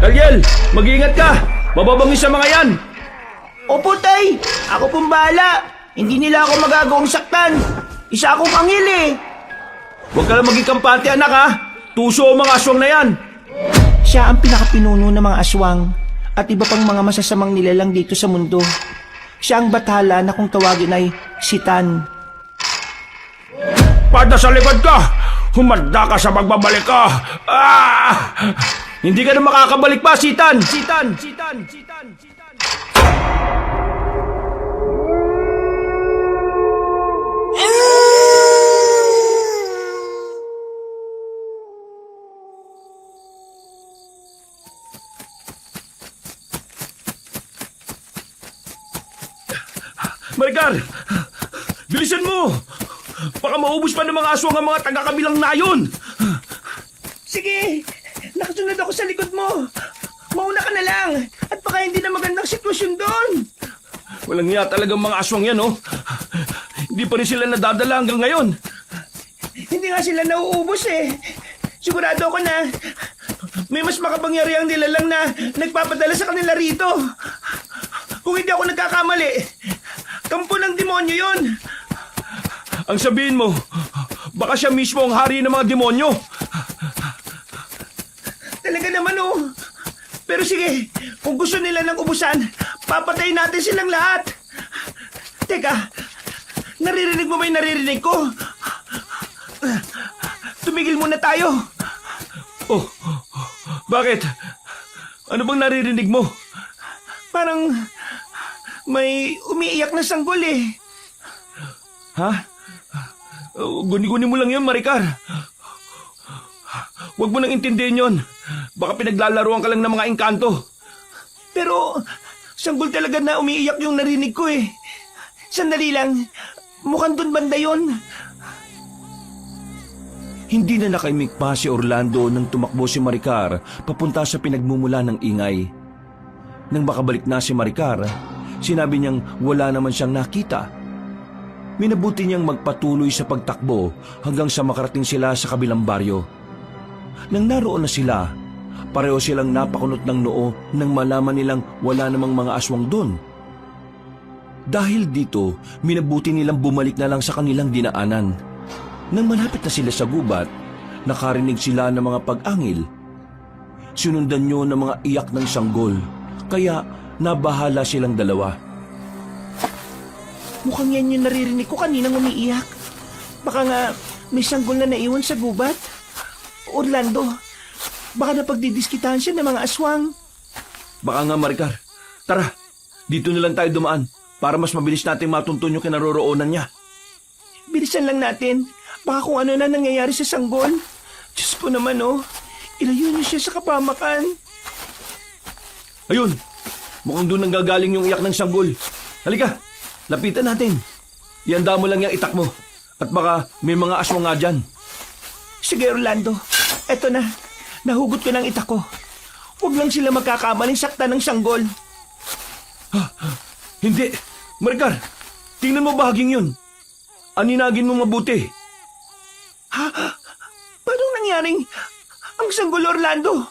Ariel, mag-iingat ka! Mababangis sa mga yan! Opo, tay! Ako pong bahala! Hindi nila ako magagawang saktan! Isa akong angil eh! Huwag ka lang maging kampante, anak, ha? Tuso ang mga aswang na yan! Siya ang pinakapinuno ng mga aswang at iba pang mga masasamang nilalang dito sa mundo. Siya ang bathala na kung tawagin ay Sitan. Pada sa likod ka! Humanda ka sa magbabalik ka! Ah! Hindi ka na makakabalik pa, Sitan! Sitan! Sitan! Sitan! Sitan! Maricar! Bilisan mo! Baka maubos pa ng mga aswang ang mga taga-kabilang nayon! Sige! Nakasunod ako sa likod mo! Mauna ka na lang! At baka hindi na magandang sitwasyon doon! Walang niya talagang mga aswang yan, oh! Hindi pa rin sila nadadala hanggang ngayon! Hindi nga sila nauubos eh! Sigurado ako na may mas makapangyarihang nilalang na nagpapadala sa kanila rito! Kung hindi ako nagkakamali, kampo ng demonyo yon! Ang sabihin mo, baka siya mismo ang hari ng mga demonyo! Talaga naman oh! Pero sige, kung gusto nila ng ubusan, papatayin natin silang lahat! Teka, naririnig mo ba yung naririnig ko? Tumigil muna tayo! Oh, bakit? Ano bang naririnig mo? Parang may umiiyak na sanggol eh. Ha? Guni-guni mo lang yun, Maricar. Huwag mo nang intindihin yun. Baka pinaglalaruan ka lang ng mga engkanto. Pero sanggol talaga na umiiyak yung narinig ko eh. Sandali lang, mukhang dun banda yun. Hindi na nakaimik pa si Orlando nang tumakbo si Maricar papunta sa pinagmumula ng ingay. Nang makabalik na si Maricar, sinabi niyang wala naman siyang nakita. Minabuti niyang magpatuloy sa pagtakbo hanggang sa makarating sila sa kabilang baryo. Nang naroon na sila, pareho silang napakunot ng noo nang malaman nilang wala namang mga aswang doon. Dahil dito, minabuti nilang bumalik na lang sa kanilang dinaanan. Nang malapit na sila sa gubat, nakarinig sila ng mga pag-angil. Sinundan niyo ng mga iyak ng sanggol, kaya nabahala silang dalawa. Mukhang yan yung naririnig ko kaninang umiiyak. Baka nga may sanggol na naiwan sa gubat. Orlando, baka napagdidiskitahan siya ng mga aswang. Baka nga, Maricar. Tara, dito na lang tayo dumaan para mas mabilis nating matuntun yung kinaroroonan niya. Bilisan lang natin. Baka kung ano na nangyayari sa sanggol. Diyos ko naman oh, ilayo niyo siya sa kapamakan. Ayun, mukhang doon nanggagaling yung iyak ng sanggol. Halika, lapitan natin. Ihanda mo lang yung itak mo. At baka may mga aswang nga dyan. Sige Orlando, eto na. Nahugot ko ng itak ko. Huwag lang sila magkakamaling sakta ng sanggol. Hindi, Maricar, tingnan mo bahaging yun. Aninagin mo mabuti. Ha? Paano nangyaring ang sanggol Orlando?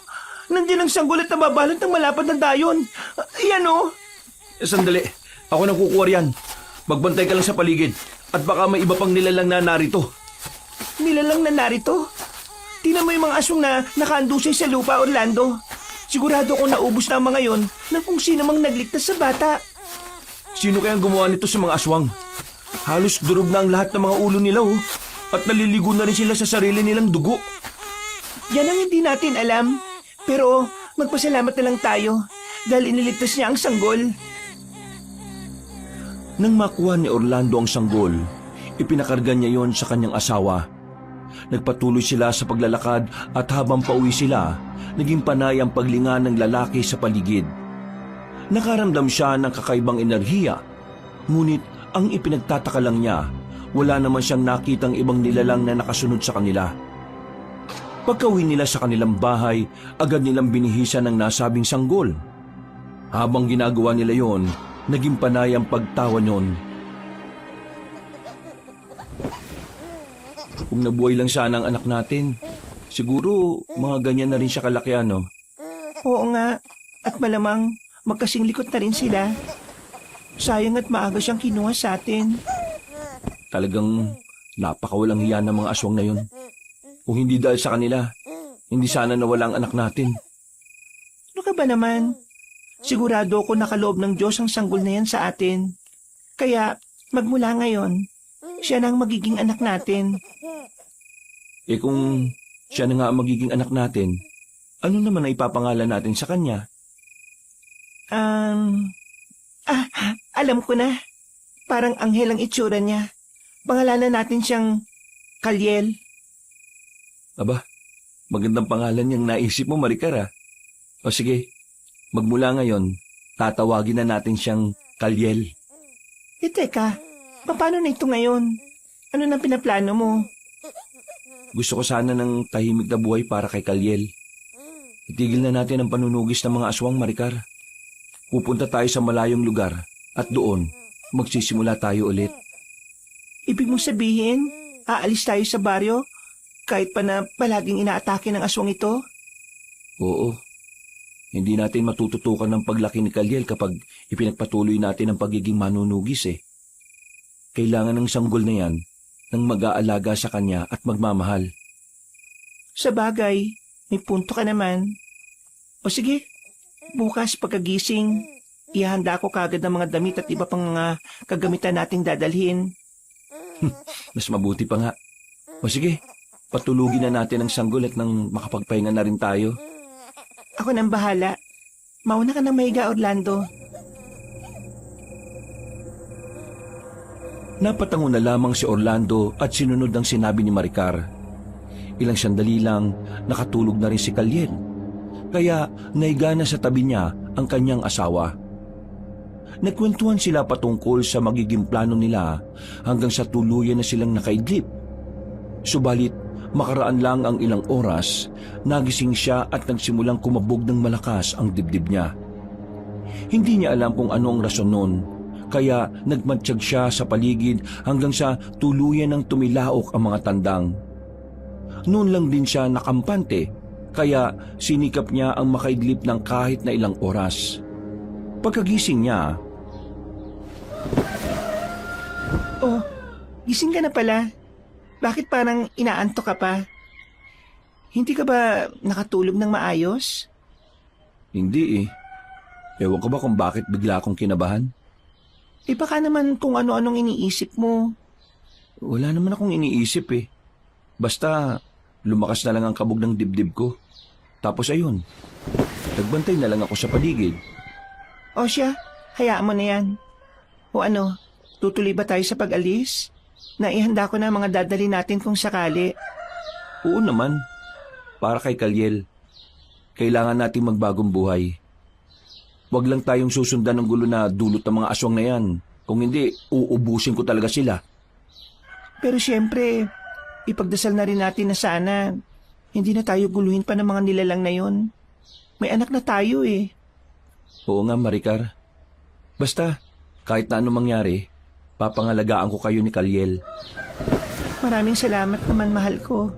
Nandiyan ang sanggol at nababalot ng malapad na dayon. Yan oh. Sandali, ako nang kukuha riyan. Magbantay ka lang sa paligid. At baka may iba pang nilalang na narito. Nilalang na narito? Tingnan mo yung mga aswang na nakaandusay sa lupa, Orlando. Sigurado kong naubos na ang mga yon ng kung sino mang nagligtas sa bata. Sino kayang gumawa nito sa mga aswang? Halos durog na ang lahat ng mga ulo nila oh. At naliligo na rin sila sa sarili nilang dugo. Yan ang hindi natin alam. Pero magpasalamat na lang tayo dahil iniligtas niya ang sanggol. Nang makuha ni Orlando ang sanggol, ipinakarga niya yon sa kanyang asawa. Nagpatuloy sila sa paglalakad at habang pauwi sila, naging panay ang paglinga ng lalaki sa paligid. Nakaramdam siya ng kakaibang enerhiya, ngunit ang ipinagtataka lang niya, wala naman siyang nakitang ibang nilalang na nakasunod sa kanila. Pagkauwi nila sa kanilang bahay, agad nilang binihisan ng nasabing sanggol. Habang ginagawa nila yon, naging panay ang pagtawa niyon. Kung nabuhay lang sana ang anak natin, siguro mga ganyan na rin siya kalaki ano. Oo nga, at malamang magkasing likot na rin sila. Sayang at maaga siyang kinuha sa atin. Talagang napakawalang hiya ng mga aswang na yun. Kung hindi dahil sa kanila, hindi sana nawala ang anak natin. Ano ka ba naman? Sigurado ako nakaloob ng Diyos ang sanggol na yan sa atin. Kaya magmula ngayon, siya na ang magiging anak natin. Eh kung siya na nga ang magiging anak natin, ano naman ang ipapangalan natin sa kanya? Alam ko na. Parang anghel ang itsura niya. Pangalanan natin siyang Kalyel. Aba, magandang pangalan yung naisip mo, Maricar, ah. O sige, magmula ngayon, tatawagin na natin siyang Kalyel. Teka, paano na ito ngayon? Ano na pinaplano mo? Gusto ko sana ng tahimik na buhay para kay Kalyel. Itigil na natin ang panunugis ng mga aswang, Maricar. Pupunta tayo sa malayong lugar at doon, magsisimula tayo ulit. Ibig mong sabihin, aalis tayo sa baryo kahit pa na palaging inaatake ng aswang ito? Oo. Hindi natin matututukan ng paglaki ni Kalyel kapag ipinagpatuloy natin ang pagiging manunugis eh. Kailangan ng sanggol na yan ng mag-aalaga sa kanya at magmamahal. Sa bagay, may punto ka naman. O sige, bukas pagkagising, ihanda ko kagad ng mga damit at iba pang mga kagamitan nating dadalhin. Mas mabuti pa nga. O sige, patulugin na natin ang sanggol at nang makapagpahinga na rin tayo. Ako nang bahala. Mauna ka nang mahiga, Orlando. Napatango na lamang si Orlando at sinunod ang sinabi ni Maricar. Ilang sandali lang, nakatulog na rin si Kalyel. Kaya naiga na sa tabi niya ang kanyang asawa. Nagkwentuhan sila patungkol sa magiging plano nila hanggang sa tuluyan na silang nakaidlip. Subalit, makaraan lang ang ilang oras, nagising siya at nagsimulang kumabog ng malakas ang dibdib niya. Hindi niya alam kung ano ang rason nun, kaya nagmatsyag siya sa paligid hanggang sa tuluyan ng tumilaok ang mga tandang. Noon lang din siya nakampante, kaya sinikap niya ang makaidlip ng kahit na ilang oras. Pagkagising niya, Oh, gising ka na pala. Bakit parang inaantok ka pa? Hindi ka ba nakatulog ng maayos? hindi eh. Ewan ko ba kung bakit bigla akong kinabahan? Baka naman kung ano-anong iniisip mo. Wala naman akong iniisip eh. Basta lumakas na lang ang kabog ng dibdib ko. Tapos ayun, nagbantay na lang ako sa paligid. O siya, hayaan mo na yan. O ano, tutuloy ba tayo sa pag-alis? Naihanda ko na mga dadali natin kung sakali. Oo naman, para kay Kalyel. Kailangan nating magbagong buhay. Huwag lang tayong susundan ng gulo na dulot ng mga aswang na yan. Kung hindi, uubusin ko talaga sila. Pero siyempre, ipagdasal na rin natin na sana hindi na tayo guluhin pa ng mga nilalang na yon. May anak na tayo eh. Oo nga, Maricar. Basta, kahit na anong mangyari, papangalagaan ko kayo ni Kalyel. Maraming salamat naman, mahal ko.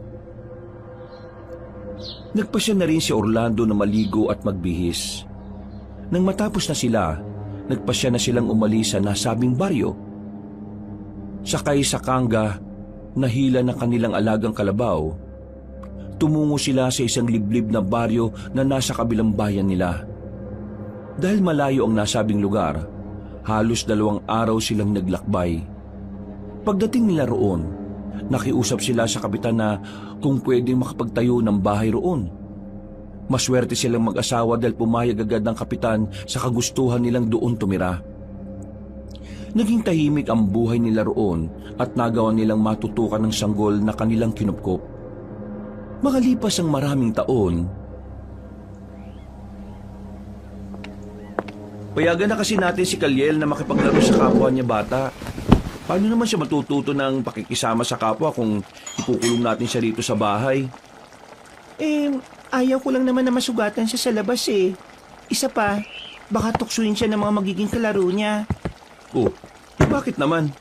Nagpasya na rin si Orlando na maligo at magbihis. Nang matapos na sila, nagpasya na silang umalis sa nasabing baryo. Sakay sa kangga, nahila ng kanilang alagang kalabaw. Tumungo sila sa isang liblib na baryo na nasa kabilang bayan nila. Dahil malayo ang nasabing lugar, halos 2 araw silang naglakbay. Pagdating nila roon, nakiusap sila sa kapitan na kung pwedeng makapagtayo ng bahay roon. Maswerte silang mag-asawa dahil pumayag agad ng kapitan sa kagustuhan nilang doon tumira. Naging tahimik ang buhay nila roon at nagawa nilang matutukan ng sanggol na kanilang kinupkop. Makalipas ang maraming taon, payagan na kasi natin si Kalyel na makipaglaro sa kapwa niya bata. Paano naman siya matututo ng pakikisama sa kapwa kung ipukulong natin siya rito sa bahay? Ayaw ko lang naman na masugatan siya sa labas eh. Isa pa, baka tuksuin siya ng mga magiging kalaro niya. Oh, bakit naman?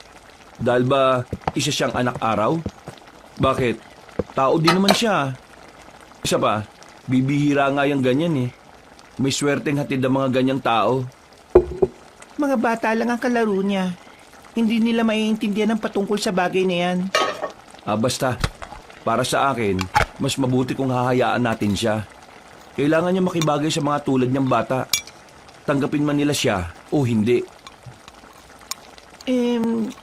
Dahil ba isa siyang anak araw? Bakit? Tao din naman siya. Isa pa, bibihira nga yung ganyan eh. May swerteng hatid ang mga ganyang tao. Mga bata lang ang kalaro niya. Hindi nila maiintindihan ang patungkol sa bagay na yan. Basta, para sa akin, mas mabuti kung hahayaan natin siya. Kailangan niya makibagay sa mga tulad niyang bata. Tanggapin man nila siya o hindi.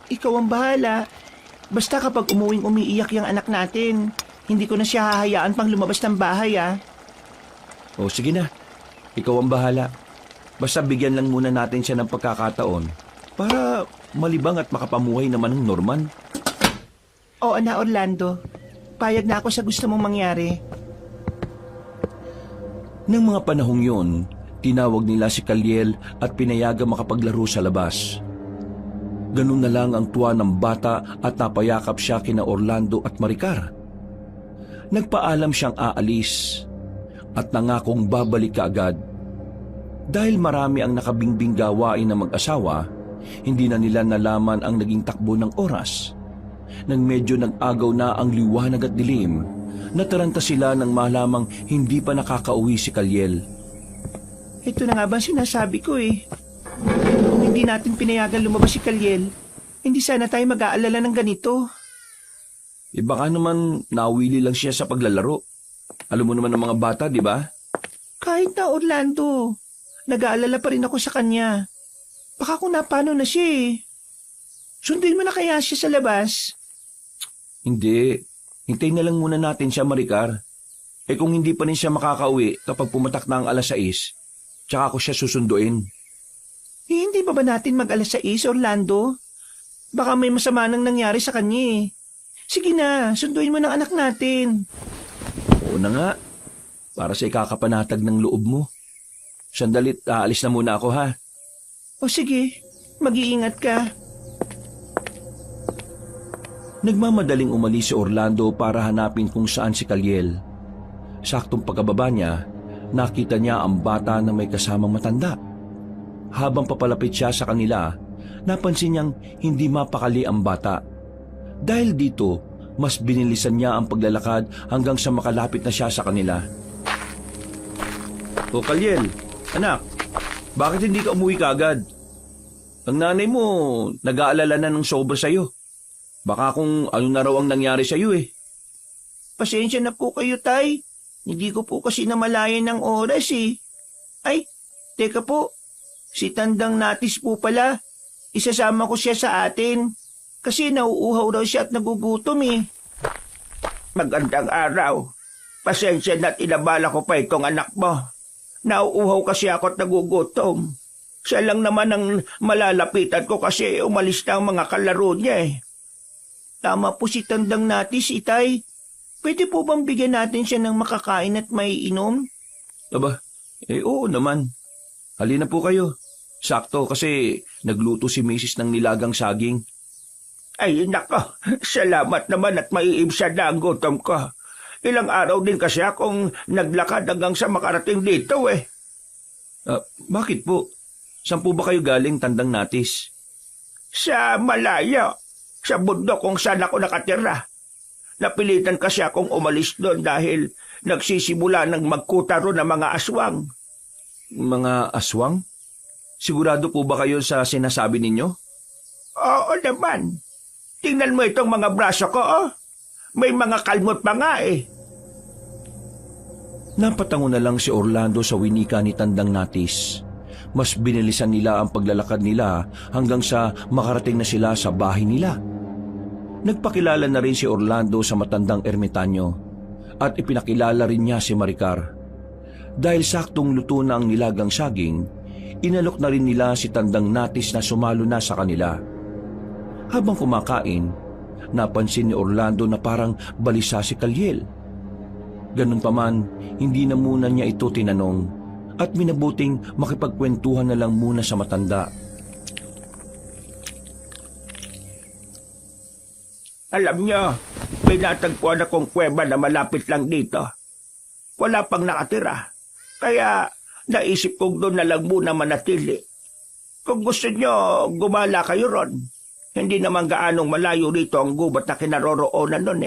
Ikaw ang bahala. Basta kapag umuwing umiiyak yung anak natin, hindi ko na siya hahayaan pang lumabas ng bahay, O sige na, ikaw ang bahala. Basta bigyan lang muna natin siya ng pagkakataon para malibang at makapamuhay naman ng Norman. Oo na, Orlando. Payag na ako sa gusto mong mangyari. Nang mga panahong yun, tinawag nila si Kaliel at pinayagang makapaglaro sa labas. Ganun na lang ang tuwa ng bata at napayakap siya kina Orlando at Maricar. Nagpaalam siyang aalis at nangakong babalik kaagad. Dahil marami ang nakabingbing gawain ng mag-asawa, hindi na nila nalaman ang naging takbo ng oras. Nang medyo nag-agaw na ang liwanag at dilim, nataranta sila nang malamang hindi pa nakakauwi si Kaliel. Ito na nga ba sinasabi ko Kung hindi natin pinayagan lumabas si Kaliel, hindi sana tayo mag-aalala ng ganito. Baka naman nawili lang siya sa paglalaro. Alam mo naman ng mga bata, di ba? Kahit na, Orlando, nag-aalala pa rin ako sa kanya. Baka kung napano na siya Sundin mo na kaya siya sa labas? Hindi. Hintayin na lang muna natin siya, Maricar. Kung hindi pa rin siya makakauwi kapag pumatak na ang alas 6, tsaka ako siya susunduin. Hindi ba natin mag-alas 6, Orlando? Baka may masama nang nangyari sa kanya Sige na, sunduin mo ng anak natin. Oo na nga. Para sa ikakapanatag ng loob mo. Sandalit, aalis na muna ako, ha? O sige, mag-iingat ka. Nagmamadaling umalis si Orlando para hanapin kung saan si Kaliel. Saktong pagkababa niya, nakita niya ang bata na may kasamang matanda. Habang papalapit siya sa kanila, napansin niyang hindi mapakali ang bata. Dahil dito, mas binilisan niya ang paglalakad hanggang sa makalapit na siya sa kanila. O Kaliel, anak, bakit hindi ka umuwi kaagad? Ang nanay mo, nag-aalala na ng sobra sa'yo. Baka kung ano na raw ang nangyari sa'yo Pasensya na po kayo, Tay. Hindi ko po kasi namalayan ng oras Ay, teka po. Si Tandang Natis po pala. Isasama ko siya sa atin. Kasi nauuhaw raw siya at nagugutom Magandang araw. Pasensya na't inabala ko pa itong anak mo. Nauuhaw kasi ako at nagugutom. Siya lang naman ang malalapitan ko kasi umalis na ang mga kalaro niya Tama po si Tandang Natis, Itay. Pwede po bang bigyan natin siya ng makakain at may inom? Aba, oo naman. Halina po kayo. Sakto kasi nagluto si Mrs. ng nilagang saging. Ay, nako. Salamat naman at maiibsa na ang gutom ko. Ilang araw din kasi akong naglakad hanggang sa makarating dito Bakit po? Saan po ba kayo galing, Tandang Natis? Sa malayo. Sa bundok kung saan ako nakatira. Napilitan kasi akong umalis doon dahil nagsisimula ng magkutaro ng mga aswang. Mga aswang? Sigurado po ba kayo sa sinasabi ninyo? Oo naman. Tingnan mo itong mga braso ko, May mga kalmot pa nga Napatango na lang si Orlando sa winika ni Tandang Natis. Mas binilisan nila ang paglalakad nila hanggang sa makarating na sila sa bahay nila. Nagpakilala na rin si Orlando sa matandang ermitanyo at ipinakilala rin niya si Maricar. Dahil saktong luto na ang nilagang saging, inalok na rin nila si Tandang Natis na sumalo na sa kanila. Habang kumakain, napansin ni Orlando na parang balisa si Kaliel. Ganun pa man, hindi na muna niya ito tinanong at minabuting makipagkwentuhan na lang muna sa matanda. Alam niyo, may natagpuan akong kuweba na malapit lang dito. Wala pang nakatira. Kaya naisip kong doon na lang muna manatili. Kung gusto niyo, gumala kayo ron. Hindi naman gaanong malayo rito ang gubat na kinaroroonan nun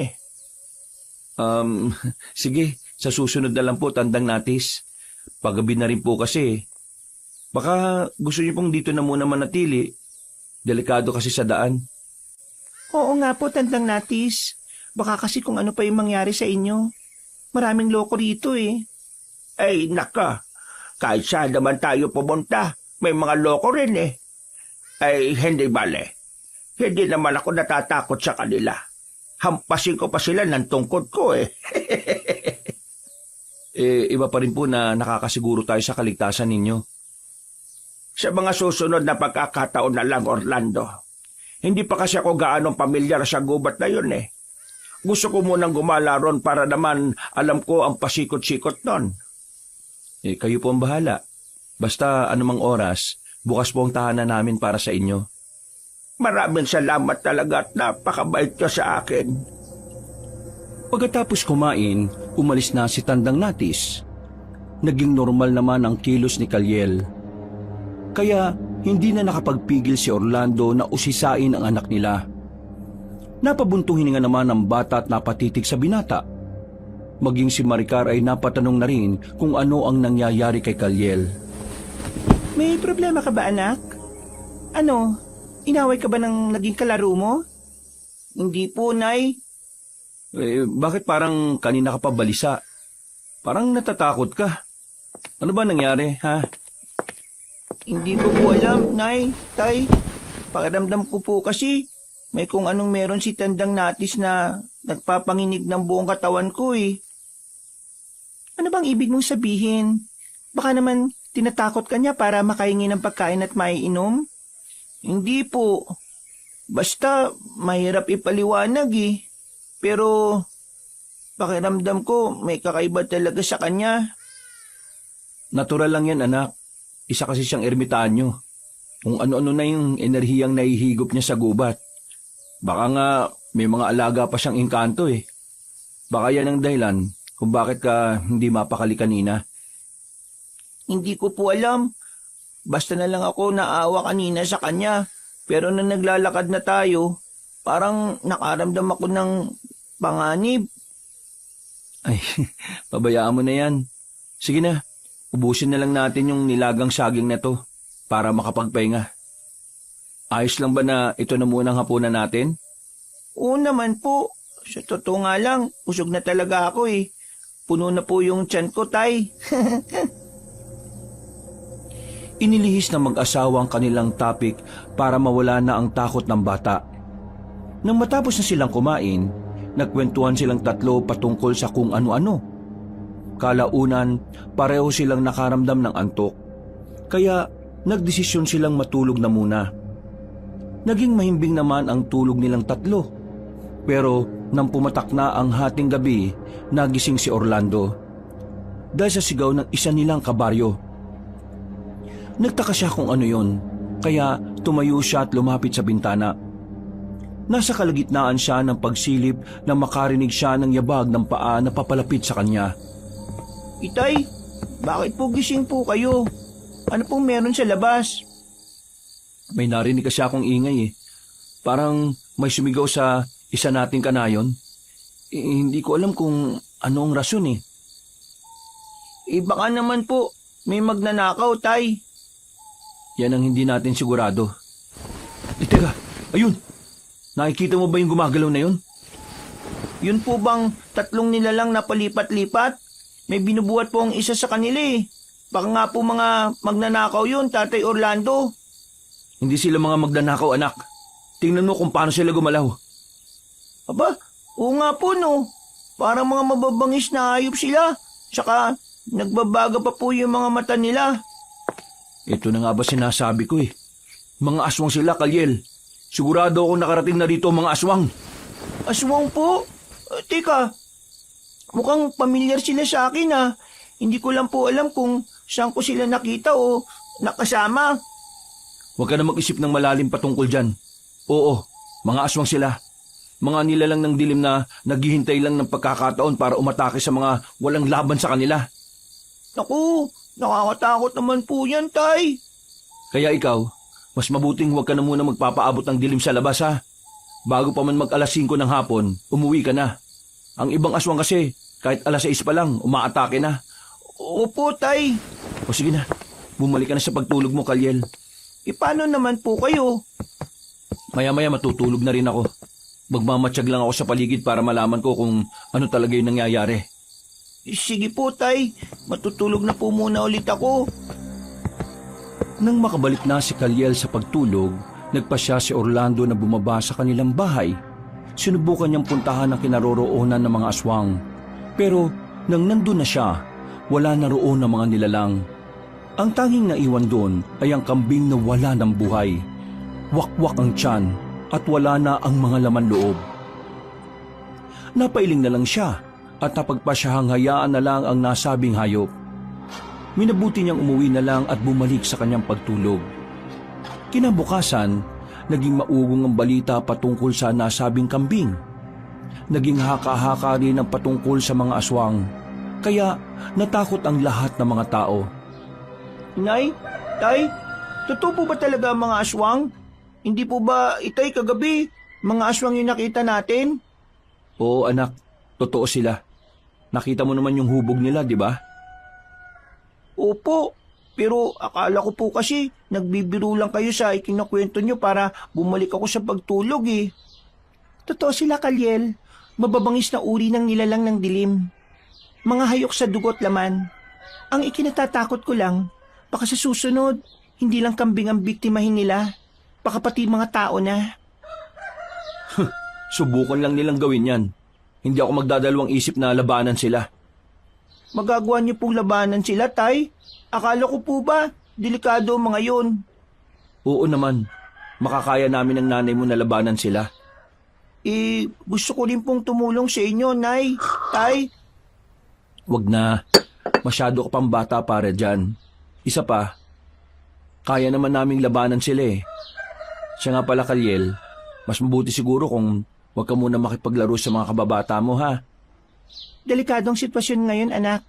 Sige, sa susunod na lang po, Tandang Natis. Paggabi na rin po kasi. Baka gusto niyo pong dito na muna manatili. Delikado kasi sa daan. Oo nga po, Tandang Natis. Baka kasi kung ano pa yung mangyari sa inyo. Maraming loko rito eh. Ay, naka. Kahit saan naman tayo pumunta, may mga loko rin eh. Ay, hindi bale. Hindi naman ako natatakot sa kanila. Hampasin ko pa sila ng tungkod ko eh. Iba pa rin po na nakakasiguro tayo sa kaligtasan ninyo. Sa mga susunod na pagkakataon na lang, Orlando. Hindi pa kasi ako gaanong pamilyar sa gubat na yun eh. Gusto ko munang gumala ron para naman alam ko ang pasikot-sikot nun. Kayo po ang bahala. Basta anumang oras, bukas po ang tahanan namin para sa inyo. Maraming salamat talaga at napakabait ka sa akin. Pagkatapos kumain, umalis na si Tandang Natis. Naging normal naman ang kilos ni Kaliel. Kaya hindi na nakapagpigil si Orlando na usisain ang anak nila. Napabuntong hininga naman ang bata at napatitig sa binata. Maging si Maricar ay napatanong na rin kung ano ang nangyayari kay Kaliel. May problema ka ba, anak? Ano? Inaway ka ba ng naging kalaro mo? Hindi po, Nay. Bakit parang kanina ka pa balisa? Parang natatakot ka. Ano ba nangyari, ha? Hindi ko po alam, Nay, Tay. Pakiramdam ko po kasi may kung anong meron si Tandang Natis na nagpapanginig ng buong katawan ko eh. Ano bang ibig mong sabihin? Baka naman tinatakot ka niya para makahingi ng pagkain at maiinom? Hindi po. Basta mahirap ipaliwanag eh. Pero pakiramdam ko may kakaiba talaga sa kanya. Natural lang yan, anak. Isa kasi siyang ermitanyo. Kung ano-ano na yung enerhiyang nahihigop niya sa gubat. Baka nga may mga alaga pa siyang engkanto eh. Baka yan ang dahilan kung bakit ka hindi mapakali kanina. Hindi ko po alam. Basta na lang ako naawa kanina sa kanya. Pero nang naglalakad na tayo, parang nakaramdam ako ng panganib. Ay, pabayaan mo na yan. Sige na, ubusin na lang natin yung nilagang saging na to para makapagpahinga. Ayos lang ba na ito na muna ang hapunan natin? Oo naman po. Sa totoo nga lang, usog na talaga ako eh. Puno na po yung tiyan ko, Tay. Inilihis ng mag-asawa ang kanilang topic para mawala na ang takot ng bata. Nang matapos na silang kumain, nagkwentuhan silang tatlo patungkol sa kung ano-ano. Kalaunan, pareho silang nakaramdam ng antok. Kaya nagdesisyon silang matulog na muna. Naging mahimbing naman ang tulog nilang tatlo. Pero nang pumatak na ang hating gabi, nagising si Orlando. Dahil sa sigaw ng isa nilang kabaryo. Nagtaka siya kung ano yon, kaya tumayo siya at lumapit sa bintana. Nasa kalagitnaan siya ng pagsilip na makarinig siya ng yabag ng paa na papalapit sa kanya. Itay, bakit po gising po kayo? Ano pong meron sa labas? May narinig kasi akong ingay eh. Parang may sumigaw sa isa nating kanayon. Hindi ko alam kung ano ang rason eh. Baka naman po, may magnanakaw, Tay. Yan ang hindi natin sigurado. Teka, ayun! Nakikita mo ba yung gumagalaw na yun? Yun po bang tatlong nilalang na palipat-lipat? May binubuhat po ang isa sa kanila eh. Baka nga po mga magnanakaw yun, Tatay Orlando. Hindi sila mga magnanakaw, anak. Tingnan mo kung paano sila gumalaw. Aba, oo nga po no. Parang mga mababangis na hayop sila. Tsaka nagbabaga pa po yung mga mata nila. Ito na nga ba sinasabi ko eh. Mga aswang sila, Kaliel. Sigurado ako nakarating na dito mga aswang. Aswang po? Teka, mukhang pamilyar sila sa akin ah. Hindi ko lang po alam kung saan ko sila nakita o nakasama. Huwag ka na mag-isip ng malalim patungkol dyan. Oo, mga aswang sila. Mga nilalang ng dilim na naghihintay lang ng pagkakataon para umatake sa mga walang laban sa kanila. Naku, nakakatakot naman po yan, Tay. Kaya ikaw, mas mabuting huwag ka na muna magpapaabot ng dilim sa labas ha. Bago pa man mag-alas 5 ng hapon, umuwi ka na. Ang ibang aswang kasi, kahit alas 6 pa lang, umaatake na. Opo, Tay. O sige na, bumalik ka na sa pagtulog mo, Kalyel. Paano naman po kayo? Maya-maya matutulog na rin ako. Magmamatsyag lang ako sa paligid para malaman ko kung ano talaga yung nangyayari. Sige po, Tay. Matutulog na po muna ulit ako. Nang makabalik na si Kalyel sa pagtulog, nagpasya si Orlando na bumaba sa kanilang bahay. Sinubukan niyang puntahan ang kinaroroonan ng mga aswang. Pero nang nandun na siya, wala na roon ang mga nilalang. Ang tanging naiwan doon ay ang kambing na wala ng buhay. Wakwak ang tiyan at wala na ang mga laman loob. Napailing na lang siya at napagpasyahang hayaan na lang ang nasabing hayop. Minabuti niyang umuwi na lang at bumalik sa kanyang pagtulog. Kinabukasan, naging maugong ang balita patungkol sa nasabing kambing. Naging haka-haka rin ang patungkol sa mga aswang. Kaya natakot ang lahat ng mga tao. Nay, Tay, totoo po ba talaga ang mga aswang? Hindi po ba itay kagabi mga aswang yung nakita natin? Oo anak, totoo sila. Nakita mo naman yung hubog nila, di ba? Opo, pero akala ko po kasi nagbibiro lang kayo sa ikinakwento nyo para bumalik ako sa pagtulog eh. Totoo sila, Kalyel. Mababangis na uri ng nilalang ng dilim. Mga hayok sa dugot laman. Ang ikinatatakot ko lang, baka sa susunod, hindi lang kambing ang biktimahin nila, baka pati mga tao na. Subukan lang nilang gawin yan. Hindi ako magdadalawang isip na labanan sila. Magagawa niyo pong labanan sila, Tay? Akala ko po ba, delikado ang mga yon. Oo naman, makakaya namin ng nanay mo na labanan sila. Gusto ko rin pong tumulong sa inyo, Nay, Tay. Wag na, masyado ka pang bata para dyan. Isa pa, kaya naman naming labanan sila eh. Siya nga pala, Kalyel, mas mabuti siguro kung wag ka muna makipaglaro sa mga kababata mo ha. Delikadong sitwasyon ngayon, anak.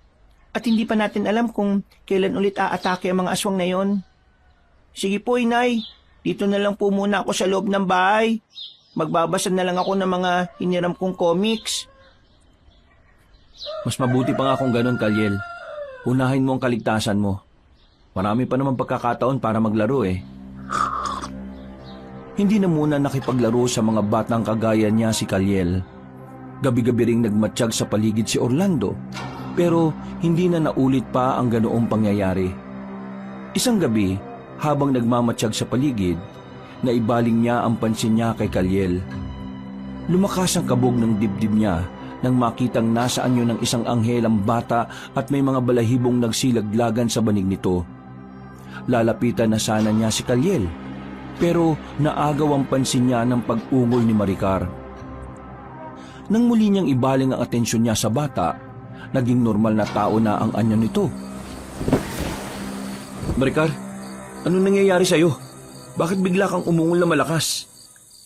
At hindi pa natin alam kung kailan ulit aatake ang mga aswang na yon. Sige po, Inay. Dito na lang po muna ako sa loob ng bahay. Magbabasa na lang ako ng mga hiniram kong comics. Mas mabuti pa nga kung ganun, Kalyel. Unahin mo ang kaligtasan mo. Marami pa naman pagkakataon para maglaro eh. Hindi na muna nakipaglaro sa mga batang kagaya niya si Kalyel. Gabi-gabi ring nagmatsyag sa paligid si Orlando, pero hindi na naulit pa ang ganoong pangyayari. Isang gabi, habang nagmamatsyag sa paligid, naibaling niya ang pansin niya kay Kalyel. Lumakas ang kabog ng dibdib niya nang makitang nasa anyo ng isang anghel ang bata at may mga balahibong nagsilaglagan sa banig nito. Lalapitan na sana niya si Kalyel, pero naagaw ang pansin niya ng pag-ungol ni Maricar. Nang muli niyang ibaling ang atensyon niya sa bata, naging normal na tao na ang anyo nito. Maricar, ano nangyayari sa'yo? Bakit bigla kang umungol na malakas?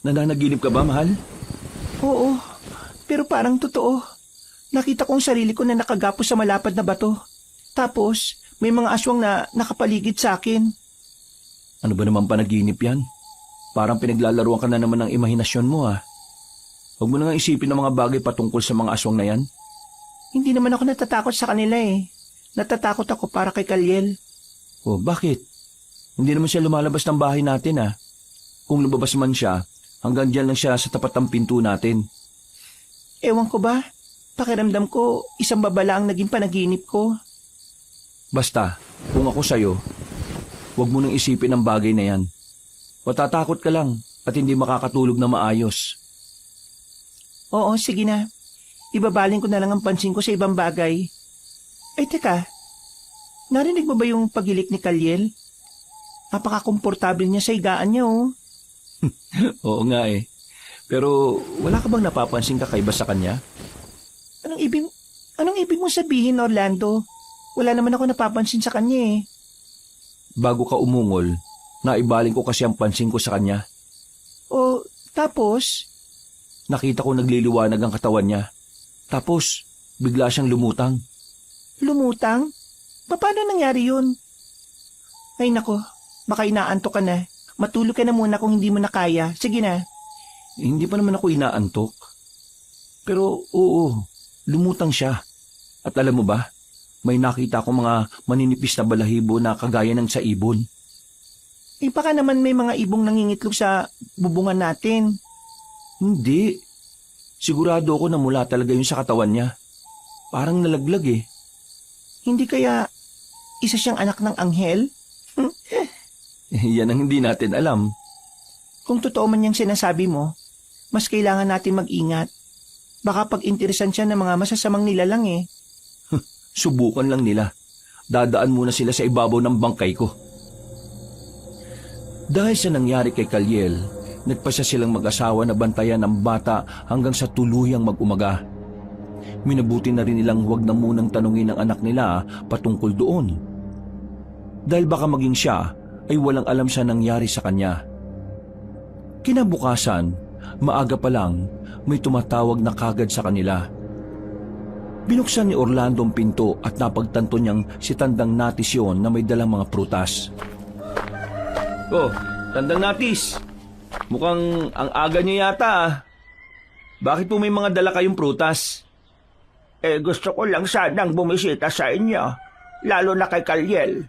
Nananaginip ka ba, mahal? Oo, pero parang totoo. Nakita kong sarili ko na nakagapos sa malapad na bato. Tapos, may mga aswang na nakapaligid sa akin. Ano ba naman panaginip yan? Parang pinaglalaruan ka na naman ng imahinasyon mo ah. Huwag mo na nga isipin ng mga bagay patungkol sa mga aswang na yan. Hindi naman ako natatakot sa kanila eh. Natatakot ako para kay Kalyel. Oh, bakit? Hindi naman siya lumalabas ng bahay natin ah. Kung lumabas man siya, hanggang dyan lang siya sa tapat ng pinto natin. Ewan ko ba? Pakiramdam ko, isang babala ang naging panaginip ko. Basta, kung ako sa'yo, huwag mo nang isipin ang bagay na yan. Matatakot ka lang at hindi makakatulog na maayos. Oo, sige na. Ibabaling ko na lang ang pansin ko sa ibang bagay. Ay, teka. Narinig mo ba yung pagilik ni Kalyel? Napaka-komportable niya sa higaan niya, oh. Oo nga eh. Pero wala ka bang napapansin kakaiba sa kanya? Anong ibig mong sabihin, Orlando? Wala naman ako napapansin sa kanya eh. Bago ka umungol, naibaling ko kasi ang pansin ko sa kanya. O, tapos? Nakita ko nagliliwanag ang katawan niya. Tapos, bigla siyang lumutang. Lumutang? Paano nangyari yun? Ay nako, baka inaantok ka na. Matulog ka na muna kung hindi mo na kaya. Sige na. Hindi pa naman ako inaantok. Pero oo, lumutang siya. At alam mo ba, may nakita akong mga maninipis na balahibo na kagaya ng sa ibon. Baka naman may mga ibong nangingitlog sa bubungan natin. Hindi. Sigurado ako na mula talaga yun sa katawan niya. Parang nalaglag eh. Hindi kaya isa siyang anak ng anghel? Yan ang hindi natin alam. Kung totoo man yung sinasabi mo, mas kailangan natin mag-ingat. Baka pag-interesan siya ng mga masasamang nilalang eh. Subukan lang nila. Dadaan muna sila sa ibabaw ng bangkay ko. Dahil sa nangyari kay Kalyel, nagpasya silang mag-asawa na bantayan ang bata hanggang sa tuluyang mag-umaga. Minabuti na rin nilang huwag na munang tanungin ang anak nila patungkol doon. Dahil baka maging siya ay walang alam sa nangyari sa kanya. Kinabukasan, maaga pa lang, may tumatawag na kagad sa kanila. Binuksan ni Orlando ang pinto at napagtanto niyang si Tandang Natis yun na may dalang mga prutas. Oh, Tandang Natis, mukhang ang aga niyo yata ah. Bakit po may mga dala kayong prutas? Gusto ko lang sanang bumisita sa inyo, lalo na kay Kalyel.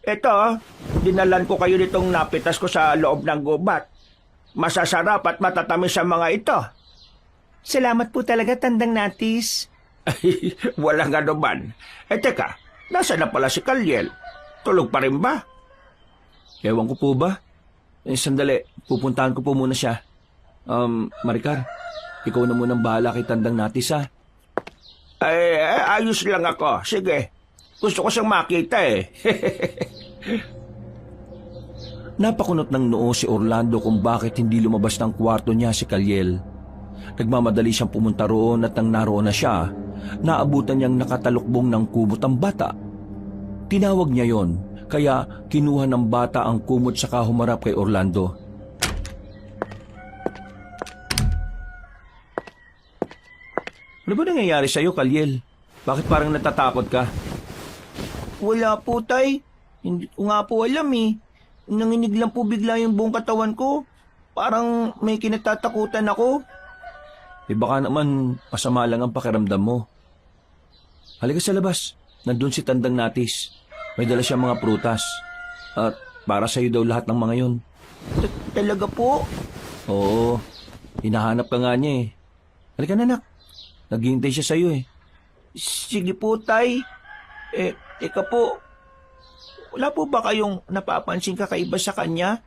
Ito, dinalan ko kayo nitong napitas ko sa loob ng gubat. Masasarap at matatamis ang mga ito. Salamat po talaga, Tandang Natis. Ay, walang anuman. Teka, nasa na pala si Kalyel? Tulog pa rin ba? Ewan ko po ba? Sandali, pupuntahan ko po muna siya. Maricar, ikaw na munang bahala kay Tandang Natis ha. Ayos lang ako. Sige, gusto ko siyang makita eh. Napakunot ng noo si Orlando kung bakit hindi lumabas ng kwarto niya si Kalyel. Nagmamadali siyang pumunta roon at nang naroon na siya, naabutan niyang nakatalukbong ng kumot ang bata. Tinawag niya yon, kaya kinuha ng bata ang kumot saka humarap kay Orlando. Ano ba nangyayari sa'yo, Kalyel? Bakit parang natatakot ka? Wala po, tay. Hindi ko nga po alam eh. Nanginig lang po bigla yung buong katawan ko. Parang may kinatatakutan ako. Baka naman masama lang ang pakiramdam mo. Halika sa labas. Nandun si Tandang Natis. May dala siyang mga prutas. At para sa'yo daw lahat ng mga yon. Talaga po? Oo. Hinahanap ka nga niya eh. Halika na, anak. Naghihintay siya sa'yo eh. Sige po, tay. Teka po. Wala po ba kayong napapansin kakaiba sa kanya?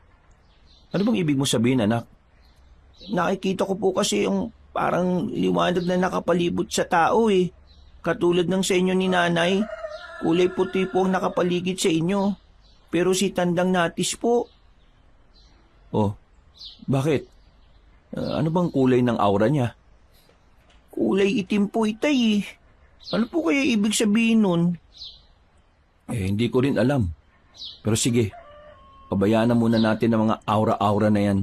Ano bang ibig mo sabihin, anak? Nakikita ko po kasi yung parang liwanag na nakapalibot sa tao eh. Katulad ng sa inyo ni nanay. Kulay puti po ang nakapaligid sa inyo. Pero si Tandang Natis po. Oh, bakit? Ano bang kulay ng aura niya? Kulay itim po itay eh. Ano po kaya ibig sabihin nun? Hindi ko rin alam. Pero sige, pabayaan na muna natin ang mga aura-aura na yan.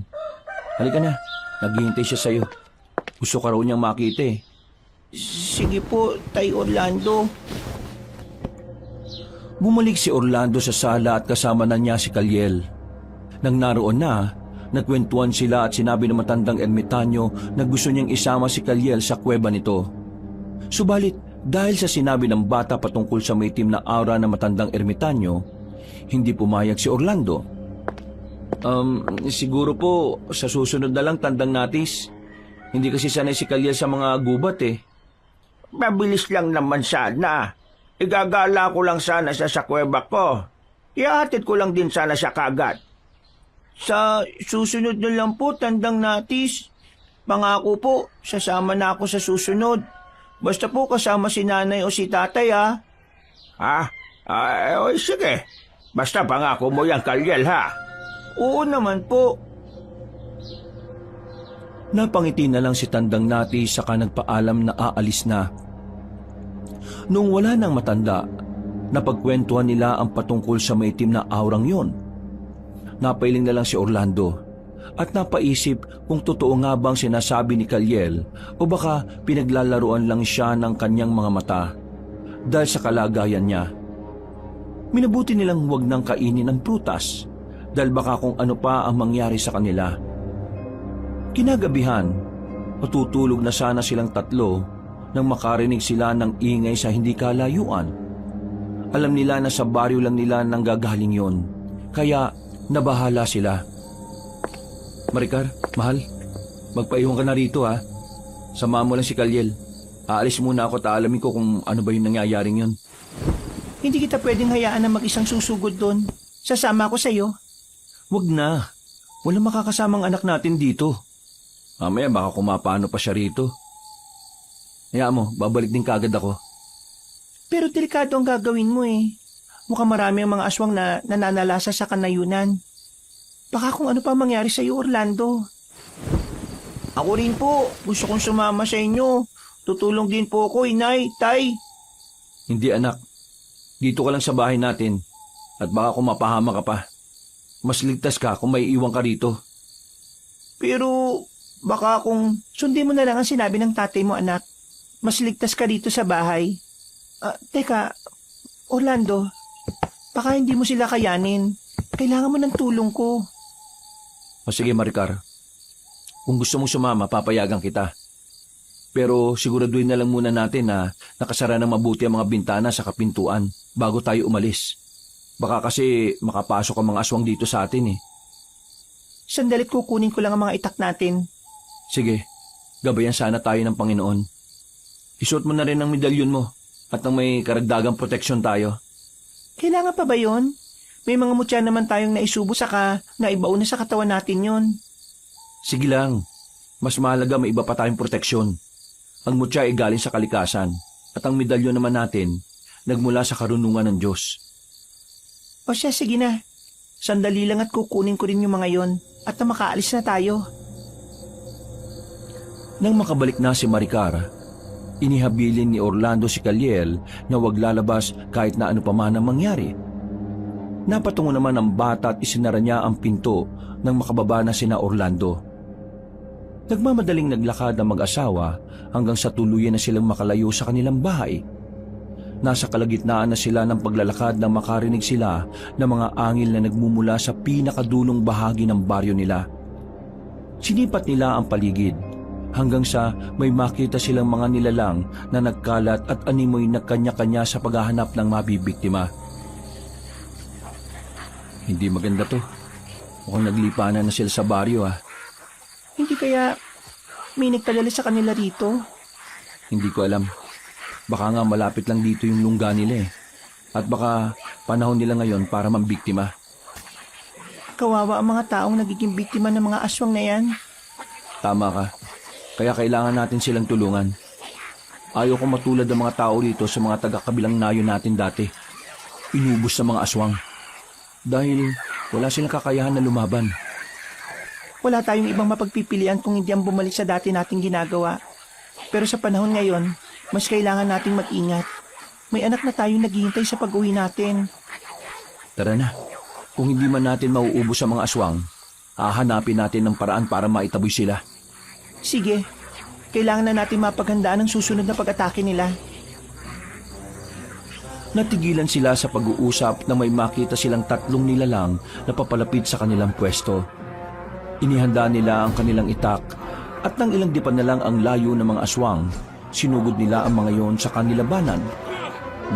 Halika na, naghihintay siya sa'yo. Gusto ka raw niyang makita eh. Sige po, Tay Orlando. Bumalik si Orlando sa sala at kasama na niya si Kalyel. Nang naroon na, nagkwentuhan sila at sinabi ng matandang ermitanyo na gusto niyang isama si Kalyel sa kuweba nito. Subalit, dahil sa sinabi ng bata patungkol sa may itim na aura ng matandang ermitanyo, hindi pumayag si Orlando. Siguro po sa susunod na lang, Tandang Natis. Hindi kasi sanay si Kalyel sa mga gubat eh. Mabilis lang naman sana. Igagala ko lang sana siya sa kuweba ko. Ihahatid ko lang din sana siya kagad. Sa susunod na lang po, Tandang Natis. Pangako po, sasama na ako sa susunod. Basta po kasama si nanay o si tatay ha. Sige. Basta pangako mo yan, Kalyel ha. Oo naman po. Napangiti na lang si Tandang Natis saka nagpaalam na aalis na. Nung wala nang matanda, napagkwentuhan nila ang patungkol sa maitim na aurang yon. Napailing na lang si Orlando at napaisip kung totoo nga bang sinasabi ni Kalyel o baka pinaglalaruan lang siya ng kanyang mga mata dahil sa kalagayan niya. Minabuti nilang huwag nang kainin ang prutas dahil baka kung ano pa ang mangyari sa kanila. Kinagabihan, matutulog na sana silang tatlo nang makarinig sila ng ingay sa hindi kalayuan. alam nila na sa baryo lang nila nanggagaling yon. Kaya nabahala sila. Maricar, mahal, magpaiwan ka na rito ha. Samahan mo lang si Kalyel. Aalis muna ako at aalamin ko kung ano ba yung nangyayaring yon. Hindi kita pwedeng hayaan na mag-isang susugod doon. Sasama ako sa'yo. Wag na. Walang makakasamang anak natin dito. Mamaya baka kumapano pa siya rito. Hayaan mo, babalik din kaagad ako. Pero delikado ang gagawin mo eh. Mukhang marami ang mga aswang na nananalasa sa kanayunan. Baka kung ano pa mangyari sa'yo, Orlando. Ako rin po. Gusto kong sumama sa inyo. Tutulong din po ako, inay, tay. Hindi anak. Dito ka lang sa bahay natin. At baka kumapahama ka pa. Mas ligtas ka kung may iwan ka rito. Pero baka kung sundin mo na lang ang sinabi ng tatay mo, anak. Mas ligtas ka dito sa bahay. Teka, Orlando, baka hindi mo sila kayanin. Kailangan mo ng tulong ko. O sige Maricar, kung gusto mong sumama, papayagan kita. Pero siguraduhin na lang muna natin na nakasara ng mabuti ang mga bintana sa kapintuan bago tayo umalis. Baka kasi makapasok ang mga aswang dito sa atin eh. Sandalit kukunin ko lang ang mga itak natin. Sige, gabayan sana tayo ng Panginoon. Isuot mo na rin ang medalyon mo at nang may karagdagang proteksyon tayo. Kailangan pa ba yon? May mga mutya naman tayong naisubo saka naibaon na sa katawan natin yon. Sige lang, mas mahalaga may iba pa tayong proteksyon. Ang mutya ay galing sa kalikasan at ang medalyon naman natin nagmula sa karunungan ng Diyos. O siya, sige na. Sandali lang at kukunin ko rin yung mga yon at na makaalis na tayo. Nang makabalik na si Maricar, inihabilin ni Orlando si Kalyel na huwag lalabas kahit na ano pa man ang mangyari. Napatungo naman ang bata at isinara niya ang pinto nang makababa na sina Orlando. Nagmamadaling naglakad ang mag-asawa hanggang sa tuluyan na silang makalayo sa kanilang bahay. Nasa kalagitnaan na sila ng paglalakad nang makarinig sila ng mga angil na nagmumula sa pinakadulong bahagi ng baryo nila. Sinipat nila ang paligid hanggang sa may makita silang mga nilalang na nagkalat at animoy na kanya-kanya sa paghahanap ng mabibiktima. Hindi maganda to. Mukhang naglipanan na sila sa baryo ah. Hindi kaya may nagpadala sa kanila rito? Hindi ko alam. Baka nga malapit lang dito yung lungga nila eh. At baka panahon nila ngayon para mambiktima. Kawawa ang mga taong nagiging biktima ng mga aswang na yan. Tama ka. Kaya kailangan natin silang tulungan. Ayaw ko matulad ng mga tao dito sa mga taga-kabilang nayo natin dati. Inubos sa mga aswang. Dahil wala silang kakayahan na lumaban. Wala tayong ibang mapagpipilian kung hindi ang bumalik sa dati nating ginagawa. Pero sa panahon ngayon, mas kailangan nating mag-ingat. May anak na tayong naghihintay sa pag-uwi natin. Tara na. Kung hindi man natin mauubos sa mga aswang, hahanapin natin ng paraan para maitaboy sila. Sige, kailangan na natin mapaghandaan ang susunod na pag-atake nila. Natigilan sila sa pag-uusap na may makita silang tatlong nilalang na papalapit sa kanilang pwesto. Inihanda nila ang kanilang itak at nang ilang dipan na lang ang layo ng mga aswang, sinugod nila ang mga yon sa kanilabanan.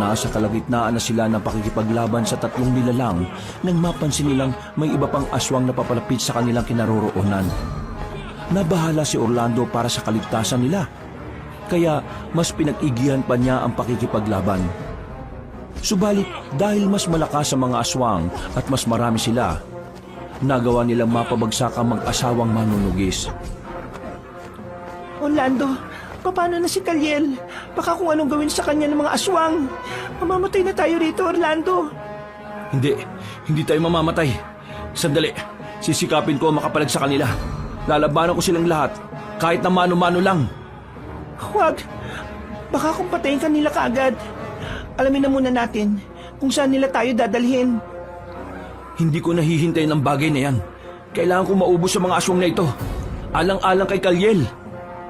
Nasa kalagitnaan na sila ng pakikipaglaban sa tatlong nilalang nang mapansin nilang may iba pang aswang na papalapit sa kanilang kinaroroonan. Nabahala si Orlando para sa kaligtasan nila, kaya mas pinag-igihan pa niya ang pakikipaglaban. Subalit dahil mas malakas ang mga aswang at mas marami sila, nagawa nilang mapabagsak ang mag-asawang manunugis. Orlando, paano na si Kalyel? Baka kung anong gawin sa kanya ng mga aswang. Mamamatay na tayo rito, Orlando. Hindi tayo mamamatay. Sandali, sisikapin ko makapalag sa kanila. Lalabanan ko silang lahat, kahit na mano-mano lang. Huwag. Baka kung patayin ka nila kaagad. Alamin na muna natin kung saan nila tayo dadalhin. Hindi ko nahihintay ng bagay na yan. Kailangan ko maubos sa mga aswang na ito. Alang-alang kay Kalyel.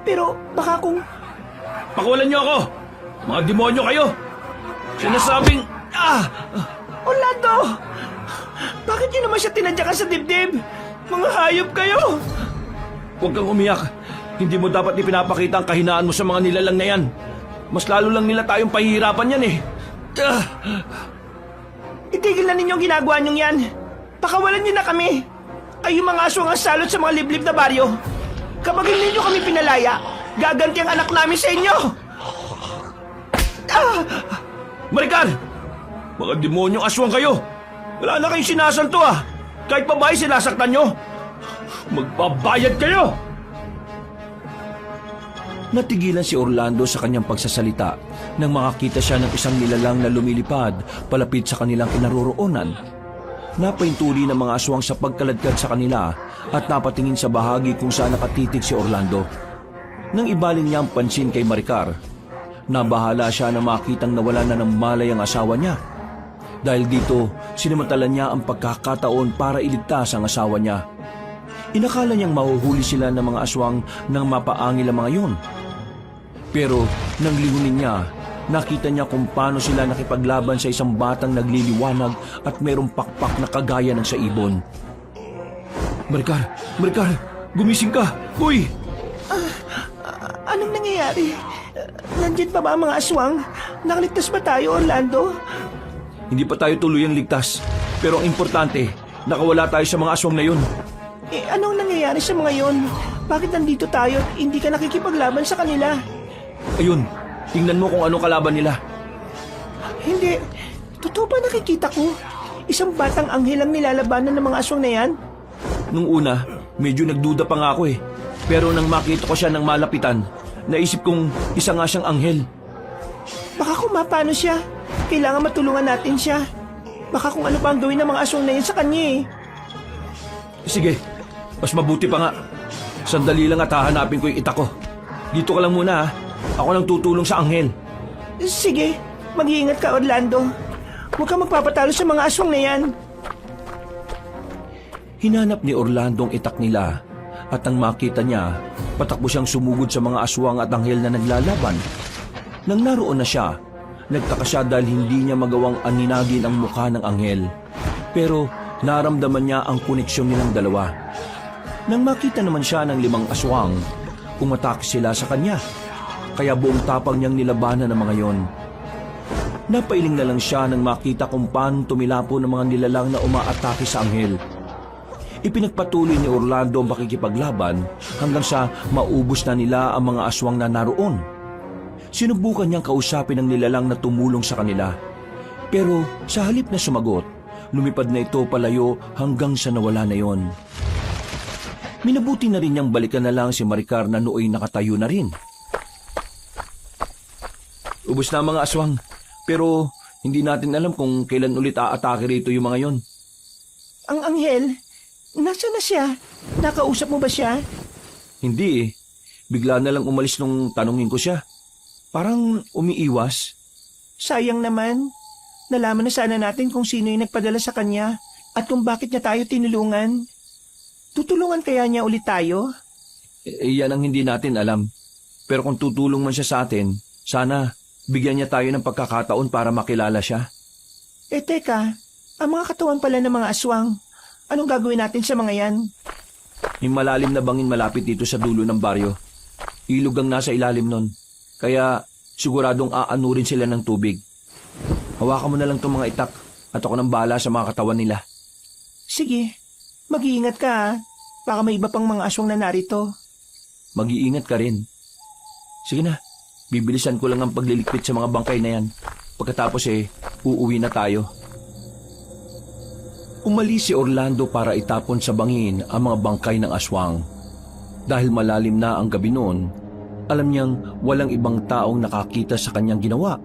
Pero baka kung... Pakawalan niyo ako! Mga demonyo kayo! Sinasabing... Orlando! Bakit niyo naman siya tinadyakan sa dibdib? Mga hayop kayo! Huwag kang umiyak. Hindi mo dapat ipinapakita ang kahinaan mo sa mga nilalang na yan. Mas lalo lang nila tayong pahihirapan yan eh. Itigil na ninyong ginagawa niyong yan. Pakawalan niyo na kami. Kayo mga aswang ang salot sa mga liblib na baryo. Kapag hindi niyo kami pinalaya, gaganti ang anak namin sa inyo. Maricar! Mga demonyong aswang kayo! Wala na kayong sinasanto ah! Kahit babae sinasaktan nyo! Magbabayad kayo! Natigilan si Orlando sa kanyang pagsasalita nang makakita siya ng isang nilalang na lumilipad palapit sa kanilang kinaroroonan. Napaintuli ng mga aswang sa pagkaladkad sa kanila at napatingin sa bahagi kung saan nakatitig si Orlando. Nang ibaling niya ang pansin kay Maricar, nabahala siya na makitang nawala na ng malay ang asawa niya. Dahil dito, sinamantala niya ang pagkakataon para iligtas ang asawa niya. Inakala niyang mahuhuli sila ng mga aswang nang mapaangil ang mga yun. Pero nang lingunin niya, nakita niya kung paano sila nakipaglaban sa isang batang nagliliwanag at merong pakpak na kagaya ng sa ibon. Maricar! Maricar! Gumising ka! Uy! Anong nangyayari? Nandiyan pa ba ang mga aswang? Nakaligtas ba tayo, Orlando? Hindi pa tayo tuluyang ligtas. Pero ang importante, nakawala tayo sa mga aswang na yun. Anong nangyayari sa mga yon? Bakit nandito tayo at hindi ka nakikipaglaban sa kanila? Ayun, tingnan mo kung anong kalaban nila. Hindi. Totoo ba nakikita ko? Isang batang anghel ang nilalabanan ng mga aswang na yan? Nung una, medyo nagduda pa nga ako eh. Pero nang makita ko siya ng malapitan, naisip kong isa nga siyang anghel. Baka kung mapano siya, kailangan matulungan natin siya. Baka kung ano pa ang gawin ng mga aswang na yan sa kanya eh. Sige, mas mabuti pa nga. Sandali lang at hahanapin ko yung itak ko. Dito ka lang muna ha. Ako lang tutulong sa anghel. Sige, mag-iingat ka, Orlando. Huwag kang magpapatalo sa mga aswang na yan. Hinanap ni Orlando ang itak nila at nang makita niya, patakbo siyang sumugod sa mga aswang at anghel na naglalaban. Nang naroon na siya, nagtaka siya dahil hindi niya magawang aninagin ang mukha ng anghel. Pero naramdaman niya ang koneksyon nilang dalawa. Nang makita naman siya ng 5 aswang, umatake sila sa kanya. Kaya buong tapang niyang nilabanan ang mga yon. Napailing na lang siya nang makita kung paano tumilapo ng mga nilalang na umaatake sa anghel. Ipinagpatuloy ni Orlando ang makikipaglaban hanggang sa maubos na nila ang mga aswang na naroon. Sinubukan niyang kausapin ang nilalang na tumulong sa kanila. Pero sa halip na sumagot, lumipad na ito palayo hanggang sa nawala na yon. Minabuti na rin niyang balikan na lang si Maricar na nooy nakatayo na rin. Ubus na ang mga aswang, pero hindi natin alam kung kailan ulit aatake rito yung mga yon. Ang anghel, nasaan na siya? Nakausap mo ba siya? Hindi eh. Bigla na lang umalis nung tanungin ko siya. Parang umiiwas. Sayang naman. Nalaman na sana natin kung sino yung nagpadala sa kanya at kung bakit niya tayo tinulungan. Tutulungan kaya niya ulit tayo? Yan ang hindi natin alam. Pero kung tutulong man siya sa atin, sana bigyan niya tayo ng pagkakataon para makilala siya. Teka, ang mga katawan pala ng mga aswang. Anong gagawin natin sa mga yan? May malalim na bangin malapit dito sa dulo ng baryo. Ilog ang nasa ilalim nun. Kaya siguradong aanurin sila ng tubig. Hawakan mo na lang itong mga itak at ako nang bahala sa mga katawan nila. Sige, mag-iingat ka ha. Baka may iba pang mga aswang na narito. Mag-iingat ka rin. Sige na, bibilisan ko lang ang paglilikpit sa mga bangkay na yan. Pagkatapos uuwi na tayo. Umalis si Orlando para itapon sa bangin ang mga bangkay ng aswang. Dahil malalim na ang gabi noon, alam niyang walang ibang taong nakakita sa kanyang ginawa.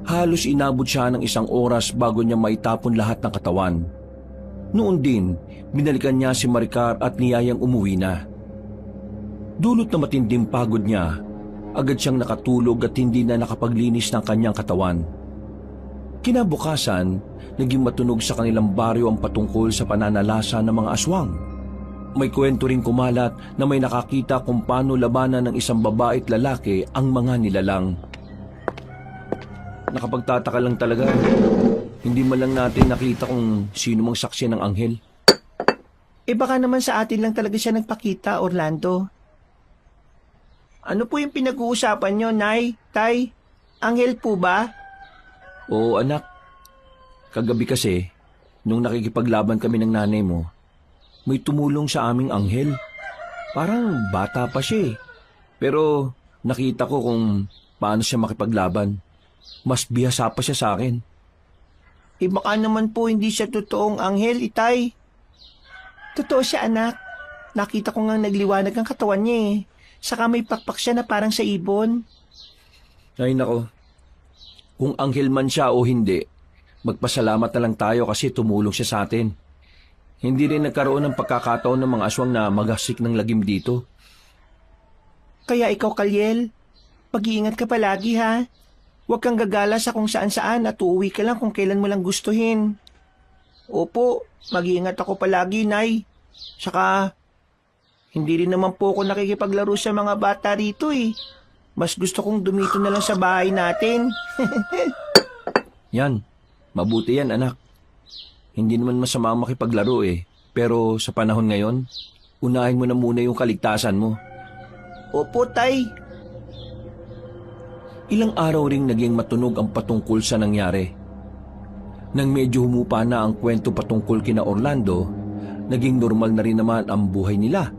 Halos inabot siya ng 1 oras bago niya maitapon lahat ng katawan. Noon din, binalikan niya si Maricar at niyayang umuwi na. Dulot na matinding pagod niya, agad siyang nakatulog at hindi na nakapaglinis ng kanyang katawan. Kinabukasan, naging matunog sa kanilang baryo ang patungkol sa pananalasa ng mga aswang. May kwento ring kumalat na may nakakita kung paano labanan ng isang babae at lalaki ang mga nilalang. Nakapagtataka lang talaga. Hindi man lang natin nakita kung sino mang saksi ng anghel. Baka naman sa atin lang talaga siya nagpakita, Orlando. Ano po yung pinag-uusapan nyo, Nay? Tay? Anghel po ba? Oo anak, kagabi kasi, nung nakikipaglaban kami ng nanay mo, may tumulong sa aming anghel. Parang bata pa siya eh. Pero nakita ko kung paano siya makipaglaban. Mas bihasa pa siya sa akin. Baka naman po hindi siya totoong anghel, itay. Totoo siya, anak. Nakita ko nga nagliwanag ang katawan niya eh. Saka may pakpak siya na parang sa ibon. Ay nako, kung anghel man siya o hindi, magpasalamat na lang tayo kasi tumulong siya sa atin. Hindi rin nagkaroon ng pagkakataon ng mga aswang na maghasik ng lagim dito. Kaya ikaw, Kalyel, mag-iingat ka palagi ha. Huwag kang gagala sa kung saan-saan at uuwi ka lang kung kailan mo lang gustuhin. Opo, mag-iingat ako palagi, Nay. Saka, hindi rin naman po ako nakikipaglaro sa mga bata rito eh. Mas gusto kong dumito na lang sa bahay natin. Yan, mabuti yan anak. Hindi naman masama ang makipaglaro eh. Pero sa panahon ngayon, unahin mo na muna yung kaligtasan mo. Opo, Tay. Ilang araw ring naging matunog ang patungkol sa nangyari. Nang medyo humupa na ang kwento patungkol kina Orlando, naging normal na rin naman ang buhay nila.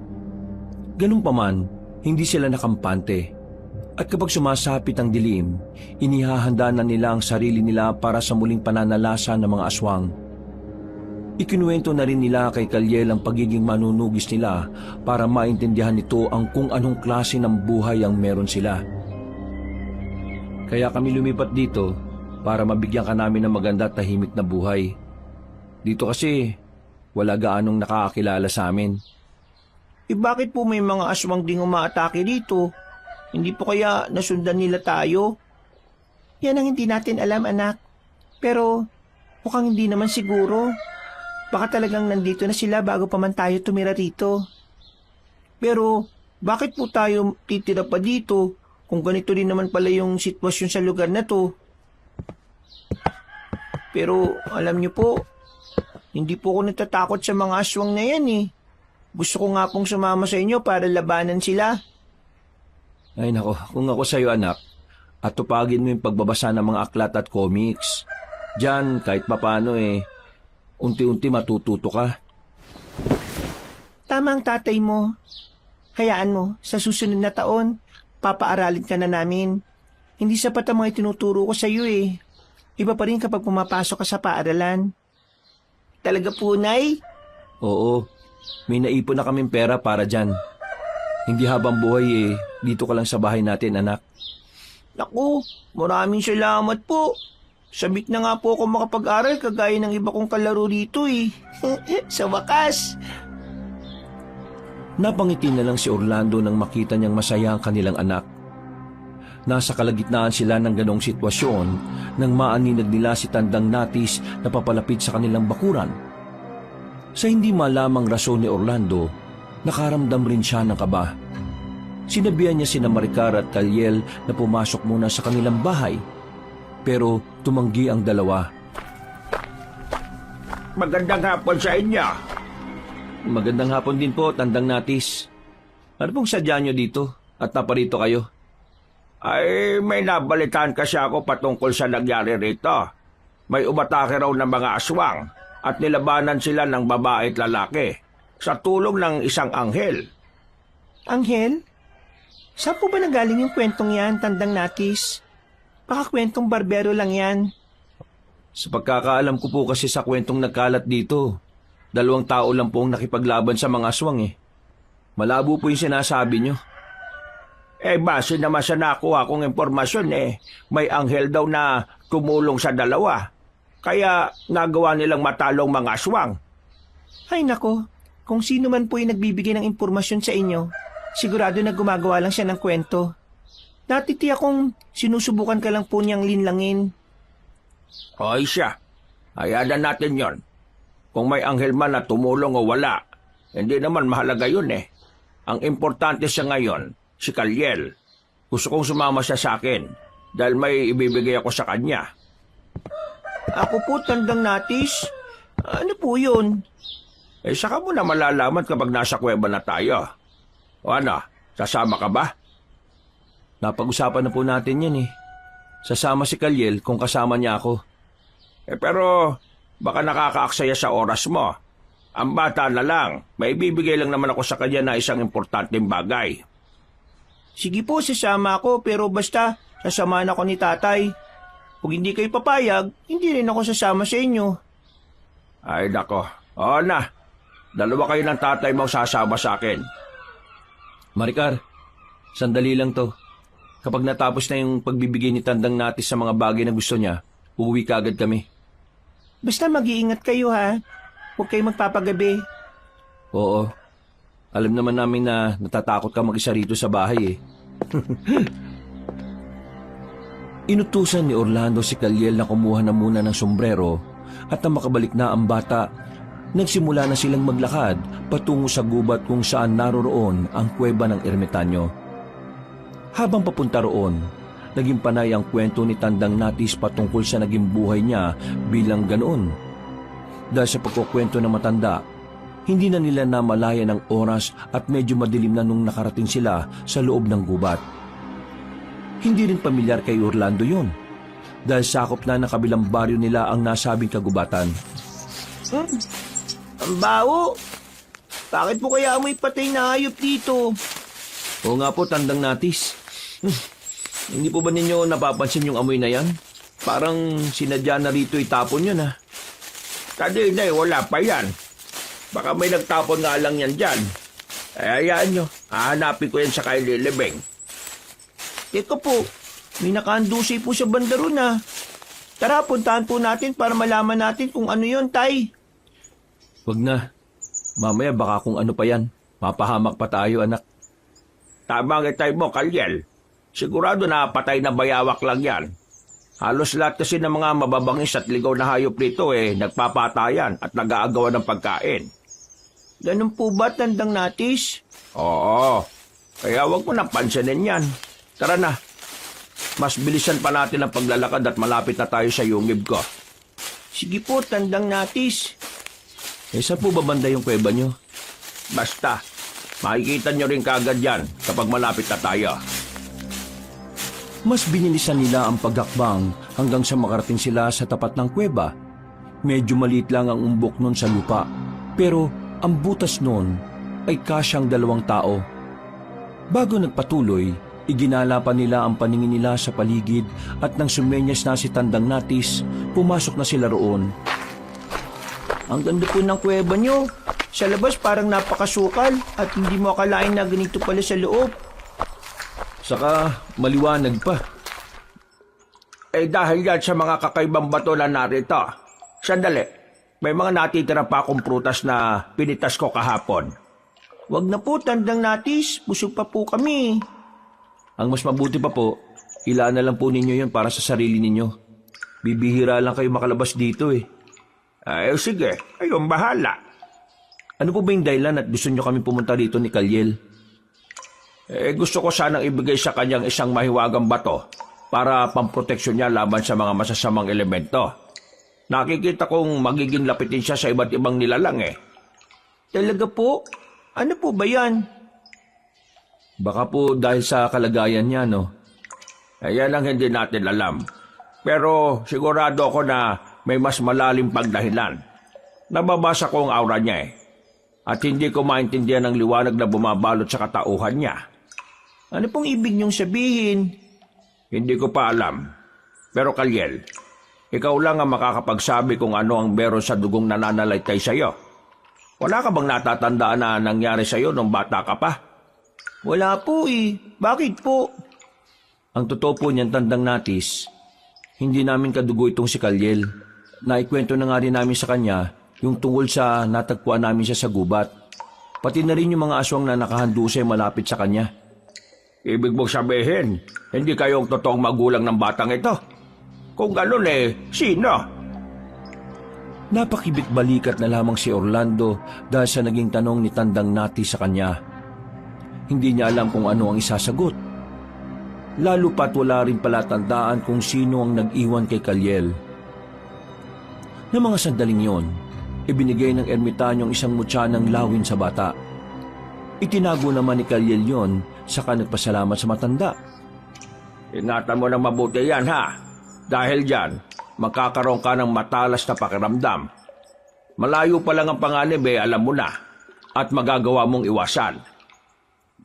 Ganun pa man, hindi sila nakampante. At kapag sumasapit ang dilim, inihahanda na nila ang sarili nila para sa muling pananalasa ng mga aswang. Ikinuwento na rin nila kay Kalyel ang pagiging manunugis nila para maintindihan nito ang kung anong klase ng buhay ang meron sila. Kaya kami lumipat dito para mabigyan ka namin ng maganda at tahimik na buhay. Dito kasi wala gaanong nakakakilala sa amin. Bakit po may mga aswang ding umaatake dito? Hindi po kaya nasundan nila tayo? Yan ang hindi natin alam, anak. Pero mukhang hindi naman siguro. Baka talagang nandito na sila bago pa man tayo tumira rito. Pero bakit po tayo titira pa dito kung ganito rin naman pala yung sitwasyon sa lugar na to? Pero alam niyo po, hindi po ako natatakot sa mga aswang na yan eh. Gusto ko nga pong sumama sa inyo para labanan sila. Ay nako, kung ako sa'yo anak, at tupagin mo yung pagbabasa ng mga aklat at comics. Diyan, kahit papano unti-unti matututo ka. Tama ang tatay mo. Hayaan mo, sa susunod na taon, papaaralin ka na namin. Hindi sapat ang mga tinuturo ko sa iyo eh. Iba pa rin kapag pumapasok ka sa paaralan. Talaga po, Nay? Oo, may naipon na kaming pera para dyan. Hindi habang buhay dito ka lang sa bahay natin anak. Naku, maraming salamat po. Sabik na nga po ako makapag-aral kagaya ng iba kong kalaro dito eh. Sa wakas. Napangiti na lang si Orlando nang makita niyang masaya ang kanilang anak. Nasa kalagitnaan sila ng ganong sitwasyon nang maaninag nila si Tandang Natis na papalapit sa kanilang bakuran. Sa hindi malamang rason ni Orlando, nakaramdam rin siya ng kaba. Sinabihan niya sina Maricar at Kalyel na pumasok muna sa kanilang bahay. Pero tumanggi ang dalawa. Magandang hapon sa inyo. Magandang hapon din po, Tandang Natis. Ano pong sadya niyo dito at naparito kayo? Ay, may nabalitaan kasi ako patungkol sa nangyari rito. May umatake raw ng mga aswang at nilabanan sila ng babae at lalaki sa tulong ng isang anghel. Anghel? Saan po ba nagaling yung kwentong yan, Tandang Natis? Baka kwentong barbero lang yan. Sa pagkakaalam ko po kasi sa kwentong nagkalat dito, 2 tao lang po ang nakipaglaban sa mga aswang Malabo po yung sinasabi nyo. Base naman sa nakuha kong impormasyon may anghel daw na tumulong sa 2. Kaya nagawa nilang matalong mga aswang. Ay nako, kung sino man po yung nagbibigay ng impormasyon sa inyo, sigurado na gumagawa lang siya ng kwento. Natitiyak kong sinusubukan ka lang po niyang linlangin. Hoy siya, hayaan natin yon. Kung may anghel man na tumulong o wala, hindi naman mahalaga yun Ang importante siya ngayon, si Kalyel. Gusto kong sumama siya sa akin dahil may ibibigay ako sa kanya. Ako po, Tandang Natis. Ano po yun? Saka mo na malalaman kapag nasa kuweba na tayo. O ano, sasama ka ba? Napag-usapan na po natin yan sasama si Kalyel kung kasama niya ako. Pero baka nakakaaksaya sa oras mo. Ang bata na lang, may bibigay lang naman ako sa kanya na isang importanteng bagay. Sige po, sasama ako pero basta sasamahan ako ni tatay. Kung hindi kayo papayag, hindi rin ako sasama sa inyo. Ay nako, oo na. Dalawa kayo ng tatay mo sasama sa akin. Maricar, sandali lang to. Kapag natapos na yung pagbibigay ni Tandang Natis sa mga bagay na gusto niya, uuwi ka agad kami. Basta mag-iingat kayo ha. Huwag kayong magpapagabi. Oo. Alam naman namin na natatakot ka mag-isa rito sa bahay eh. Inutusan ni Orlando si Kalyel na kumuha na muna ng sombrero at nang makabalik na ang bata, nagsimula na silang maglakad patungo sa gubat kung saan naroroon ang kuweba ng ermitanyo. Habang papunta roon, naging panay ang kwento ni Tandang Natis patungkol sa naging buhay niya bilang ganoon. Dahil sa pagkukwento ng matanda, hindi na nila namalaya ng oras at medyo madilim na nung nakarating sila sa loob ng gubat. Hindi rin pamilyar kay Orlando yun, dahil sakop na ng kabilang baryo nila ang nasabing kagubatan. Ang baho! Bakit po kaya amoy patay na hayop dito? Oo nga po, Tandang Natis. Hindi po ba ninyo napapansin yung amoy na yan? Parang sinadya na rito itapon yun ha. Kanina wala pa yan. Baka may nagtapon nga lang yan dyan. Hayaan nyo, hahanapin ko yan sa kay Lilibeng. Teka po, may nakaandusay po sa banda ron ha. Tara, puntahan po natin para malaman natin kung ano yon, tay. Wag na. Mamaya baka kung ano pa yan. Mapahamak pa tayo, anak. Tama ang itay mo, Kalyel. Sigurado na patay na bayawak lang yan. Halos lahat kasi ng mga mababangis at ligaw na hayop dito nagpapatayan at nag-aagawan ng pagkain. Ganun po ba, Tandang Natis? Oo, kaya wag mo nang pansinin yan. Tara na, mas bilisan pa natin ang paglalakad at malapit na tayo sa yungib ko. Sige po, Tandang Natis. Saan po ba banda yung kuweba nyo? Basta, makikita nyo rin kaagad yan kapag malapit na tayo. Mas binilisan nila ang paghakbang hanggang sa makarating sila sa tapat ng kuweba. Medyo maliit lang ang umbok nun sa lupa, pero ang butas nun ay kasyang 2 tao. Bago nagpatuloy, iginala pa nila ang paningin nila sa paligid at nang sumenyas na si Tandang Natis, pumasok na sila roon. Ang ganda po ng kuweba nyo. Sa labas parang napakasukal at hindi mo akalain na ganito pala sa loob. Saka maliwanag pa. Dahil yan sa mga kakaibang bato na narito. Sandali, may mga natitira pa akong prutas na pinitas ko kahapon. Wag na po, Tandang Natis. Busog pa po kami. Ang mas mabuti pa po, ilaan na lang po ninyo yon para sa sarili ninyo. Bibihira lang kayo makalabas dito eh. Sige, ayun bahala. Ano po ba yung dahilan at gusto nyo kami pumunta dito ni Kalyel? Gusto ko sanang ibigay sa kanyang isang mahiwagang bato para pamproteksyon niya laban sa mga masasamang elemento. Nakikita kong magiging lapitin siya sa iba't ibang nilalang Talaga po? Ano po ba yan? Baka po dahil sa kalagayan niya, no? Yan ang hindi natin alam. Pero sigurado ako na may mas malalim pagdahilan. Nababasa ko ang aura niya At hindi ko maintindihan ang liwanag na bumabalot sa katauhan niya. Ano pong ibig niyong sabihin? Hindi ko pa alam. Pero Kalyel, ikaw lang ang makakapagsabi kung ano ang meron sa dugong nananalaytay sa iyo. Wala ka bang natatandaan na nangyari sa iyo nung bata ka pa? Wala po Bakit po? Ang totoo po niyan, Tandang Natis, hindi namin kadugo itong si Kalyel. Naikwento na nga rin namin sa kanya yung tungkol sa natagpuan namin siya sa gubat. Pati na rin yung mga aswang na nakahandusay malapit sa kanya. Ibig mong sabihin, hindi kayong totoong magulang ng batang ito? Kung ganun sino? Napakibit balikat na lamang si Orlando dahil sa naging tanong ni Tandang Natis sa kanya. Hindi niya alam kung ano ang isasagot. Lalo pat wala rin pala tandaan kung sino ang nag-iwan kay Kalyel. Na mga sandaling yon, ibinigay ng ermitanyong isang mutya ng lawin sa bata. Itinago naman ni Kalyel yon, saka nagpasalamat sa matanda. Ingatan mo ng mabuti yan, ha? Dahil dyan, magkakaroon ka ng matalas na pakiramdam. Malayo pa lang ang panganib alam mo na. At magagawa mong iwasan.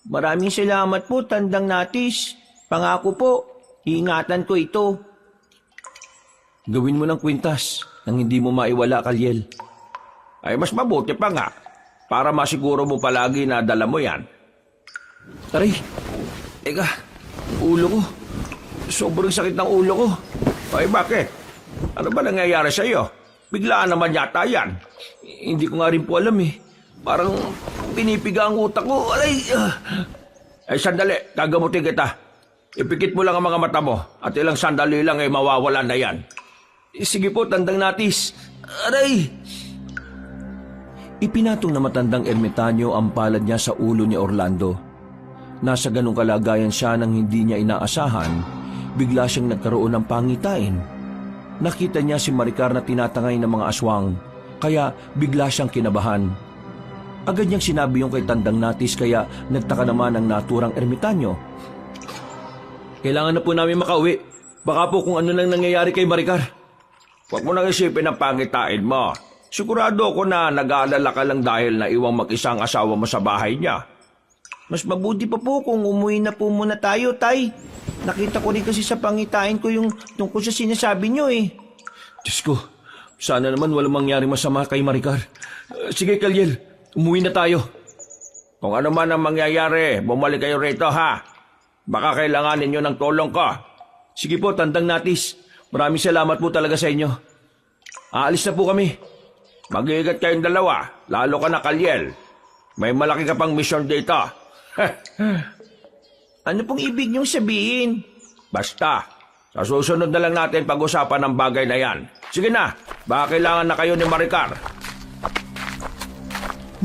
Maraming salamat po, Tandang Natis. Pangako po, iingatan ko ito. Gawin mo ng kwintas nang hindi mo maiwala, Kalyel. Ay mas mabuti pa nga. Para masiguro mo palagi na dala mo yan. Aray! Teka, ulo ko. Sobrang sakit ng ulo ko. Ay bakit? Ano ba nangyayari sa iyo? Biglaan naman yata yan. Hindi ko nga rin po alam eh. Parang pinipiga ang utak ko. Aray! Ay sandali, gagamutin kita. Ipikit mo lang ang mga mata mo at ilang sandali lang ay mawawala na yan. Sige po, Tandang Natis. Aray! Ipinatong na matandang ermitanyo ang palad niya sa ulo ni Orlando. Nasa ganong kalagayan siya nang hindi niya inaasahan, bigla siyang nagkaroon ng pangitain. Nakita niya si Maricar na tinatangay ng mga aswang, kaya bigla siyang kinabahan. Agad niyang sinabi yung kay Tandang Natis kaya nagtaka naman ang naturang ermitanyo. Kailangan na po namin makauwi. Baka po kung ano nang nangyayari kay Maricar. Huwag mo nang isipin ang pangitain mo. Sigurado ako na nag-aalala ka lang dahil na iwang mag-isang asawa mo sa bahay niya. Mas mabuti pa po kung umuwi na po muna tayo, Tay. Nakita ko rin kasi sa pangitain ko yung tungkol sa sinasabi niyo eh. Diyos ko, sana naman walang mangyari masama kay Maricar. Sige, Kalyel, umuwi na tayo. Kung ano man ang mangyayari, bumalik kayo rito, ha? Baka kailanganin nyo ng tulong ko. Sige po, Tandang Natis. Maraming salamat po talaga sa inyo. Aalis na po kami. Mag-iingat kayong dalawa, lalo ka na, Kalyel. May malaki ka pang misyon dito. Ano pong ibig niyong sabihin? Basta, sa susunod na lang natin pag-usapan ng bagay na yan. Sige na, baka kailangan na kayo ni Maricar.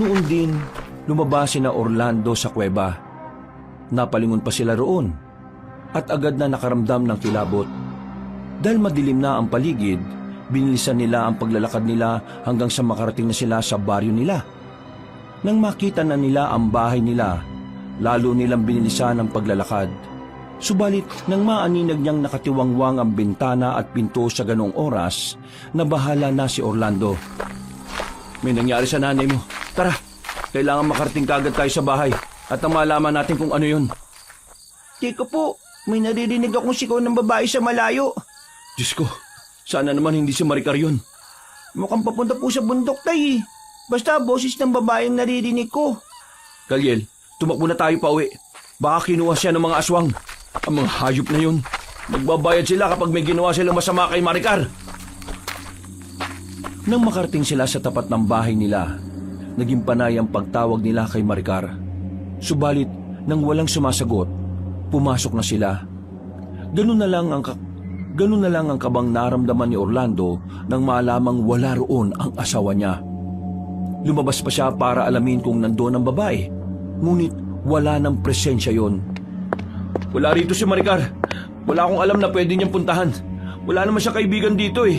Noon din, lumabas sina Orlando sa kuweba. Napalingon pa sila roon at agad na nakaramdam ng kilabot. Dahil madilim na ang paligid, binilisan nila ang paglalakad nila hanggang sa makarating na sila sa baryo nila. Nang makita na nila ang bahay nila, lalo nilang binilisan ang paglalakad. Subalit, nang maaninag niyang nakatiwangwang ang bintana at pinto sa ganong oras, nabahala na si Orlando. May nangyari sa nanay mo. Tara, kailangan makarating kagad tayo sa bahay at ang malaman natin kung ano yun. Teka po, may naririnig akong sigaw ng babae sa malayo. Diyos ko, sana naman hindi si Maricar yun. Mukhang papunta po sa bundok, Tay. Basta boses ng babaeng naririnig ko. Kalyel, tumakbo na tayo pa uwi. Baka kinuha siya ng mga aswang. Ang mga hayop na yun. Magbabayad sila kapag may ginawa silang masama kay Maricar. Nang makarating sila sa tapat ng bahay nila, naging panay ang pagtawag nila kay Maricar. Subalit, nang walang sumasagot, pumasok na sila. Ganun na lang ang kabang naramdaman ni Orlando nang malamang wala roon ang asawa niya. Lumabas pa siya para alamin kung nandoon ang babae, ngunit wala ng presensya yon. Wala rito si Maricar. Wala akong alam na pwede niyang puntahan. Wala naman siya kaibigan dito eh.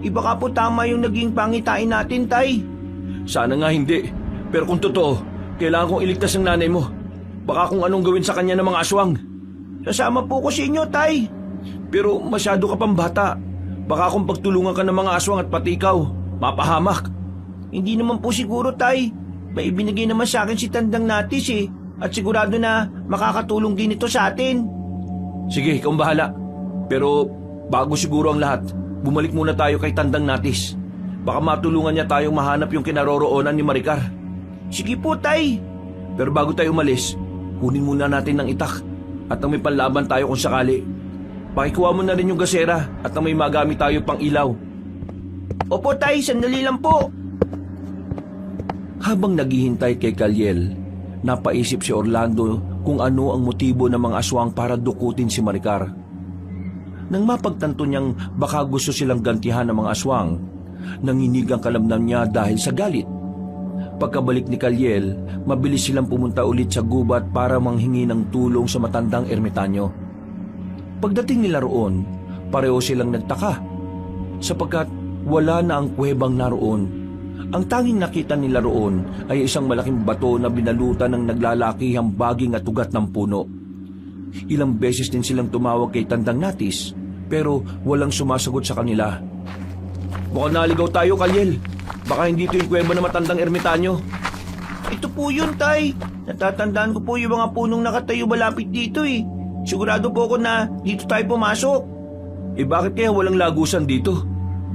Iba ka po tama yung naging pangitain natin, Tay. Sana nga hindi. Pero kung totoo, kailangan kong iligtas ang nanay mo. Baka kung anong gawin sa kanya ng mga aswang. Sasama po ko sa inyo, Tay. Pero masyado ka pang bata. Baka kung pagtulungan ka ng mga aswang at pati ikaw, mapahamak. Hindi naman po siguro, Tay. May ibinigay naman sa akin si Tandang Natis eh. At sigurado na makakatulong din ito sa atin. Sige, ikaw ang bahala. Pero bago siguro ang lahat, bumalik muna tayo kay Tandang Natis. Baka matulungan niya tayong mahanap yung kinaroroonan ni Maricar. Sige po, Tay. Pero bago tayo umalis, kunin muna natin ng itak at ang may panlaban tayo kung sakali. Pakikuha mo na rin yung gasera at ang may magamit tayo pang ilaw. Opo, Tay. Sandali lang po. Habang naghihintay kay Kalyel, napaisip si Orlando kung ano ang motibo ng mga aswang para dukutin si Maricar. Nang mapagtanto niyang baka gusto silang gantihan ng mga aswang, nanginig ang kalamnan niya dahil sa galit. Pagkabalik ni Kalyel, mabilis silang pumunta ulit sa gubat para manghingi ng tulong sa matandang ermitanyo. Pagdating nila roon, pareho silang nagtaka sapagkat wala na ang kuwebang naroon. Ang tanging nakita nila roon ay isang malaking bato na binalutan ng naglalakihang baging at ugat ng puno. Ilang beses din silang tumawag kay Tandang Natis, pero walang sumasagot sa kanila. Mukhang naligaw tayo, Kalyel. Baka hindi ito yung kuweba ng matandang ermitanyo. Ito po yun, Tay. Natatandaan ko po yung mga punong nakatayo malapit dito eh. Sigurado po ako na dito tayo pumasok. Bakit kaya walang lagusan dito?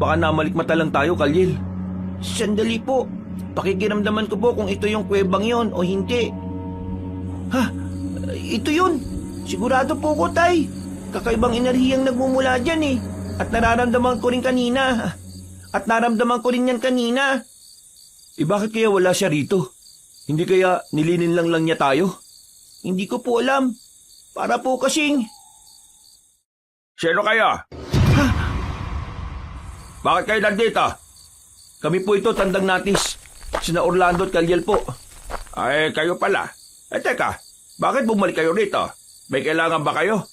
Baka namalikmata lang tayo, Kalyel. Sandali po. Pakikiramdaman ko po kung ito yung kuwebang yon o hindi. Ha? Ito yun. Sigurado po ko, Tay. Kakaibang enerhiyang nagmumula dyan eh. At nararamdaman ko rin kanina. At naramdaman ko rin yan kanina. Bakit kaya wala siya rito? Hindi kaya nilinin lang niya tayo? Hindi ko po alam. Para po kasing... Sino kayo? Bakit kayo nandito? Kami po ito, Tandang Natis. Sina Orlando at Kalyel po. Ay, kayo pala. Teka, bakit bumalik kayo rito? May kailangan ba kayo?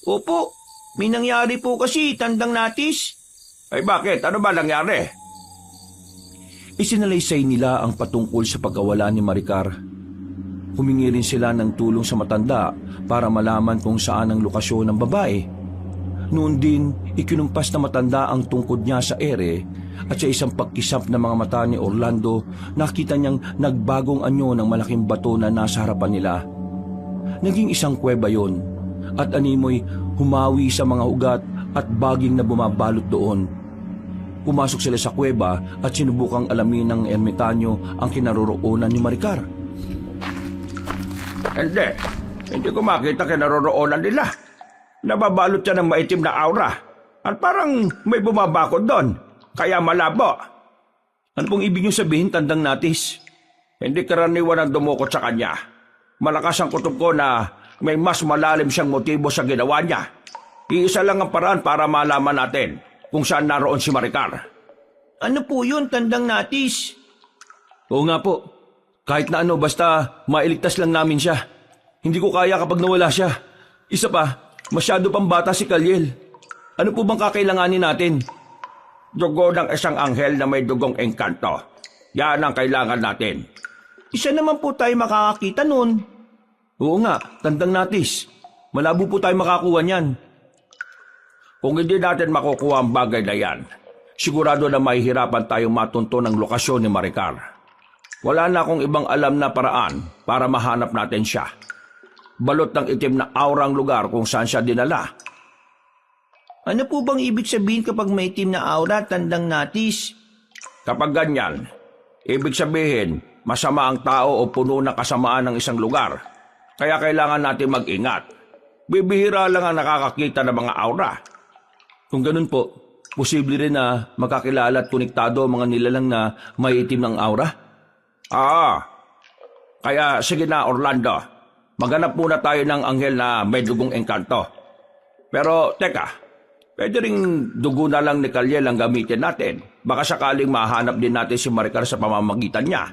Opo, may nangyari po kasi, Tandang Natis. Ay bakit? Ano ba nangyari? Isinalaysay nila ang patungkol sa pagkawala ni Maricar. Humingi rin sila ng tulong sa matanda para malaman kung saan ang lokasyon ng babae. Noon din, ikinumpas na matanda ang tungkod niya sa ere at sa isang pagkisap ng mga mata ni Orlando, nakita niyang nagbagong anyo ng malaking bato na nasa harapan nila. Naging isang kuweba yon at animoy humawi sa mga ugat at baging na bumabalot doon. Pumasok sila sa kuweba at sinubukang alamin ng ermitanyo ang kinaroroonan ni Maricar. Hindi ko makita kinaroroonan nila. Nababalot siya ng maitim na aura at parang may bumabakod doon, kaya malabo. Ano pong ibig niyo sabihin, Tandang Natis? Hindi karaniwan ang dumukot sa kanya. Malakas ang kutob ko na may mas malalim siyang motibo sa ginawa niya. Iisa lang ang paraan para malaman natin kung saan naroon si Maricar. Ano po yun, Tandang Natis? Oo nga po. Kahit na ano, basta mailigtas lang namin siya. Hindi ko kaya kapag nawala siya. Isa pa, masyado pang bata si Kalyel. Ano po bang kakailanganin natin? Dugo ng isang anghel na may dugong engkanto. Yan ang kailangan natin. Isa naman po tayo makakakita nun. Oo nga, Tandang Natis. Malabo po tayo makakuha niyan. Kung hindi natin makukuha ang bagay na yan, sigurado na mahihirapan tayong matunto ng lokasyon ni Maricar. Wala na akong ibang alam na paraan para mahanap natin siya. Balot ng itim na aura ang lugar kung saan siya dinala. Ano po bang ibig sabihin kapag may itim na aura, Tandang Natis? Kapag ganyan, ibig sabihin masama ang tao o puno ng kasamaan ng isang lugar. Kaya kailangan natin mag-ingat. Bibihira lang ang nakakakita ng mga aura. Kung ganun po, posible rin na makakilala at konektado ang mga nilalang na may itim ng aura? Kaya sige na, Orlando. Maghanap muna tayo ng anghel na may dugong engkanto. Pero teka, pwede ring dugo na lang ni Kalyel ang gamitin natin. Baka sakaling mahanap din natin si Maricar sa pamamagitan niya.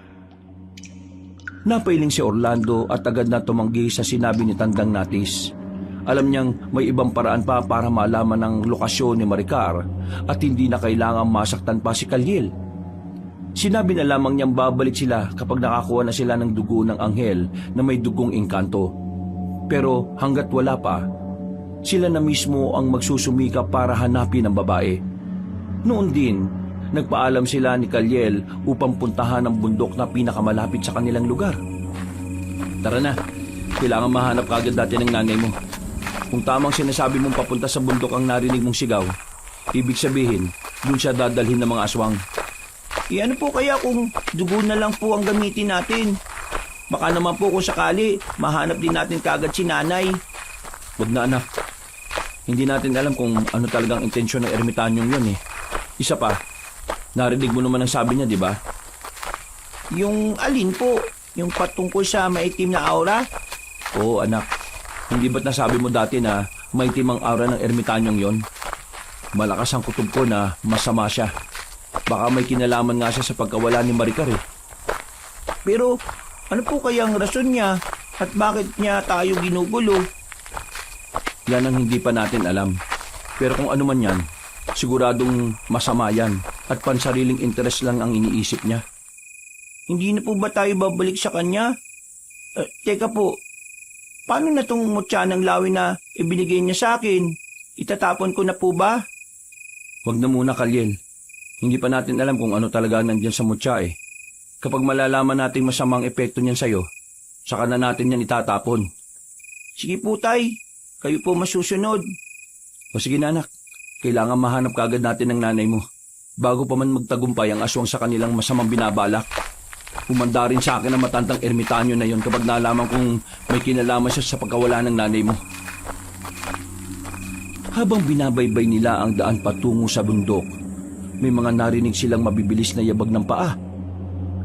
Napailing si Orlando at agad na tumanggi sa sinabi ni Tandang Natis. Alam niyang may ibang paraan pa para malaman ang lokasyon ni Maricar at hindi na kailangang masaktan pa si Kalyel. Sinabi na lamang niyang babalik sila kapag nakakuha na sila ng dugo ng anghel na may dugong engkanto. Pero hanggat wala pa, sila na mismo ang magsusumikap para hanapin ang babae. Noon din, nagpaalam sila ni Kalyel upang puntahan ang bundok na pinakamalapit sa kanilang lugar. Tara na, kailangan mahanap kagad natin ng nanay mo. Kung tamang sinasabi mong papunta sa bundok ang narinig mong sigaw, ibig sabihin, doon siya dadalhin ng mga aswang. Ano po kaya kung dugo na lang po ang gamitin natin? Baka naman po kung sakali, mahanap din natin kagad si nanay. Huwag na anak. Hindi natin alam kung ano talagang intensyon ng ermitanyong yun eh. Isa pa, narinig mo naman ang sabi niya, di ba? Yung alin po? Yung patungkol sa maitim na aura? Oo anak. Hindi ba't nasabi mo dati na maitim ang aura ng ermitanyong yon? Malakas ang kutob ko na masama siya. Baka may kinalaman nga siya sa pagkawala ni Maricar eh. Pero ano po kaya ang rason niya at bakit niya tayo ginugulo? Yan ang hindi pa natin alam. Pero kung ano man yan, siguradong masama yan at pansariling interes lang ang iniisip niya. Hindi na po ba tayo babalik sa kanya? Teka po, paano na tong mutya ng lawi na ibinigay niya sa akin? Itatapon ko na po ba? Huwag na muna, Kalyel. Hindi pa natin alam kung ano talaga nandyan sa mutya eh. Kapag malalaman nating masamang epekto niyan sa'yo, saka na natin yan itatapon. Sige po, Tay. Kayo po masusunod. O sige na, anak, kailangan mahanap kagad natin ng nanay mo bago pa man magtagumpay ang aswang sa kanilang masamang binabalak. Humanda rin sa akin ang matandang ermitanyo na yon kapag nalaman kung may kinalaman siya sa pagkawala ng nanay mo. Habang binabaybay nila ang daan patungo sa bundok, may mga narinig silang mabibilis na yabag ng paa.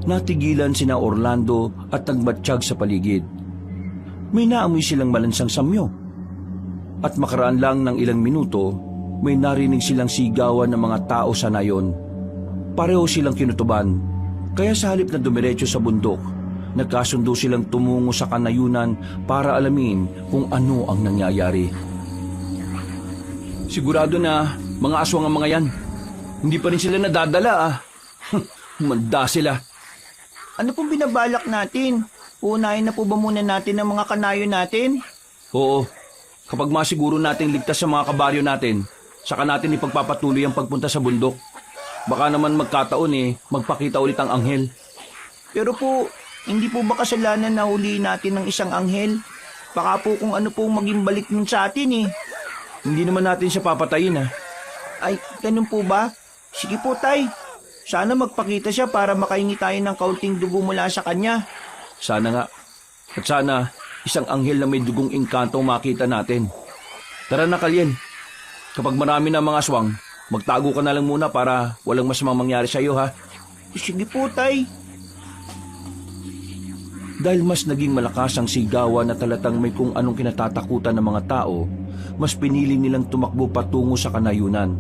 Natigilan sina Orlando at nagmatsyag sa paligid. May naamoy silang malansang samyo. At makaraan lang ng ilang minuto, may narinig silang sigawan ng mga tao sa nayon. Pareho silang kinutuban, kaya sa halip na dumiretso sa bundok, nagkasundo silang tumungo sa kanayunan para alamin kung ano ang nangyayari. Sigurado na mga aswang ang mga yan. Hindi pa rin sila nadadala ah. Humanda sila. Ano pong binabalak natin? Unahin na po ba muna natin ang mga kanayo natin? Oo, kapag masiguro nating ligtas sa mga kabaryo natin, saka natin ipagpapatuloy ang pagpunta sa bundok. Baka naman magkataon magpakita ulit ang anghel. Pero po, hindi po ba kasalanan na huliin natin ng isang anghel? Baka po kung ano pong maging balik nun sa atin eh. Hindi naman natin siya papatayin ah. Ay, ganun po ba? Sige po, Tay. Sana magpakita siya para makahingi tayo ng kaunting dugo mula sa kanya. Sana nga. At sana isang anghel na may dugong engkanto makita natin. Tara na, Kalyel. Kapag marami na mga aswang, magtago ka na lang muna para walang masamang mangyari sa iyo ha. Sige po, Tay. Dahil mas naging malakas ang sigawan na talatang may kung anong kinatatakutan ng mga tao, mas pinili nilang tumakbo patungo sa kanayunan.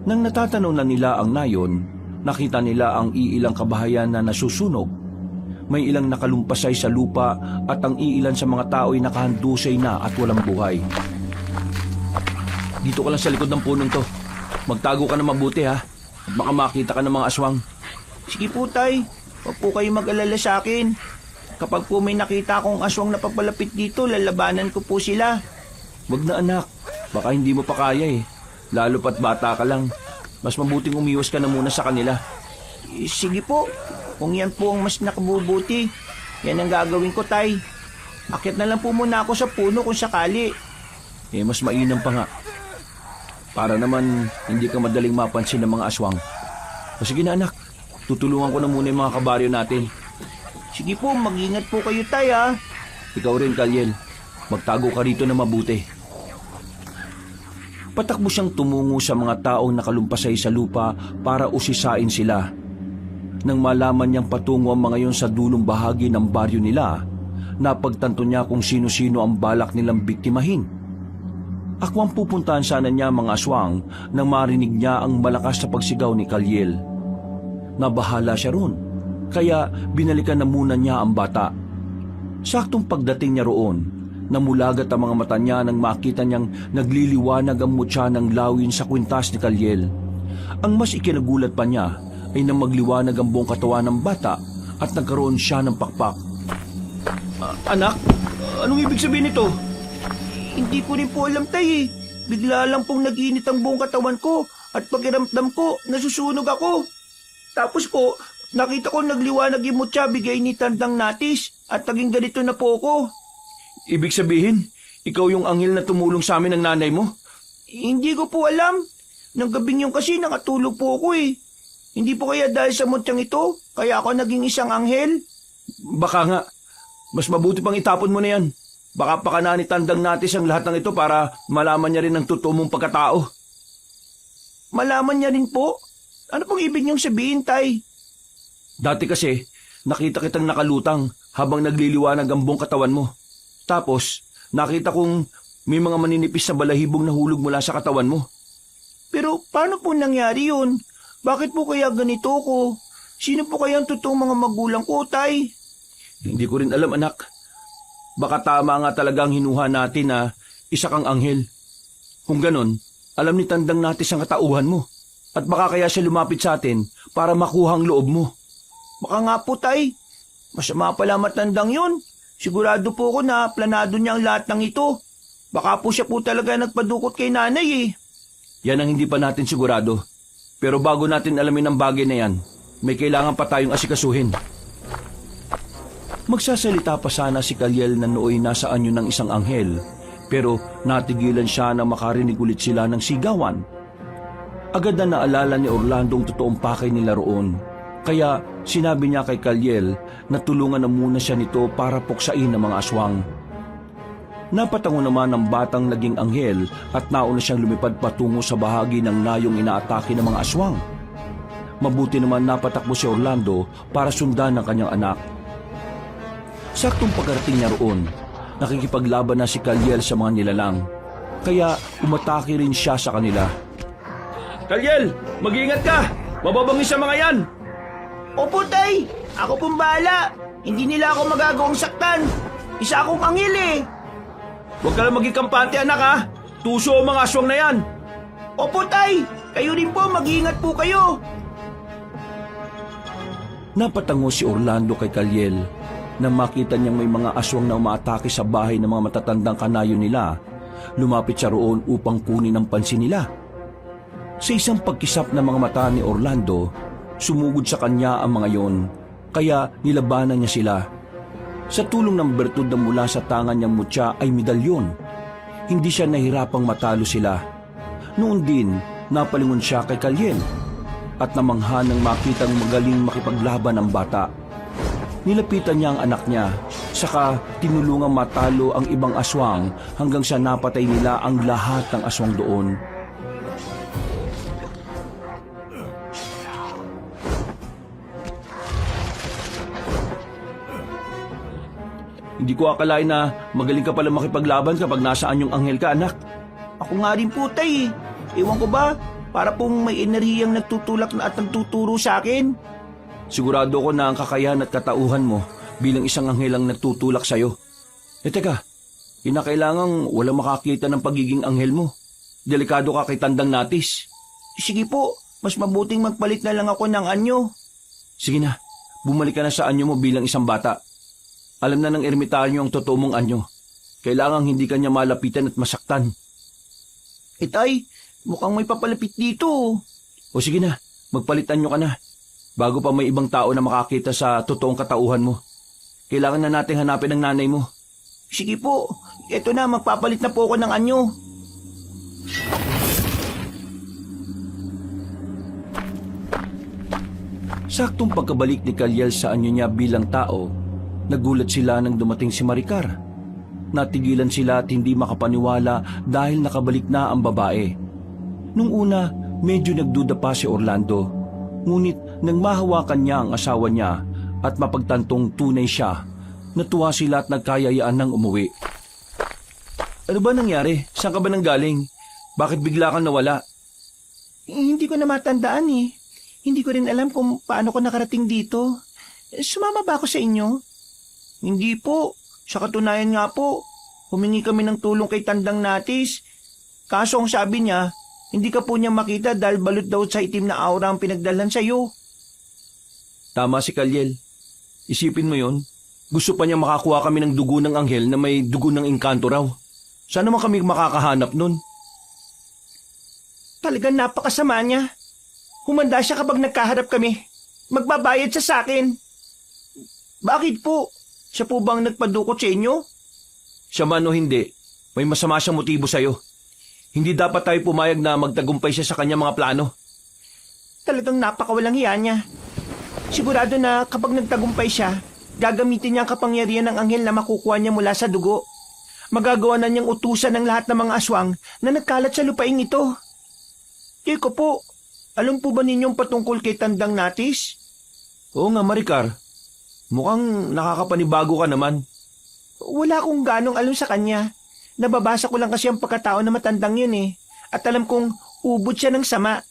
Nang natatanaw na nila ang nayon, nakita nila ang iilang kabahayan na nasusunog. May ilang nakalumpasay sa lupa at ang iilan sa mga tao ay nakahandusay na at walang buhay. Dito ka lang sa likod ng punong to. Magtago ka na mabuti ha. At baka makita ka ng mga aswang. Sige po, Tay. Huwag po kayo mag-alala sa akin. Kapag po may nakita akong aswang na papalapit dito, lalabanan ko po sila. Wag na anak. Baka hindi mo pa kaya eh. Lalo pat bata ka lang. Mas mabuting umiwas ka na muna sa kanila. Sige po. Kung yan po ang mas nakabubuti, yan ang gagawin ko, Tay. Akyat na lang po muna ako sa puno kung sakali. Mas mainam pa nga. Para naman hindi ka madaling mapansin ng mga aswang. O sige na anak, tutulungan ko na muna yung mga kabaryo natin. Sige po, mag-ingat po kayo, Tay, ha. Ikaw rin, Kalyel. Magtago ka rito na mabuti. Patakbo siyang tumungo sa mga taong nakalumpasay sa lupa para usisain sila. Nang malaman niyang patungo ang mga yon sa dulong bahagi ng baryo nila, napagtanto niya kung sino-sino ang balak nilang biktimahin. Akwang pupuntahan sana niya mga aswang nang marinig niya ang malakas na pagsigaw ni Kalyel. Nabahala siya ron, kaya binalikan na muna niya ang bata. Saktong pagdating niya roon, namulagat ang mga mata niya nang makita niyang nagliliwanag ang mutya ng lawin sa kwintas ni Kalyel. Ang mas ikinagulat pa niya ay nang magliwanag ang buong katawan ng bata at nagkaroon siya ng pakpak. Anak, anong ibig sabihin nito? Hindi ko rin po alam, Tay, eh. Bigla lang pong nag-init ang buong katawan ko at pakiramdam ko, nasusunog ako. Tapos po, nakita ko nagliwanag yung mutya bigay ni Tandang Natis at naging ganito na po ako. Ibig sabihin, ikaw yung anghel na tumulong sa amin ng nanay mo? Hindi ko po alam. Nang gabing yung kasi nakatulog po ako eh. Hindi po kaya dahil sa mutyang ito, kaya ako naging isang anghel? Baka nga. Mas mabuti pang itapon mo na yan. Baka pakana ni Tandang Natis ang lahat ng ito para malaman niya rin ang totoo mong pagkatao. Malaman niya rin po? Ano pong ibig niyong sabihin, Tay? Dati kasi, nakita kitang nakalutang habang nagliliwanag ang buong katawan mo. Tapos, nakita kong may mga maninipis na balahibong nahulog mula sa katawan mo. Pero paano po nangyari yun? Bakit po kaya ganito ko? Sino po kaya ang totoong mga magulang ko, Tay? Hindi ko rin alam, anak. Baka tama nga talaga ang hinuha natin na isa kang anghel. Kung ganon, alam ni Tandang Natis ang katauhan mo. At baka kaya siya lumapit sa atin para makuha ang loob mo. Baka nga po, Tay. Masama pala matandang yun. Sigurado po ako na planado niya ang lahat ng ito. Baka po siya po talaga nagpadukot kay nanay eh. Yan ang hindi pa natin sigurado. Pero bago natin alamin ang bagay na yan, may kailangan pa tayong asikasuhin. Magsasalita pa sana si Kaliel na nooy nasa anyo ng isang anghel, pero natigilan siya na makarinig ulit sila ng sigawan. Agad na naalala ni Orlando ang totoong pakay nila roon, kaya sinabi niya kay Kaliel na tulungan na muna siya nito para puksain ang mga aswang. Napatango naman ang batang naging anghel at nauna siyang lumipad patungo sa bahagi ng nayong inaatake ng mga aswang. Mabuti naman napatakbo si Orlando para sundan ang kanyang anak. Saktong pagkarating niya roon, nakikipaglaban na si Kaliel sa mga nilalang, kaya umatake rin siya sa kanila. Kaliel, mag-iingat ka! Mababangis sa mga yan! Opo, tay! Ako pong bahala! Hindi nila ako magagawang saktan! Isa akong anghel eh! Huwag ka lang maging kampante, anak ha! Tuso ang mga aswang na yan! Opo, tay! Kayo rin po, mag-iingat po kayo! Napatango si Orlando kay Kaliel nang makita niyang may mga aswang na umaatake sa bahay ng mga matatandang kanayo nila. Lumapit siya roon upang kunin ang pansin nila. Sa isang pagkisap ng mga mata ni Orlando, sumugod sa kanya ang mga yon, kaya nilabanan niya sila. Sa tulong ng bertud na mula sa tangan niyang mutya ay medalyon. Hindi siya nahirapang matalo sila. Noon din, napalingon siya kay Kaliel at namangha nang makitang magaling makipaglaban ang bata. Nilapitan niya ang anak niya, saka tinulungang matalo ang ibang aswang hanggang sa napatay nila ang lahat ng aswang doon. Hindi ko akalain na magaling ka pala makipaglaban kapag nasaan yung anghel ka, anak. Ako nga rin po, tay. Ewan ko ba, para pong may enerhiyang nagtutulak na at nagtuturo sa akin. Sigurado ko na ang kakayahan at katauhan mo bilang isang anghel ang nagtutulak sa'yo. Teka, kinakailangang walang makakita ng pagiging anghel mo. Delikado ka kay Tandang Natis. Sige po, mas mabuting magpalit na lang ako ng anyo. Sige na, bumalik ka na sa anyo mo bilang isang bata. Alam na ng ermitanyo ang totoo mong anyo. Kailangang hindi ka niya malapitan at masaktan. Tay, mukhang may papalapit dito. O sige na, magpalit anyo ka na. Bago pa may ibang tao na makakita sa totoong katauhan mo. Kailangan na nating hanapin ang nanay mo. Sige po, eto na, magpapalit na po ako ng anyo. Saktong pagkabalik ni Kaliel sa anyo niya bilang tao, nagulat sila nang dumating si Maricar. Natigilan sila at hindi makapaniwala dahil nakabalik na ang babae. Nung una, medyo nagduda pa si Orlando. Ngunit nang mahawakan niya ang asawa niya at mapagtantong tunay siya, natuwa sila at nagkayayaan ng umuwi. Ano ba nangyari? Saan ka ba nanggaling? Bakit bigla kang nawala? Hindi ko na matandaan eh. Hindi ko rin alam kung paano ko nakarating dito. Sumama ba ako sa inyo? Hindi po. Sa katunayan nga po, humingi kami ng tulong kay Tandang Natis. Kaso ang sabi niya, hindi ka po niya makita dahil balot daw sa itim na aura ang pinagdalhan sa iyo. Tama si Kaliel. Isipin mo yon. Gusto pa niya makakuha kami ng dugo ng anghel na may dugo ng engkanto raw. Saan naman kami makakahanap nun? Talagang napakasama niya. Humanda siya kapag nagkaharap kami. Magbabayad siya sa akin. Bakit po? Siya po bang nagpadukot sa inyo? Siya man o hindi, may masama siyang motibo sa'yo. Hindi dapat tayo pumayag na magtagumpay siya sa kanyang mga plano. Talagang napakawalang hiya niya. Sigurado na kapag nagtagumpay siya, gagamitin niya ang kapangyarihan ng anghel na makukuha niya mula sa dugo. Magagawa na niyang utusan ng lahat ng mga aswang na nagkalat sa lupaing ito. Teko po, alam po ba ninyong patungkol kay Tandang Natis? Oo nga, Maricar. Mukhang nakakapanibago ka naman. Wala akong ganong alam sa kanya. Nababasa ko lang kasi ang pagkatao na matandang yun eh. At alam kong ubod siya ng sama.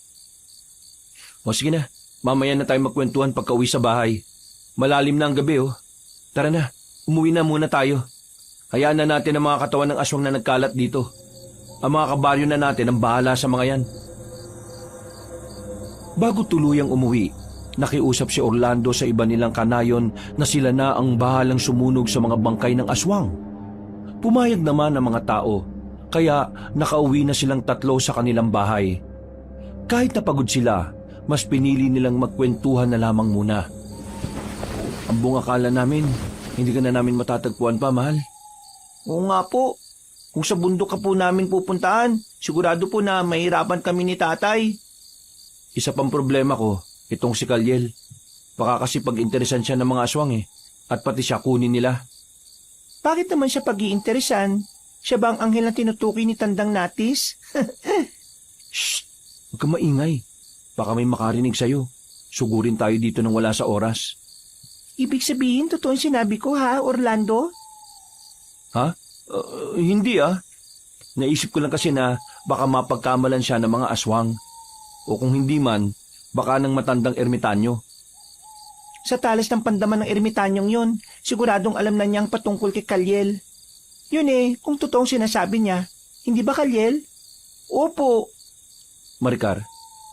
O sige na, mamaya na tayo magkwentuhan pagka-uwi sa bahay. Malalim na ang gabi oh. Tara na, umuwi na muna tayo. Hayaan na natin ang mga katawan ng aswang na nagkalat dito. Ang mga kabaryo na natin ang bahala sa mga yan. Bago tuluyang umuwi, Nakiusap si Orlando sa iba nilang kanayon na sila na ang bahalang sumunog sa mga bangkay ng aswang. Pumayag naman ang mga tao, kaya nakauwi na silang tatlo sa kanilang bahay. Kahit napagod sila, mas pinili nilang magkwentuhan na lamang muna. Ang buong akala namin, hindi ka na namin matatagpuan pa, mahal. Oo nga po. Kung sa bundok ka po namin pupuntahan, sigurado po na mahirapan kami ni tatay. Isa pang problema ko, itong si Kalyel. Baka kasi pag-interesan siya ng mga aswang at pati siya kunin nila. Bakit naman siya pag-iinteresan? Siya ba ang anghel na tinutukoy ni Tandang Natis? Shh! Huwag kang maingay. Baka may makarinig sa'yo. Sugurin tayo dito nang wala sa oras. Ibig sabihin, totoo ang sinabi ko ha, Orlando? Ha? Hindi Naisip ko lang kasi na baka mapagkamalan siya ng mga aswang. O kung hindi man, baka ng matandang ermitanyo. Sa talas ng pandaman ng ermitanyong yun, siguradong alam na niyang patungkol kay Kalyel. Yun kung totoong sinasabi niya. Hindi ba, Kalyel? Opo. Maricar,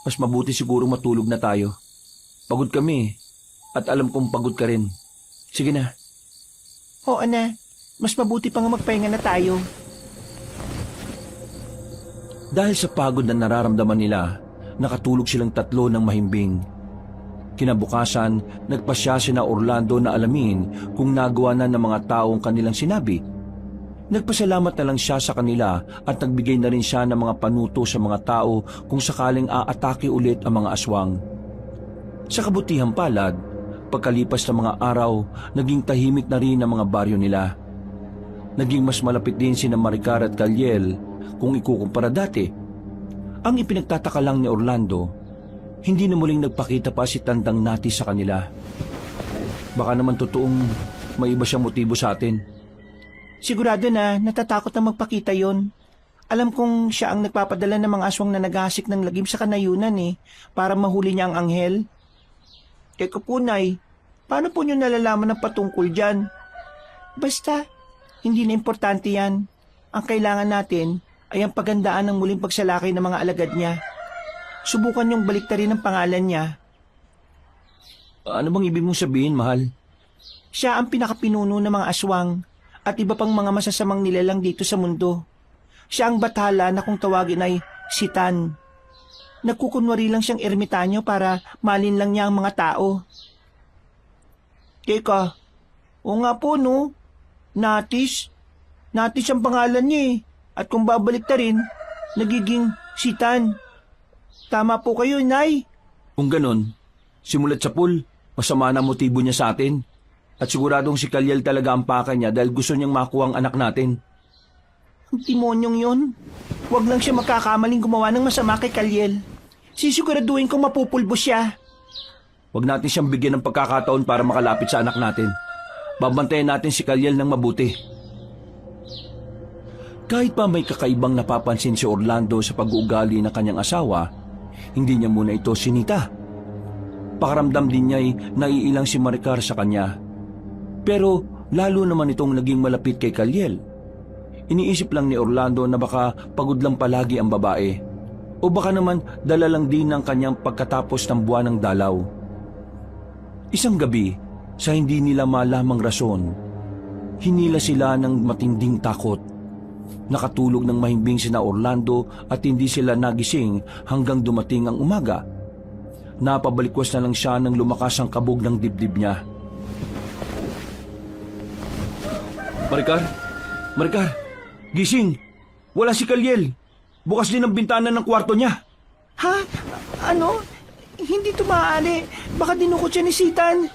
mas mabuti siguro matulog na tayo. Pagod kami at alam kong pagod ka rin. Sige na. Oo na, mas mabuti pang magpahinga na tayo. Dahil sa pagod na nararamdaman nila, nakatulog silang tatlo ng mahimbing. Kinabukasan, nagpasya sina Orlando na alamin kung nagawa na ng mga taong kanilang sinabi. Nagpasalamat na lang siya sa kanila at nagbigay na rin siya ng mga panuto sa mga tao kung sakaling aatake ulit ang mga aswang. Sa kabutihang palad, pagkalipas ng mga araw, naging tahimik na rin ang mga baryo nila. Naging mas malapit din sina Maricar at Kalyel kung ikukumpara dati. Ang ipinagtataka lang ni Orlando, hindi na muling nagpakita pa si Tandang Natis sa kanila. Baka naman totoong may iba siyang motibo sa atin. Sigurado na natatakot na magpakita yon. Alam kong siya ang nagpapadala ng mga aswang na naghahasik ng lagim sa kanayunan para mahuli niya ang anghel. Teka po, Nay, paano po niyo nalalaman ang patungkol dyan? Basta, hindi na importante yan. Ang kailangan natin ay ang pagandaan ng muling pagsalakay ng mga alagad niya. Subukan niyong baliktarin ang pangalan niya. Ano bang ibig mong sabihin, mahal? Siya ang pinakapinuno ng mga aswang at iba pang mga masasamang nilalang dito sa mundo. Siya ang bathala na kung tawagin ay Sitan. Nagkukunwari lang siyang ermitanyo para malin lang niya ang mga tao. Teka, o nga po no, Natis. Natis ang pangalan niya At kung babalik ta rin, nagiging Sitan. Tama po kayo, Nay. Kung ganon, simulat sa pool, masama na motibo niya sa atin. At siguradong si Kalyel talaga ang paka niya dahil gusto niyang makuha ang anak natin. Ang timonyong yon. Huwag lang siya makakamaling gumawa ng masama kay Kalyel. Sisiguraduhin kong mapupulbo siya. Huwag natin siyang bigyan ng pagkakataon para makalapit sa anak natin. Babantayan natin si Kalyel ng mabuti. Kahit pa may kakaibang napapansin si Orlando sa pag-uugali ng kanyang asawa, hindi niya muna ito sinita. Pakaramdam din niya ay naiilang si Maricar sa kanya. Pero lalo naman itong naging malapit kay Kalyel. Iniisip lang ni Orlando na baka pagod lang palagi ang babae. O baka naman dala lang din ng kanyang pagkatapos ng buwan ng dalaw. Isang gabi, sa hindi nila malamang rason, hinila sila ng matinding takot. Nakatulog ng mahimbing sina Orlando at hindi sila nagising hanggang dumating ang umaga. Napabalikwas na lang siya nang lumakas ang kabog ng dibdib niya. Maricar! Maricar! Gising! Wala si Kalyel! Bukas din ang bintana ng kwarto niya! Ha? Ano? Hindi ito maaari. Baka dinukot siya ni Sitan.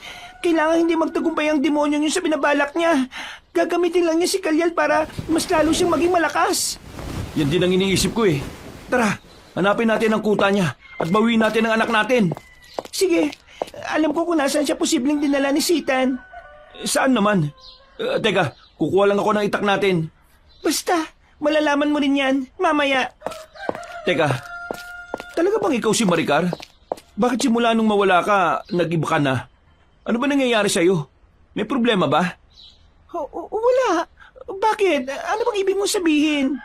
Kailangan hindi magtagumpay ang demonyo niyo sa binabalak niya. Gagamitin lang niya si Kalyel para mas lalo siyang maging malakas. Yan din ang iniisip ko eh. Tara, hanapin natin ang kuta niya at bawiin natin ang anak natin. Sige, alam ko kung nasaan siya posibleng dinala ni Sitan. Saan naman? Teka, kukuha lang ako ng itak natin. Basta, malalaman mo rin yan, mamaya. Teka, talaga bang ikaw si Maricar? Bakit simula nung mawala ka, nag-iba ka na? Ano ba nangyayari sa'yo? May problema ba? Wala. Bakit? Ano bang ibig mong sabihin?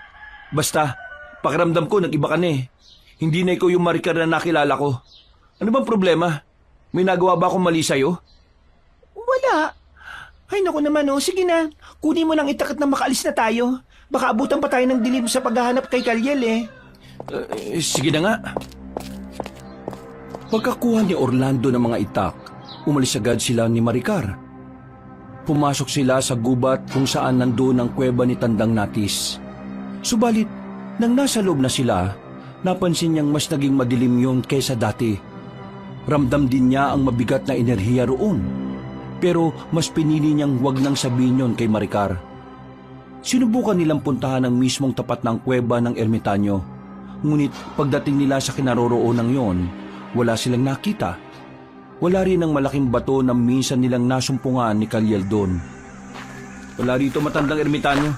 Basta, pakiramdam ko nag-iba ka na eh. Hindi na ikaw yung Maricar na nakilala ko. Ano bang problema? May nagawa ba akong mali sa'yo? Wala. Ay naku naman oh, sige na. Kunin mo nang itakat na makaalis na tayo. Baka abutan pa tayo ng dilim sa paghahanap kay Kalyel eh. Sige na nga. Pagkakuha ni Orlando ng mga itak, umalis agad sila ni Maricar. Pumasok sila sa gubat kung saan nandoon ang kuweba ni Tandang Natis. Subalit, nang nasa loob na sila, napansin niyang mas naging madilim yun kaysa dati. Ramdam din niya ang mabigat na enerhiya roon. Pero mas pinili niyang wag nang sabihin yun kay Maricar. Sinubukan nilang puntahan ang mismong tapat ng kuweba ng ermitanyo. Ngunit pagdating nila sa kinaroroonan yon, wala silang nakita. Wala rin ang malaking bato na minsan nilang nasumpungan ni Kalyel doon. Wala rito matandang ermitanyo.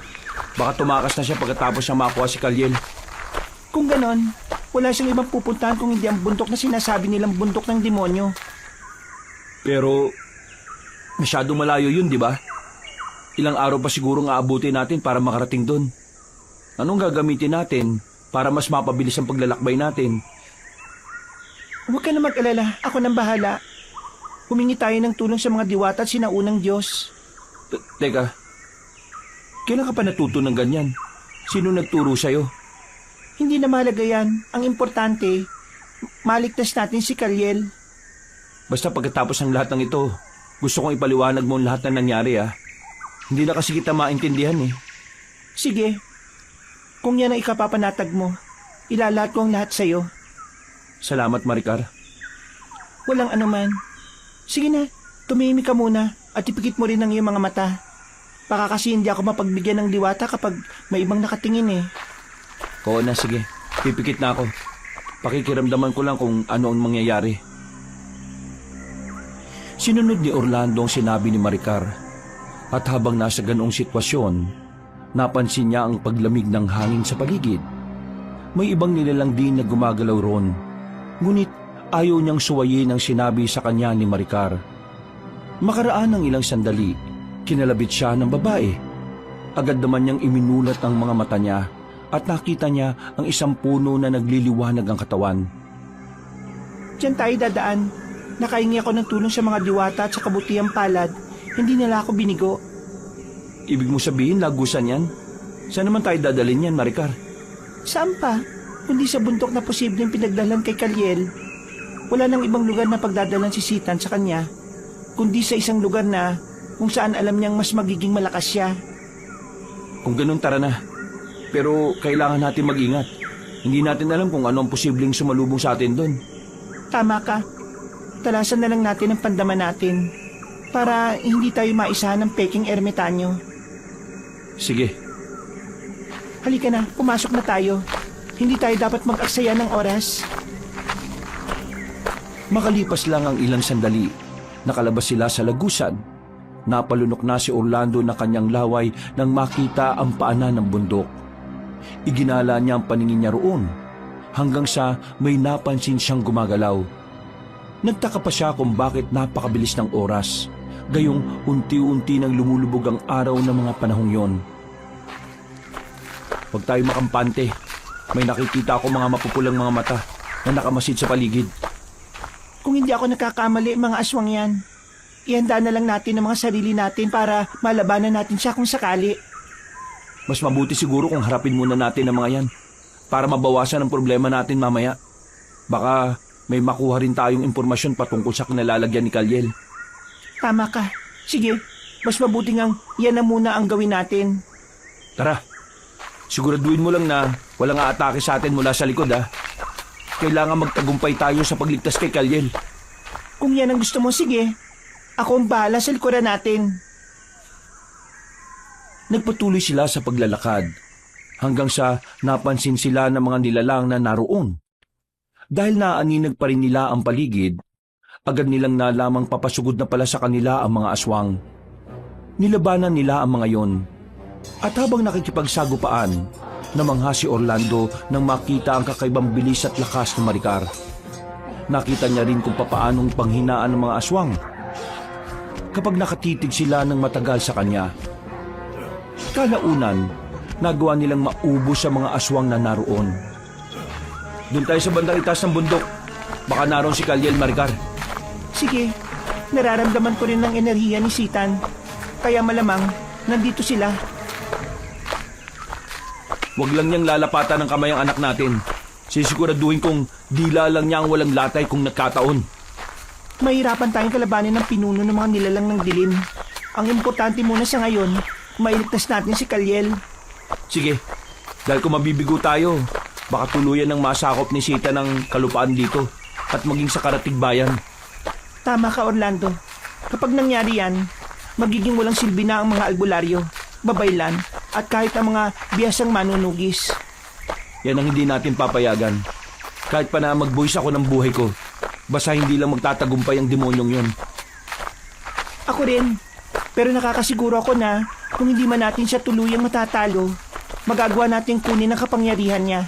Baka tumakas na siya pagkatapos siya makuha si Kalyel. Kung ganon, wala siyang ibang pupuntahan kung hindi ang bundok na sinasabi nilang bundok ng demonyo. Pero masyado malayo yun, di ba? Ilang araw pa siguro nga abutin natin para makarating doon. Anong gagamitin natin para mas mapabilis ang paglalakbay natin? Huwag ka na mag-alala, ako nang bahala. Humingi tayo ng tulong sa mga diwata at sinaunang Diyos. Teka, kailan ka pa natuto ng ganyan? Sino nagturo sa'yo? Hindi na mahalaga yan. Ang importante, maligtas natin si Kalyel. Basta pagkatapos ng lahat ng ito, gusto kong ipaliwanag mo ang lahat na nangyari Hindi na kasi kita maintindihan Sige, kung yan ang ikapapanatag mo, ilalahat ko ang lahat sa'yo. Salamat, Maricar. Walang anuman. Sige na, tumimik ka muna at ipikit mo rin ang iyong mga mata. Baka kasi hindi ako mapagbigyan ng diwata kapag may ibang nakatingin Oo na, sige. Pipikit na ako. Pakikiramdaman ko lang kung ano ang mangyayari. Sinunod ni Orlando ang sinabi ni Maricar. At habang nasa ganoong sitwasyon, napansin niya ang paglamig ng hangin sa paligid. May ibang nilalang din na gumagalaw ron. Ngunit ayaw niyang suwayin ang sinabi sa kanya ni Maricar. Makaraan ng ilang sandali, kinalabit siya ng babae. Agad naman niyang iminulat ang mga mata niya at nakita niya ang isang puno na nagliliwanag ang katawan. Diyan tayo dadaan. Nakahingi ako ng tulong sa mga diwata at sa kabutihang palad. Hindi nila ako binigo. Ibig mo sabihin, lagusan yan? Saan naman tayo dadalhin yan, Maricar? Saan pa? Kundi sa bundok na posibleng pinagdalan kay Kalyel. Wala nang ibang lugar na pagdadalan si Sitan sa kanya, kundi sa isang lugar na kung saan alam niyang mas magiging malakas siya. Kung ganun, tara na. Pero kailangan natin mag-ingat. Hindi natin alam kung ano ang posibleng sumalubong sa atin doon. Tama ka. Talasan na lang natin ang pandaman natin para hindi tayo maisahan ng peking ermitanyo. Sige. Halika na, pumasok na tayo. Hindi tayo dapat mag-aksaya ng oras. Makalipas lang ang ilang sandali, nakalabas sila sa lagusan. Napalunok na si Orlando na kanyang laway nang makita ang paanan ng bundok. Iginala niya ang paningin niya roon hanggang sa may napansin siyang gumagalaw. Nagtaka pa siya kung bakit napakabilis ng oras. Gayong unti-unti nang lumulubog ang araw ng mga panahong yon. Huwag tayo makampante. May nakikita ako mga mapupulang mga mata na nakamasid sa paligid. Kung hindi ako nagkakamali, mga aswang yan. Ihanda na lang natin ang mga sarili natin para malabanan natin siya kung sakali. Mas mabuti siguro kung harapin muna natin ang mga yan para mabawasan ang problema natin mamaya. Baka may makuha rin tayong impormasyon patungkol sa kinalalagyan ni Kalyel. Tama ka. Sige, mas mabuti ngang yan na muna ang gawin natin. Tara, siguraduhin mo lang na walang aatake sa atin mula sa likod Kailangan magtagumpay tayo sa pagligtas kay Kalyel. Kung yan ang gusto mo, sige. Ako ang bahala sa likuran natin. Nagpatuloy sila sa paglalakad hanggang sa napansin sila ng mga nilalang na naroon. Dahil naaninag pa rin nila ang paligid, agad nilang nalamang papasugod na pala sa kanila ang mga aswang. Nilabanan nila ang mga yon. At habang nakikipagsagupaan, namangha si Orlando nang makita ang kakaibang bilis at lakas ni Maricar. Nakita niya rin kung papaanong panghinaan ng mga aswang. Kapag nakatitig sila ng matagal sa kanya, kalaunan, nagawa nilang maubos sa mga aswang na naroon. Doon tayo sa bandang itaas ng bundok. Baka naroon si Kalyel, Maricar. Sige, nararamdaman ko rin ng enerhiya ni Sitan. Kaya malamang, nandito sila. Huwag lang niyang lalapatan ng kamay ang anak natin. Sisiguraduhin kong dila lang niya ang walang latay kung nagkataon. Mahirapan tayong kalabanin ng pinuno ng mga nilalang ng dilim. Ang importante muna sa ngayon, mailigtas natin si Kalyel. Sige, dahil kung mabibigo tayo, baka tuluyan ng masakop ni Sita ng kalupaan dito at maging sa karatig bayan. Tama ka, Orlando. Kapag nangyari yan, magiging walang silbi na ang mga albularyo, babaylan, at kahit ang mga biyasang manunugis. Yan ang hindi natin papayagan. Kahit pa na mag-voice ako ng buhay ko, basta hindi lang magtatagumpay ang demonyong yun. Ako rin. Pero nakakasiguro ako na kung hindi man natin siya tuluyang matatalo, magagawa natin kunin ang kapangyarihan niya.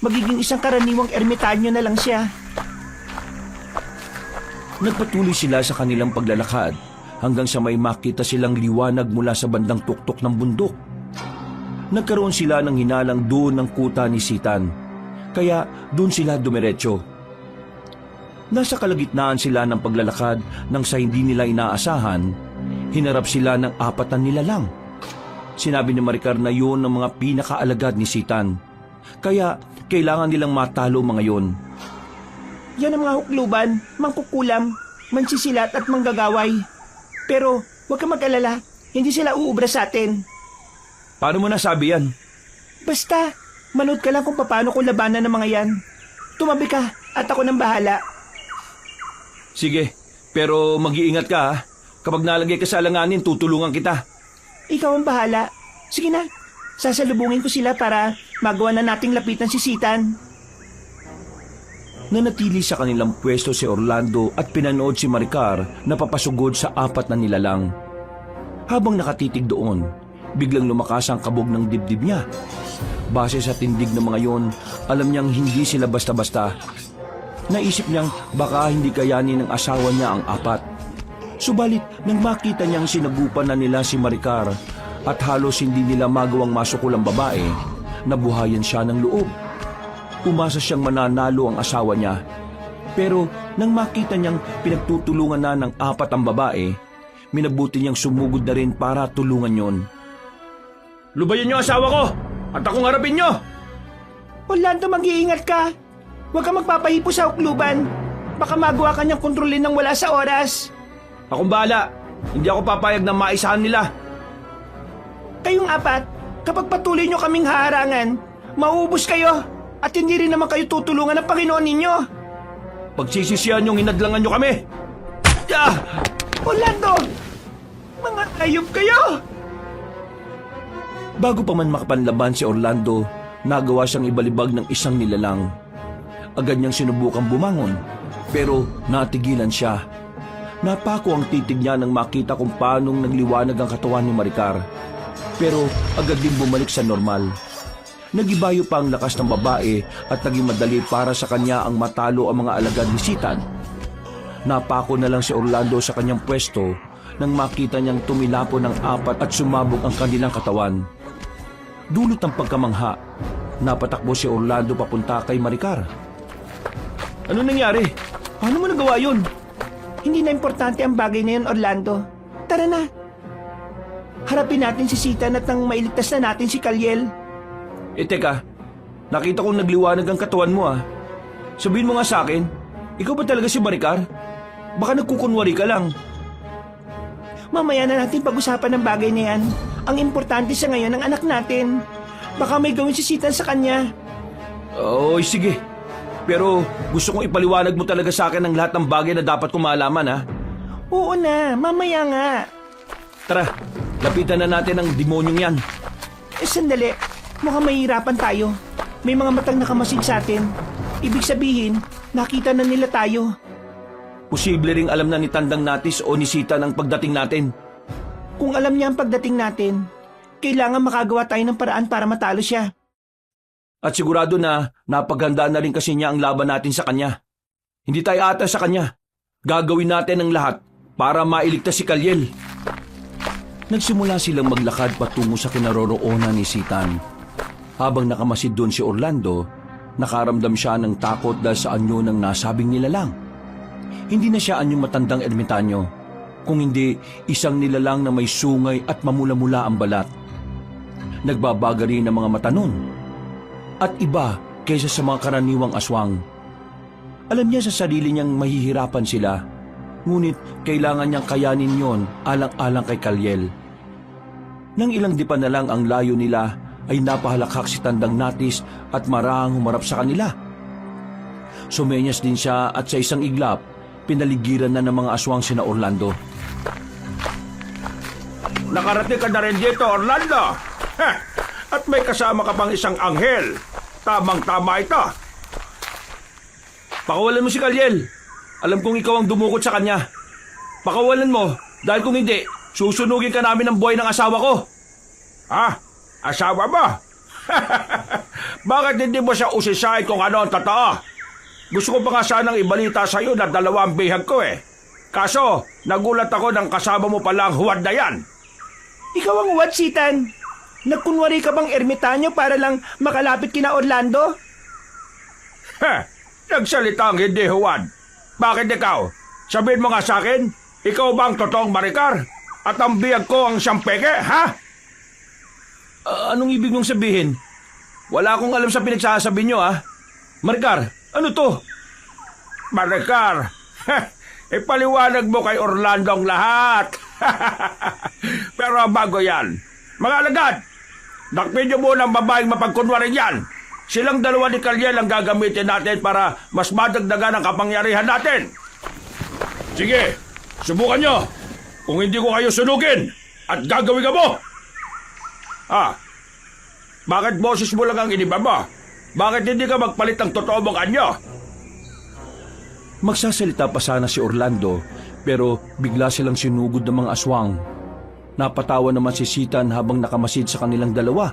Magiging isang karaniwang ermitanyo na lang siya. Nagpatuloy sila sa kanilang paglalakad hanggang sa may makita silang liwanag mula sa bandang tuktok ng bundok. Nagkaroon sila ng hinalang doon ng kuta ni Sitan, kaya doon sila dumiretso. Nasa kalagitnaan sila ng paglalakad nang sa hindi nila inaasahan, hinarap sila ng 4 na nilalang. Sinabi ni Maricar na yun ang mga pinakaalagad ni Sitan, kaya kailangan nilang matalo mga yun. Yan ang mga hukluban, mangkukulam, mansisilat at manggagaway. Pero huwag ka mag-alala, hindi sila uubra sa atin. Paano mo nasabi yan? Basta, manood ka lang kung paano ko labanan ng mga yan. Tumabi ka at ako nang bahala. Sige, pero mag-iingat ka ha. Kapag nalagay ka sa alanganin, tutulungan kita. Ikaw ang bahala. Sige na, sasalubungin ko sila para magawa na nating lapitan si Sitan. Nanatili sa kanilang pwesto si Orlando at pinanood si Maricar na papasugod sa 4 na nilalang. Habang nakatitig doon, biglang lumakas ang kabog ng dibdib niya. Base sa tindig ng mga yon, alam niyang hindi sila basta-basta. Naisip niyang baka hindi kayanin ng asawa niya ang 4. Subalit nang makita niyang sinagupan na nila si Maricar at halos hindi nila magawang masukol ang babae, nabuhayan siya ng loob. Umasa siyang mananalo ang asawa niya. Pero nang makita niyang pinagtutulungan na ng 4 ang babae, minabuti niyang sumugod na rin para tulungan yon. Lubayan niyo asawa ko at akong harapin niyo! Orlando, mag-iingat ka. Huwag kang magpapahipo sa hukluban. Baka magawa ka niyang kontrolin ng wala sa oras. Akong bahala. Hindi ako papayag na maisahan nila. Kayong 4, kapag patuloy niyo kaming haharangan, mauubos kayo at hindi rin naman kayo tutulungan ng Panginoon ninyo. Pagsisisihan niyong hinadlangan niyo kami. Ah! Orlando! Mga ayop kayo! Bago pa man makapanlaban si Orlando, nagawa siyang ibalibag ng isang nilalang. Agad niyang sinubukang bumangon, pero natigilan siya. Napako ang titig niya nang makita kung paanong nagliwanag ang katawan ni Maricar. Pero agad din bumalik sa normal. Nagibayo pa ang lakas ng babae at naging madali para sa kanya ang matalo ang mga alagad ni Sitan. Napako na lang si Orlando sa kanyang pwesto nang makita niyang tumilapo ng 4 at sumabog ang kanilang katawan. Dulot ng pagkamangha, napatakbo si Orlando papunta kay Maricar. Ano nangyari? Paano mo nagawa yun? Hindi na importante ang bagay na yun, Orlando. Tara na. Harapin natin si Sitan at nang mailigtas na natin si Kalyel. Teka, nakita kong nagliwanag ang katawan mo ah. Sabihin mo nga sa akin, ikaw ba talaga si Maricar? Baka nagkukunwari ka lang. Mamaya na natin pag-usapan ng bagay na yan. Ang importante sa ngayon ang anak natin. Baka may gawin si Sitan sa kanya. Oy, sige. Pero gusto kong ipaliwanag mo talaga sa akin ang lahat ng bagay na dapat kong malaman ha. Oo na, mamaya nga. Tara, lapitan na natin ang demonyong yan. Sandali, mukhang mahihirapan tayo. May mga matang nakamasid sa atin. Ibig sabihin, nakita na nila tayo. Posible ring alam na ni Tandang Natis o ni Sita ang pagdating natin. Kung alam niya ang pagdating natin, kailangan makagawa tayo ng paraan para matalo siya. At sigurado na napaghandaan na rin kasi niya ang laban natin sa kanya. Hindi tayo ata sa kanya. Gagawin natin ang lahat para mailigtas si Kalyel. Nagsimula silang maglakad patungo sa kinaroroonan ni Sitan. Habang nakamasid doon si Orlando, nakaramdam siya ng takot dahil sa anyo ng nasabing nilalang. hindi na siya anyong matandang ermitanyo, kung hindi isang nilalang na may sungay at mamula-mula ang balat. Nagbabaga rin ang mga mata nun, at iba kaysa sa mga karaniwang aswang. Alam niya sa sarili niyang mahihirapan sila, ngunit kailangan niyang kayanin yon alang-alang kay Kalyel. Nang ilang dipa na lang ang layo nila, ay napahalakhak si Tandang Natis at marahang humarap sa kanila. Sumenyas din siya at sa isang iglap, pinaligiran na ng mga aswang sina Orlando. Nakarating ka na rin dito, Orlando. Heh, at may kasama ka pang isang anghel. Tamang-tama ito. Pakawalan mo si Kalyel. Alam kong ikaw ang dumukot sa kanya. Pakawalan mo, dahil kung hindi, susunugin ka namin ng buhay ng asawa ko. Ha? Asawa mo? Bakit hindi mo siya usisahin kung ano ang totoo? Gusto ko pa nga sanang ibalita sa iyo na 2 ang bihag ko eh. Kaso, nagulat ako ng kasama mo palang huwad na yan. Ikaw ang what, Sitan? Nagkunwari ka bang ermitanyo para lang makalapit kina Orlando? Heh, nagsalita ang hindi huwad. Bakit ikaw? Sabihin mo nga sa akin, ikaw ba ang totoong Maricar? At ang bihag ko ang siyang peke, ha? Anong ibig mong sabihin? Wala akong alam sa pinagsasabi niyo, ah. Maricar, ano to? Maricar, ipaliwanag mo kay Orlando ang lahat. Pero bago yan, mga alagad, dakpin niyo muna ang babaeng mapagkunwaring yan. Silang dalawa ni Kalyel ang gagamitin natin para mas madagdagan ang kapangyarihan natin. Sige, subukan nyo. Kung hindi ko kayo sunugin at gagawin ka mo. Bakit boses mo lang ang iniba mo? Bakit hindi ka magpalit ng totoo mong anyo? Magsasalita pa sana si Orlando, pero bigla silang sinugod ng mga aswang. Napatawa naman si Sitan habang nakamasid sa kanilang dalawa.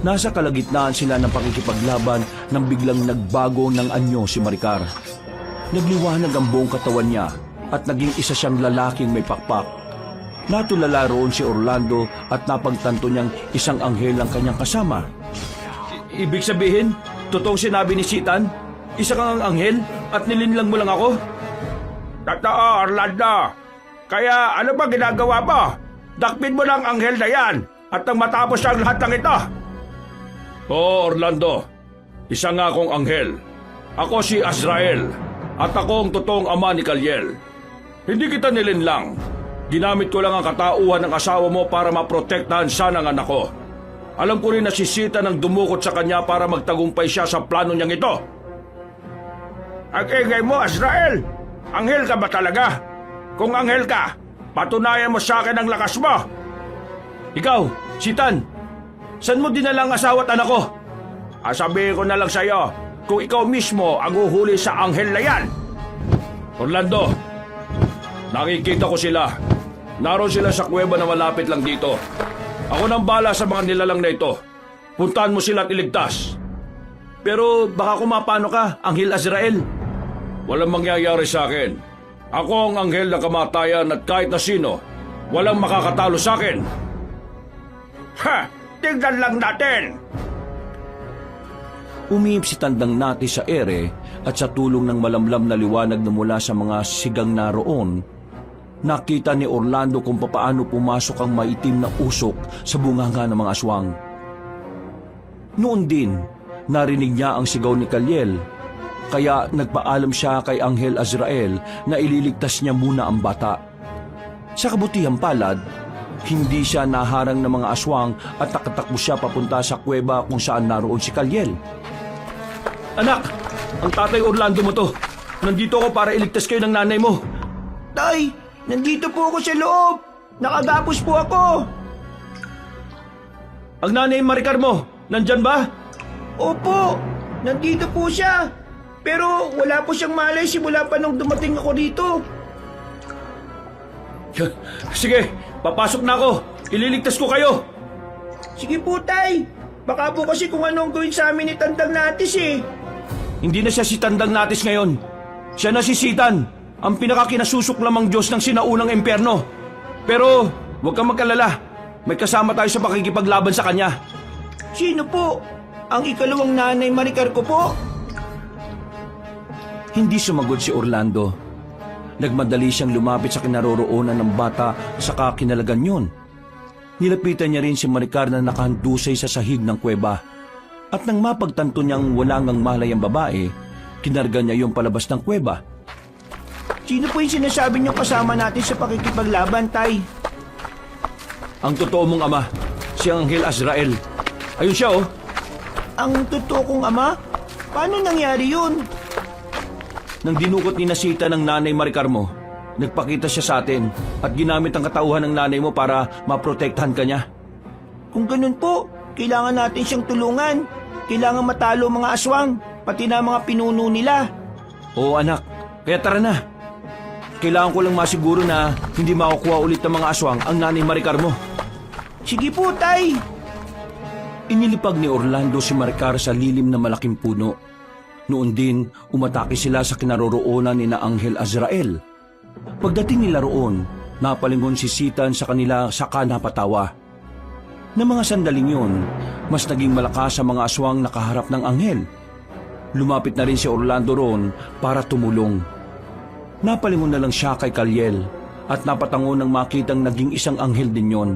Nasa kalagitnaan sila ng pakikipaglaban nang biglang nagbago ng anyo si Maricar. Nagliwanag ang buong katawan niya at naging isa siyang lalaking may pakpak. Natulala roon si Orlando at napagtanto niyang isang anghel ang kanyang kasama. Ibig sabihin, totoong sinabi ni Sitan, isa kang anghel at nilinlang mo lang ako? Totoo, Orlando. Kaya ano ba ginagawa mo? Dakpin mo lang ang anghel na yan at nang matapos ang lahat ng ito. Oo, Orlando. Isa nga akong anghel. Ako si Azrael at ako ang totoong ama ni Kalyel. Hindi kita nilinlang. Ginamit ko lang ang katauhan ng asawa mo para maprotektahan sana ang anak ko. Alam ko rin na si Sita nang dumukot sa kanya para magtagumpay siya sa plano niyang ito. Ang ingay mo, Azrael! Anghel ka ba talaga? Kung anghel ka, patunayan mo sa akin ang lakas mo! Ikaw, Sitan, saan mo dinala ang asawa at anak ko? Sabihin ko na lang sa iyo, kung ikaw mismo ang uhuli sa anghel na yan. Orlando, nakikita ko sila. Naroon sila sa kuweba na malapit lang dito. Ako nang bala sa mga nilalang na ito. Puntahan mo sila at iligtas. Pero baka kumapano ka, Anghel Azrael. Walang mangyayari sa akin. Ako ang anghel ng kamatayan at kahit na sino, walang makakatalo sa akin. Ha! Tingnan lang natin! Umiip si Tandang Natis sa ere at sa tulong ng malamlam na liwanag na mula sa mga sigang naroon, nakita ni Orlando kung papaano pumasok ang maitim na usok sa bunganga ng mga aswang. Noon din, narinig niya ang sigaw ni Kalyel, kaya nagpaalam siya kay Anghel Azrael na ililigtas niya muna ang bata. Sa kabutihang palad, hindi siya naharang ng mga aswang at nakatakbo siya papunta sa kuweba kung saan naroon si Kalyel. Anak, ang tatay Orlando mo to. Nandito ako para iligtas kayo ng nanay mo. Tay, nandito po ako sa loob. Nakagapos po ako. Ang nanay Maricar mo, nandyan ba? Opo, nandito po siya. Pero wala po siyang malay simula pa nung dumating ako dito. Sige, papasok na ako. Ililigtas ko kayo. Sige po, Tay. Baka po kasi kung anong gawin sa amin ni Tandang Natis eh. Hindi na siya si Tandang Natis ngayon. Siya na si Sitan, ang pinakakinasusulong Diyos ng sinaunang impyerno. Pero huwag kang magkalala. May kasama tayo sa pakikipaglaban sa kanya. Sino po? Ang ikalawang nanay Maricar ko po? Hindi sumagot si Orlando. Nagmadali siyang lumapit sa kinaroroonan ng bata sa kinalagan yun. Nilapitan niya rin si Maricar na nakahandusay sa sahig ng kuweba. At nang mapagtanto niyang wala ngang malay ang babae, kinarga niya yung palabas ng kuweba. Sino po yung sinasabi niyong kasama natin sa pakikipaglaban, Tay? Ang totoo mong ama, si Anghel Azrael. Ayun siya oh. Ang totoo kong ama? Paano nangyari yun? Nang dinukot ni Nasita ng nanay Maricar mo, nagpakita siya sa atin at ginamit ang katauhan ng nanay mo para maprotektahan ka niya. Kung ganun po, kailangan natin siyang tulungan. Kailangan matalo ang mga aswang, pati na mga pinuno nila. Oo anak, kaya tara na. Kailangan ko lang masiguro na hindi makukuha ulit ng mga aswang ang nanay Maricar mo. Sige po, Tay. Inilipag ni Orlando si Maricar sa lilim na malaking puno. Noon din, umatake sila sa kinaroroonan ni na Anghel Azrael. Pagdating nila roon, napalingon si Sitan sa kanila saka napatawa. Na mga sandaling yun, mas naging malakas ang mga aswang nakaharap ng anghel. Lumapit na rin si Orlando roon para tumulong. Napalingon na lang siya kay Kaliel at napatango nang makitang naging isang anghel din yon.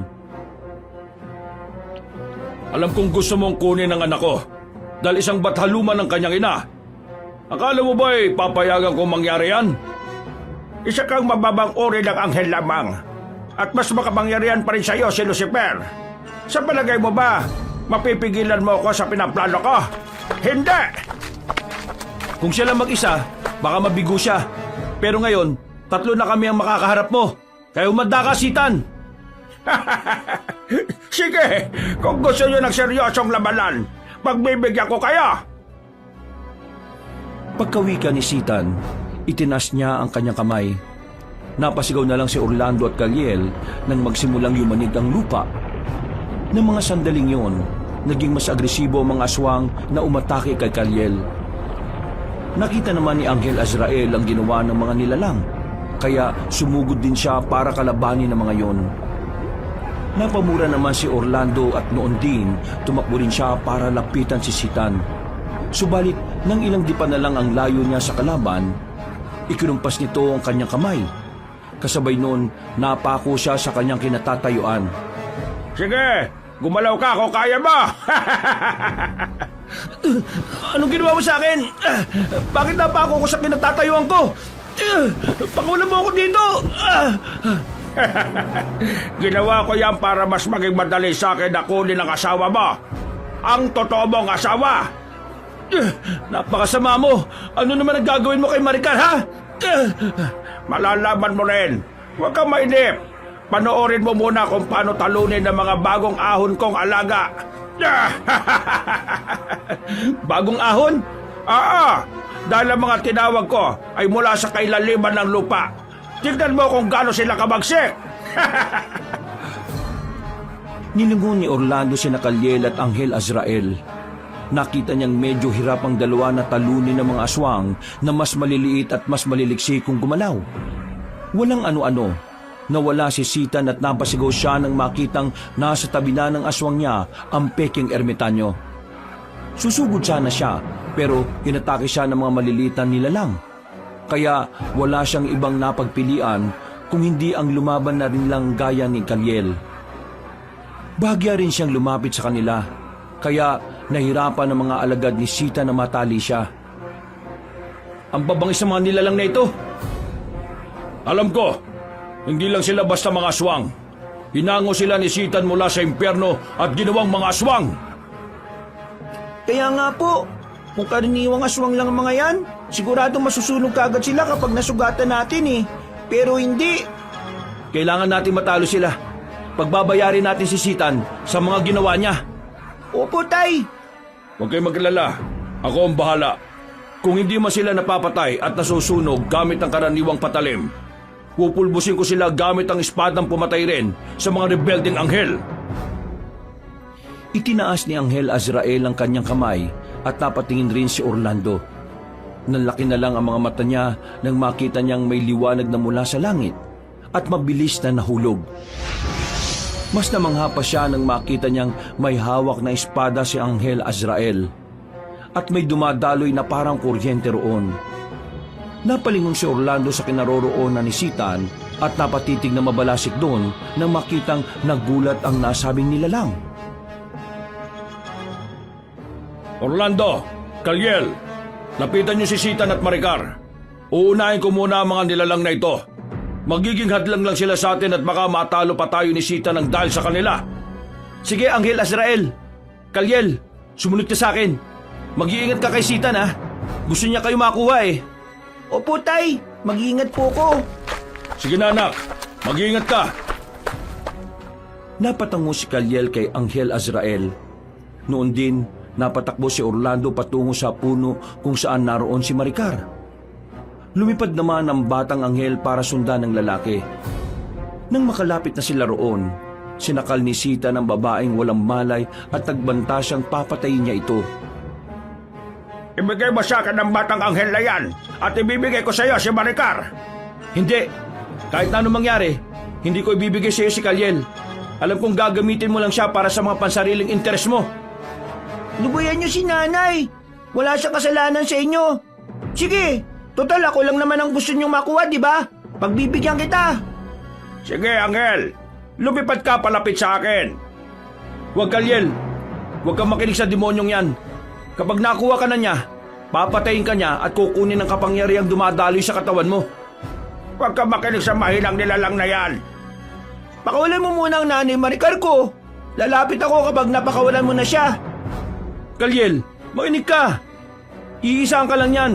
Alam kong gusto mong kunin ang anak ko dahil isang bathaluman ng kanyang ina. Akala mo ba'y papayagan kong mangyari yan? Isa kang mababang uri ng anghel lamang at mas makapangyarihan pa rin sa iyo si Lucifer. Sa palagay mo ba, mapipigilan mo ako sa pinaplano ko? Hindi! Kung siya lang mag-isa, baka mabigo siya. Pero ngayon, 3 na kami ang makakaharap mo. Kaya umanda ka, Sitan! Sige, kung gusto niyo ng seryosong labanan, pagbibigyan ko kayo! Pagkawika ni Sitan, itinas niya ang kanyang kamay. Napasigaw na lang si Orlando at Kaliel nang magsimulang yumanig ang lupa. Ng mga sandaling yon, naging mas agresibo ang mga aswang na umatake kay Kaliel. Nakita naman ni Anghel Azrael ang ginawa ng mga nilalang, kaya sumugod din siya para kalabanin ng mga yon. Napamura naman si Orlando at noon din tumakbo rin siya para lapitan si Sitan. Subalit, nang ilang dipa na lang ang layo niya sa kalaban, ikinumpas nito ang kanyang kamay. Kasabay noon, napako siya sa kanyang kinatatayuan. Sige, gumalaw ka kung kaya mo! Anong ginawa mo sa akin? Bakit napako ko sa kinatatayuan ko? Pangulam mo ako dito! Ginawa ko yan para mas maging madali sa akin na kunin ang asawa mo. Ang totoo mong asawa. Napakasama mo! Ano naman ang gagawin mo kay Maricar, ha? Malalaman mo rin. Huwag kang mainip. Panoorin mo muna kung paano talunin ng mga bagong ahon kong alaga. Bagong ahon? Oo, dahil ang mga tinawag ko ay mula sa kailaliman ng lupa. Tignan mo kung gaano sila kabagsik. Nilingon ni Orlando si Kaliel at Anghel Azrael. Nakita niyang medyo hirap ang dalawa na talunin ng mga aswang na mas maliliit at mas maliliksi kung gumalaw. Walang ano-ano. Nawala si Sitan at napasigaw siya nang makitang nasa tabi na ng aswang niya ang peking ermitanyo. Susugod sana siya pero inatake siya ng mga maliliit na nilalang. Kaya wala siyang ibang napagpilian kung hindi ang lumaban na rin lang gaya ni Kaliel. Bahagya rin siyang lumapit sa kanila, kaya nahirapan ng mga alagad ni Sita na matali siya. Ang babangis ng mga nilalang na ito. Alam ko, hindi lang sila basta mga aswang. Hinango sila ni Sitan mula sa impyerno at ginawang mga aswang. Kaya nga po, kung karaniwang aswang lang ang mga yan, sigurado masusunog kaagad sila kapag nasugatan natin eh. Pero hindi. Kailangan natin matalo sila. Pagbabayarin natin si Sitan sa mga ginawa niya. Opo, Tay. Huwag kayong maglala. Ako ang bahala. Kung hindi man sila napapatay at nasusunog gamit ang karaniwang patalim, pupulbusin ko sila gamit ang espadang pumatay rin sa mga rebelding anghel. Itinaas ni Anghel Azrael ang kanyang kamay at napatingin rin si Orlando. Nanlaki na lang ang mga mata niya nang makita niyang may liwanag na mula sa langit at mabilis na nahulog. Mas namangha pa siya nang makita niyang may hawak na espada si Anghel Azrael at may dumadaloy na parang kuryente roon. Napalingon si Orlando sa kinaroroonan ni Sitan at napatitig na mabalasik doon nang makitang nagulat ang nasabing nilalang. Orlando, Kalyel, lapitan niyo si Sitan at Maricar. Uunahin ko muna ang mga nilalang na ito. Magiging hadlang lang sila sa atin at baka matalo pa tayo ni Sitan ng dahil sa kanila. Sige, Anghel Azrael. Kalyel, sumunod ka sa akin. Mag-iingat ka kay Sitan, ha? Gusto niya kayo makuha eh. Opo, Tay. Mag-iingat po ko. Sige na anak, mag-iingat ka. Napatango si Kalyel kay Anghel Azrael. Noon din, napatakbo si Orlando patungo sa puno kung saan naroon si Maricar. Lumipad naman ang batang anghel para sundan ng lalaki. Nang makalapit na sila roon, sinakal ni Sita ng babaeng walang malay at nagbanta siyang papatayin niya ito. Ibigay mo sa akin ang batang anghel na yan at ibibigay ko sa iyo si Maricar. Hindi! Kahit na anong mangyari, hindi ko ibibigay sa iyo si Kalyel. Alam kong gagamitin mo lang siya para sa mga pansariling interes mo. Lubayan niyo si nanay. Wala siyang kasalanan sa inyo. Sige, total ako lang naman ang gusto niyong makuha, di ba? Pagbibigyan kita. Sige, Anghel. Lumipad ka palapit sa akin. Huwag, Kalyel. Huwag kang makinig sa demonyong yan. Kapag nakuha ka na niya, papatayin ka niya at kukunin ang kapangyarihang dumadaloy sa katawan mo. Huwag ka makinig sa mahinang nilalang na yan. Pakawalan mo muna ang nanay Maricar ko. Lalapit ako kapag napakawalan mo na siya. Kalyel, makinig ka. Iisaan ka lang yan.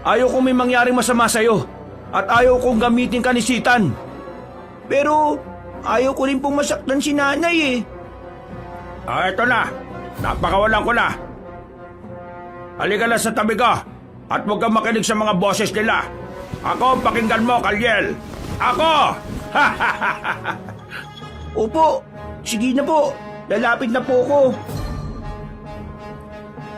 Ayaw kong may mangyaring masama sa'yo at ayaw kong gamitin ka ni Sitan. Pero ayaw ko rin pong masaktan si nanay eh. Ito na. Napakawalan ko na. Halika na sa tabi ko at huwag kang makinig sa mga boses nila. Ako, pakinggan mo, Kalyel. Ako! Opo, sige na po. Lalapit na po ko.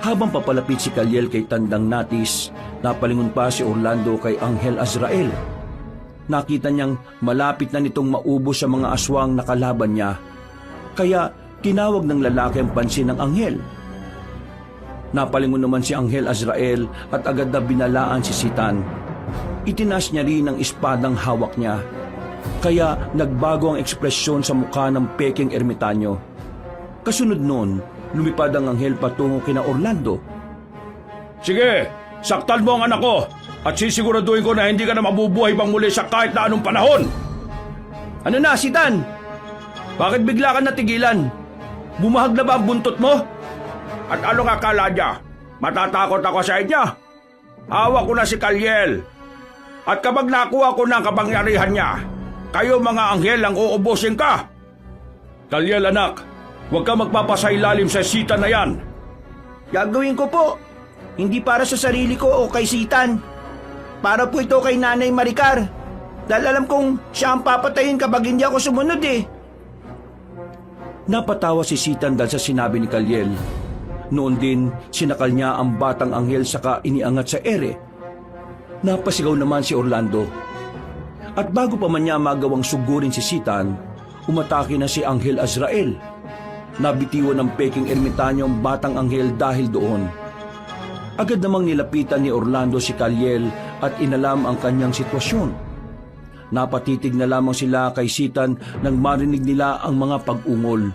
Habang papalapit si Kalyel kay Tandang Natis, napalingon pa si Orlando kay Anghel Azrael. Nakita niyang malapit na nitong maubos sa mga aswang na kalaban niya, kaya tinawag ng lalaki ang pansin ng anghel. Napalingon naman si Anghel Azrael at agad na binalaan si Sitan. Itinaas niya rin ang espadang hawak niya, kaya nagbago ang ekspresyon sa mukha ng peking ermitanyo. Kasunod noon, lumipad ang anghel patungo kina Orlando. Sige, saktan mo ang anak ko at sisiguraduhin ko na hindi ka na mabubuhay pang muli sa kahit na anong panahon. Ano na, Sitan? Bakit bigla ka natigilan? Bumahag na ba ang buntot mo? At ano nga akala niya? Matatakot ako sa inyo? Hawak ko na si Kalyel. At kapag nakuha ko na ang kapangyarihan niya, kayo mga anghel ang uubusin ka. Kalyel anak, huwag ka magpapasailalim sa Sitan na yan. Gagawin ko po. Hindi para sa sarili ko o kay Sitan. Para po ito kay Nanay Maricar. Dahil alam kong siya ang papatayin kapag hindi ako sumunod eh. Napatawa si Sitan dahil sa sinabi ni Kalyel. Noon din, sinakal niya ang batang anghel saka iniangat sa ere. Napasigaw naman si Orlando. At bago pa man niya magawang sugurin si Sitan, umatake na si Anghel Azrael. Nabitiwan ng peking ermitanyo ang batang anghel dahil doon. Agad namang nilapitan ni Orlando si Kalyel at inalam ang kanyang sitwasyon. Napatitig na lamang sila kay Sitan nang marinig nila ang mga pag-ungol.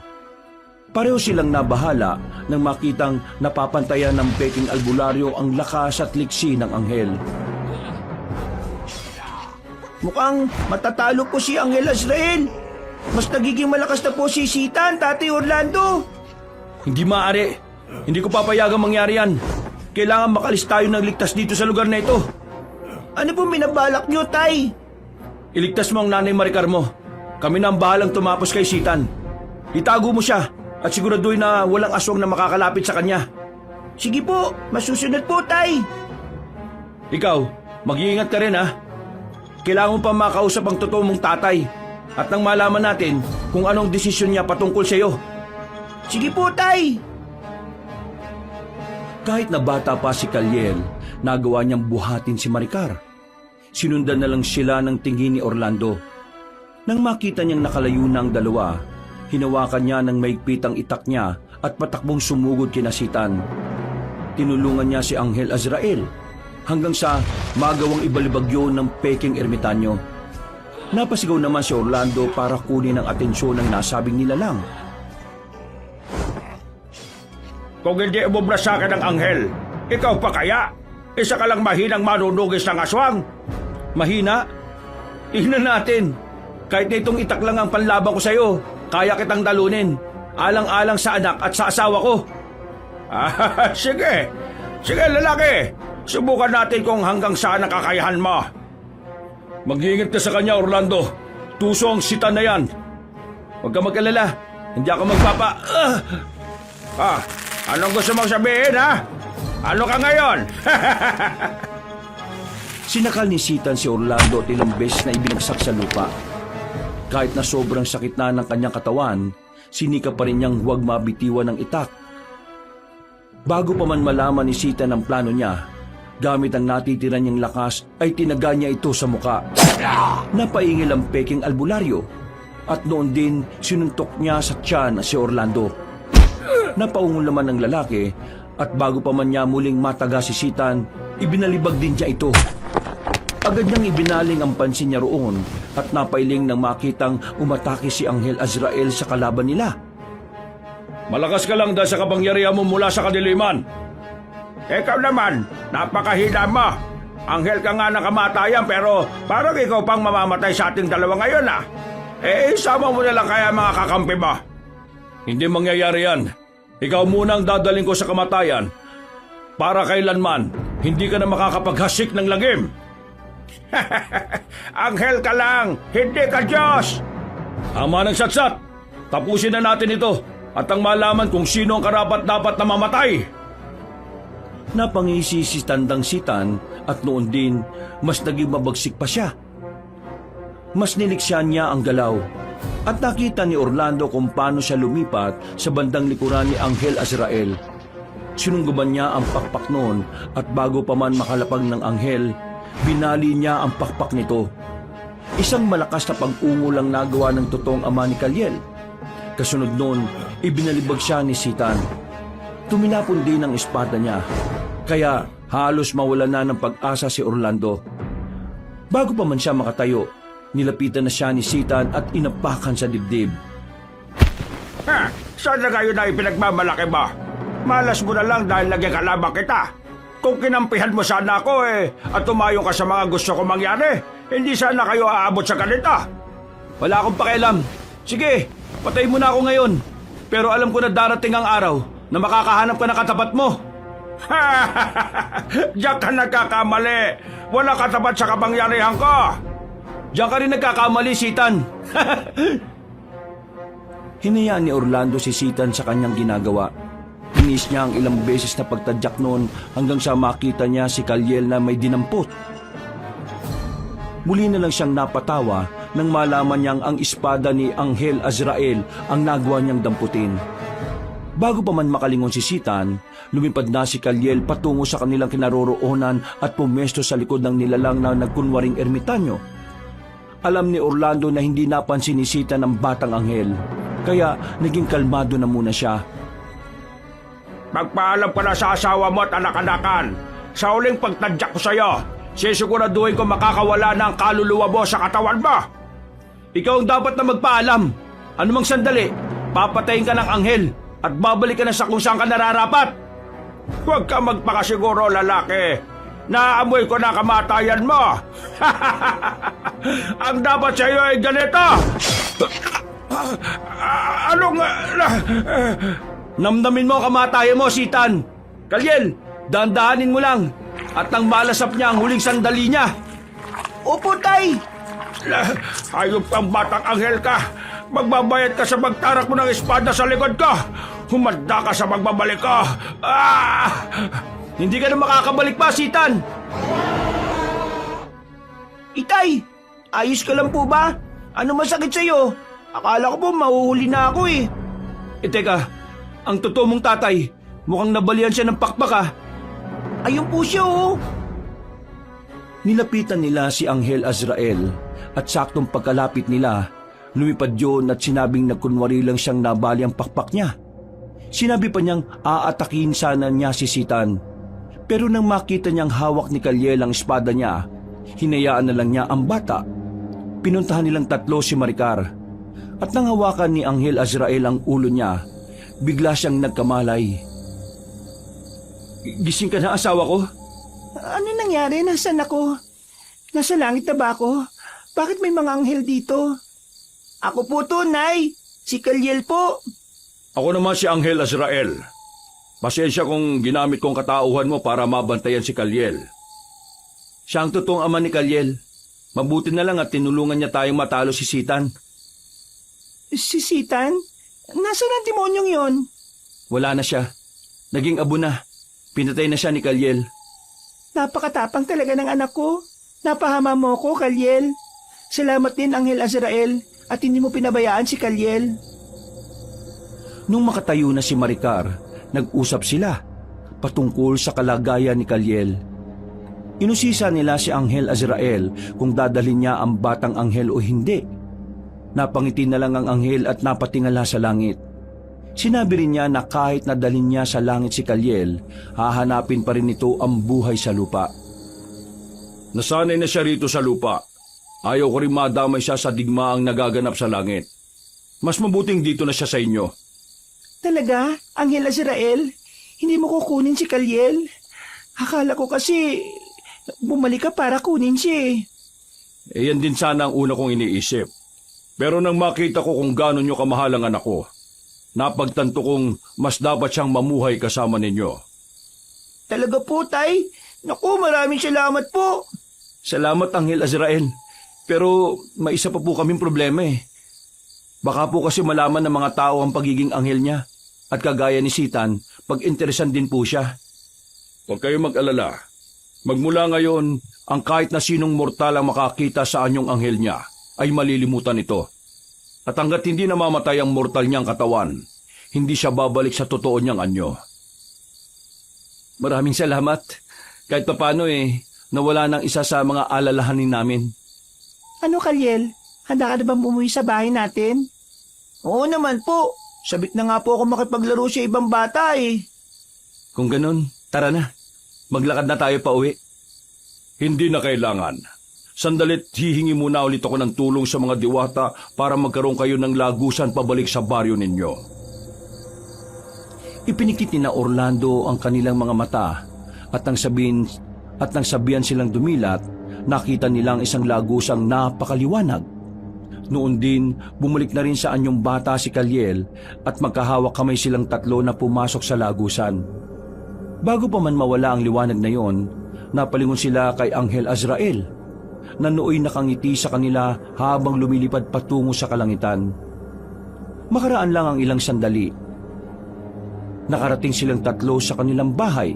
Pareho silang nabahala nang makitang napapantayan ng peking albularyo ang lakas at liksi ng anghel. Mukhang matatalo po si Anghel Azrael. Mas nagiging malakas na po si Sitan, Tatay Orlando. Hindi maaari. Hindi ko papayagang mangyari yan. Kailangan makalis tayo ng ligtas dito sa lugar na ito. Ano pong binabalak niyo, Tay? Iligtas mo ang nanay Maricar mo. Kami na ang bahalang tumapos kay Sitan. Itago mo siya at siguraduhin na walang aswang na makakalapit sa kanya. Sige po, masusunod po, Tay. Ikaw, mag-iingat ka rin ha. Kailangan mo pa makausap ang totoo mong tatay at nang malaman natin kung anong desisyon niya patungkol sa iyo. Sige po, Tay. Kahit na bata pa si Kalyel, nagawa niyang buhatin si Maricar. Sinundan na lang sila ng tingin ni Orlando. Nang makita niyang nakalayo na ang dalawa, hinawakan niya ng maigpit ang itak niya at patakbong sumugod kina Sitan. Tinulungan niya si Anghel Azrael. hanggang sa magawang ibalibag yun ng peking ermitanyo. Napasigaw naman si Orlando para kunin ang atensyon ng nasabing nilalang. Kung hindi umubra sa akin ang anghel, ikaw pa kaya? Isa ka lang mahinang manunugis ng aswang. Mahina? Tingnan natin. Kahit na itong itak lang ang panlaban ko sa'yo, kaya kitang dalunin. Alang-alang sa anak at sa asawa ko. Sige. Sige, lalaki. Subukan natin kung hanggang saan ang kakayahan mo. Mag-iingat ka sa kanya, Orlando. Tuso ang sita na yan. Huwag ka mag-alala. Hindi ako magpapa... Anong gusto mong sabihin, ha? Ano ka ngayon? Sinakal ni Sitan si Orlando at ilang beses na ibinagsak sa lupa. Kahit na sobrang sakit na ng kanyang katawan, sinika pa rin niyang huwag mabitiwan ng itak. Bago pa man malaman ni Sitan ang plano niya, gamit ang natitira niyang lakas ay tinaga niya ito sa muka. Napaingil ang peking albularyo at noon din sinuntok niya sa tiyan si Orlando. Napaungol naman ng lalaki at bago pa man niya muling mataga si Sitan, ibinalibag din niya ito. Agad niyang ibinaling ang pansin niya roon at napailing nang makitang umatake si Anghel Azrael sa kalaban nila. Malakas ka lang dahil sa kapangyarihan mo mula sa kadiliman. Ikaw naman, napakahina mo. Anghel ka nga ng kamatayan pero parang ikaw pang mamamatay sa ating dalawa ngayon, ah. Isama mo na lang kaya mga kakampi mo. Hindi mangyayari yan. Ikaw muna ang dadaling ko sa kamatayan. Para kailanman, hindi ka na makakapaghasik ng lagim. Anghel ka lang, hindi ka Diyos. Tama ng satsat. Tapusin na natin ito at ang malaman kung sino ang karapat-dapat na mamatay. Napangisi si Tandang Sitan at noon din mas naging mabagsik pa siya. Mas niliksyan niya ang galaw at nakita ni Orlando kung paano siya lumipat sa bandang likuran ni Anghel Azrael. Sinungguban niya ang pakpak noon at bago pa man makalapag ng anghel, binali niya ang pakpak nito. Isang malakas na pag-ungo lang nagawa ng totoong ama ni Kaliel. Kasunod noon, ibinalibag siya ni Sitan. Tuminapon din ang espada niya, kaya halos mawala na ng pag-asa si Orlando. Bago pa man siya makatayo, nilapitan na siya ni Sitan at inapakan sa dibdib. Saan na kayo na ipinagmamalaki mo? Malas mo na lang dahil naging kalaban kita. Kung kinampihan mo sana ako at tumayo ka sa mga gusto ko mangyari, hindi sana kayo aabot sa ganito. Wala akong pakialam. Sige, patay mo na ako ngayon. Pero alam ko na darating ang araw na makakahanap ka na katapat mo. Diyan ka nagkakamali. Wala katapat sa kapangyarihan ko. Diyan ka rin nagkakamali, Sitan. Hinayaan ni Orlando si Sitan sa kanyang ginagawa. Inis niya ang ilang beses na pagtadyak noon hanggang sa makita niya si Kaliel na may dinampot. Muli na lang siyang napatawa nang malaman niyang ang espada ni Anghel Azrael ang nagawa niyang damputin. Bago pa man makalingon si Sitan, lumipad na si Kaliel patungo sa kanilang kinaroroonan at pumesto sa likod ng nilalang na nagkunwaring ermitanyo. Alam ni Orlando na hindi napansin ni Sitan ang batang anghel, kaya naging kalmado na muna siya. Magpaalam ka na sa asawa mo at anak-anakan. Sa huling pagtadyak ko sa'yo, sisiguraduhin ko makakawala na ang kaluluwa mo sa katawan mo. Ikaw ang dapat na magpaalam. Anumang sandali, papatayin ka ng anghel at babalik ka na sa kung saan ka nararapat. Huwag ka magpakasiguro, lalaki. Naamoy ko na kamatayan mo. Ang dapat sa'yo ay ganito. Anong... Namnamin mo ang kamatayan mo, Sitan. Kaliel, dahan-dahanin mo lang. At nang malasap niya ang huling sandali niya. Opo, Tay! Hayop kang batang anghel ka. Magbabayad ka sa magtarak mo ng espada sa likod ko. Humanda ka sa magbabalik ko. Hindi ka na makakabalik pa, Sitan. Itay, ayos ka lang po ba? Ano masakit sa'yo? Akala ko po mahuhuli na ako eh. Teka, ang totoo mong tatay, mukhang nabalian siya ng pakpak ah. Ayun po siya oh. Nilapitan nila si Anghel Azrael at saktong pagkalapit nila, lumipad yun at sinabing nagkunwari lang siyang nabali ang pakpak niya. Sinabi pa niyang aatakin sana niya si Sitan. Pero nang makita niyang hawak ni Kalyel ang espada niya, hinayaan na lang niya ang bata. Pinuntahan nilang tatlo si Maricar at nang hawakan ni Anghel Azrael ang ulo niya, bigla siyang nagkamalay. Gising ka na, asawa ko? Ano nangyari? Nasaan ako? Nasa langit na ba ako? Bakit may mga anghel dito? Ako po to, Nay. Si Kalyel po. Ako naman si Anghel Azrael. Pasensya kung ginamit kong katauhan mo para mabantayan si Kalyel. Siya ang totoong ama ni Kalyel. Mabuti na lang at tinulungan niya tayong matalo si Sitan. Si Sitan? Nasaan ang demonyong yon? Wala na siya. Naging abo na. Pinatay na siya ni Kalyel. Napakatapang talaga ng anak ko. Napahama mo ko, Kalyel. Salamat din, Anghel Azrael, at hindi mo pinabayaan si Kalyel. Nung makatayo na si Maricar, nag-usap sila patungkol sa kalagayan ni Kalyel. Inusisa nila si Anghel Azrael kung dadalhin niya ang batang anghel o hindi. Napangiti na lang ang anghel at napatingala sa langit. Sinabi rin niya na kahit nadalhin niya sa langit si Kalyel, hahanapin pa rin ito ang buhay sa lupa. Nasanay na siya rito sa lupa. Ayaw ko rin madamay siya sa digmaang nagaganap sa langit. Mas mabuting dito na siya sa inyo. Talaga, Anghel Azrael? Hindi mo kukunin si Kalyel? Akala ko kasi bumalik ka para kunin siya. Yan din sana ang una kong iniisip. Pero nang makita ko kung gaano nyo kamahal ang anak ko, napagtanto kong mas dapat siyang mamuhay kasama ninyo. Talaga po, Tay? Naku, maraming salamat po. Salamat, Anghel Azrael. Pero may isa pa po kaming problema eh. Baka po kasi malaman ng mga tao ang pagiging anghel niya. At kagaya ni Sitan, pag-interesan din po siya. Huwag kayong mag-alala. Magmula ngayon, ang kahit na sinong mortal ang makakita sa anyong anghel niya, ay malilimutan ito. At hanggat hindi namamatay ang mortal niyang katawan, hindi siya babalik sa totoo niyang anyo. Maraming salamat. Kahit papano nawala ng isa sa mga alalahanin namin. Ano, Kalyel? Handa ka na bang umuwi sa bahay natin? Oo naman po. Sabik na nga po ako makipaglaro sa ibang bata eh. Kung ganun, tara na. Maglakad na tayo pa uwi. Hindi na kailangan. Sandalit hihingi muna ulit ako ng tulong sa mga diwata para magkaroon kayo ng lagusan pabalik sa baryo ninyo. Ipinikit ni na Orlando ang kanilang mga mata at nang sabihan silang dumilat, nakita nilang isang lagusang napakaliwanag. Noon din, bumalik na rin sa anyong bata si Kalyel at magkahawak kamay silang tatlo na pumasok sa lagusan. Bago pa man mawala ang liwanag na yon, napalingon sila kay Anghel Azrael na nooy nakangiti sa kanila habang lumilipad patungo sa kalangitan. Makaraan lang ang ilang sandali. Nakarating silang tatlo sa kanilang bahay.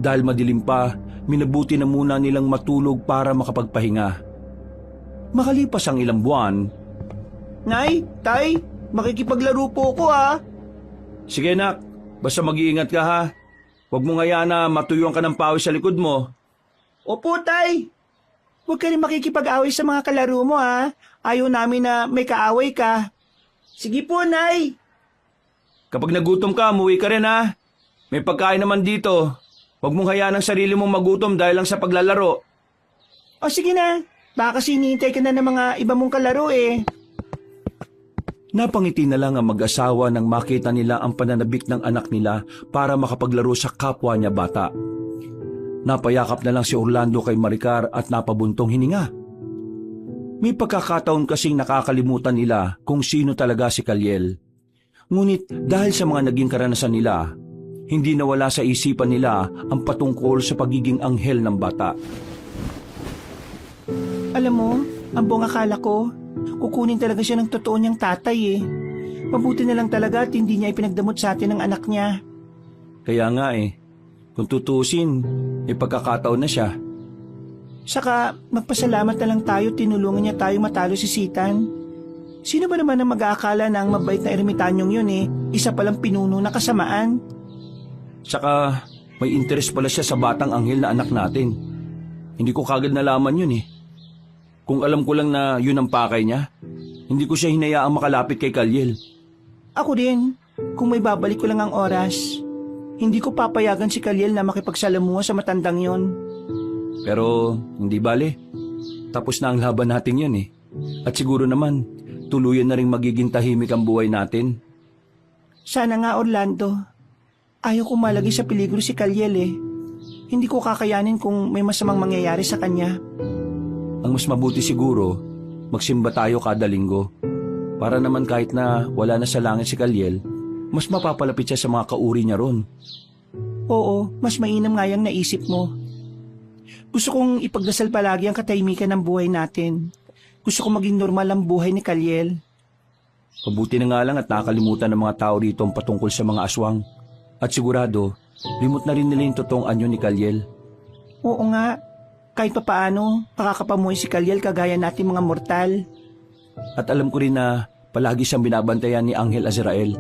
Dahil madilim pa, minabuti na muna nilang matulog para makapagpahinga. Makalipas ang ilang buwan, Nay, Tay, makikipaglaro po ko ha. sige nak, basta mag-iingat ka ha. Huwag mo ngaya na matuyuan ka ng pawis sa likod mo. Opo, Tay. Huwag ka rin makikipag-away sa mga kalaro mo ha. Ayaw namin na may kaaway ka. Sige po, Nay. Kapag nagutom ka, umuwi ka rin ha. May pagkain naman dito. Huwag mong hayaan ang sarili mong magutom dahil lang sa paglalaro. O sige na. Baka kasi hinihintay ka na ng mga iba mong kalaro eh. Napangiti na lang ang mag-asawa nang makita nila ang pananabik ng anak nila para makapaglaro sa kapwa niya bata. Napayakap na lang si Orlando kay Maricar at napabuntong hininga. May pagkakataon kasing nakakalimutan nila kung sino talaga si Kalyel. Ngunit dahil sa mga naging karanasan nila, hindi nawala sa isipan nila ang patungkol sa pagiging anghel ng bata. Alam mo, ang buong akala ko, kukunin talaga siya ng totoo niyang tatay eh. Mabuti na lang talaga at hindi niya ipinagdamot sa atin ng anak niya. Kaya nga kung tutusin, pagkakataon na siya. Saka magpasalamat na lang tayo, tinulungan niya tayo matalo si Sitan. Sino ba naman ang mag-aakala na ang mabait na ermitanyong yun isa palang pinuno na kasamaan? Saka may interes pala siya sa batang anghel na anak natin. Hindi ko kagad nalaman yun Kung alam ko lang na yun ang pakay niya, hindi ko siya hinayaang makalapit kay Kalyel. Ako din, kung may babalik ko lang ang oras. Hindi ko papayagan si Kaliel na makipagsalamuha sa matandang yon. Pero hindi bale. Tapos na ang laban natin yun eh. At siguro naman, tuluyan na rin magiging tahimik ang buhay natin. Sana nga, Orlando. Ayaw ko malagay sa peligro si Kaliel eh. Hindi ko kakayanin kung may masamang mangyayari sa kanya. Ang mas mabuti siguro, magsimba tayo kada linggo. Para naman kahit na wala na sa langit si Kaliel, mas mapapalapit siya sa mga kauri niya ron. Oo, mas mainam nga yung naisip mo. Gusto kong ipagdasal palagi ang katahimikan ng buhay natin. Gusto kong maging normal ang buhay ni Kaliel. Pabuti na nga lang at nakakalimutan ng mga tao rito ang patungkol sa mga aswang. At sigurado, limot na rin nila yung totoong anyo ni Kaliel. Oo nga, kahit papaano, makakapamuhay si Kaliel kagaya natin mga mortal. At alam ko rin na palagi siyang binabantayan ni Anghel Azrael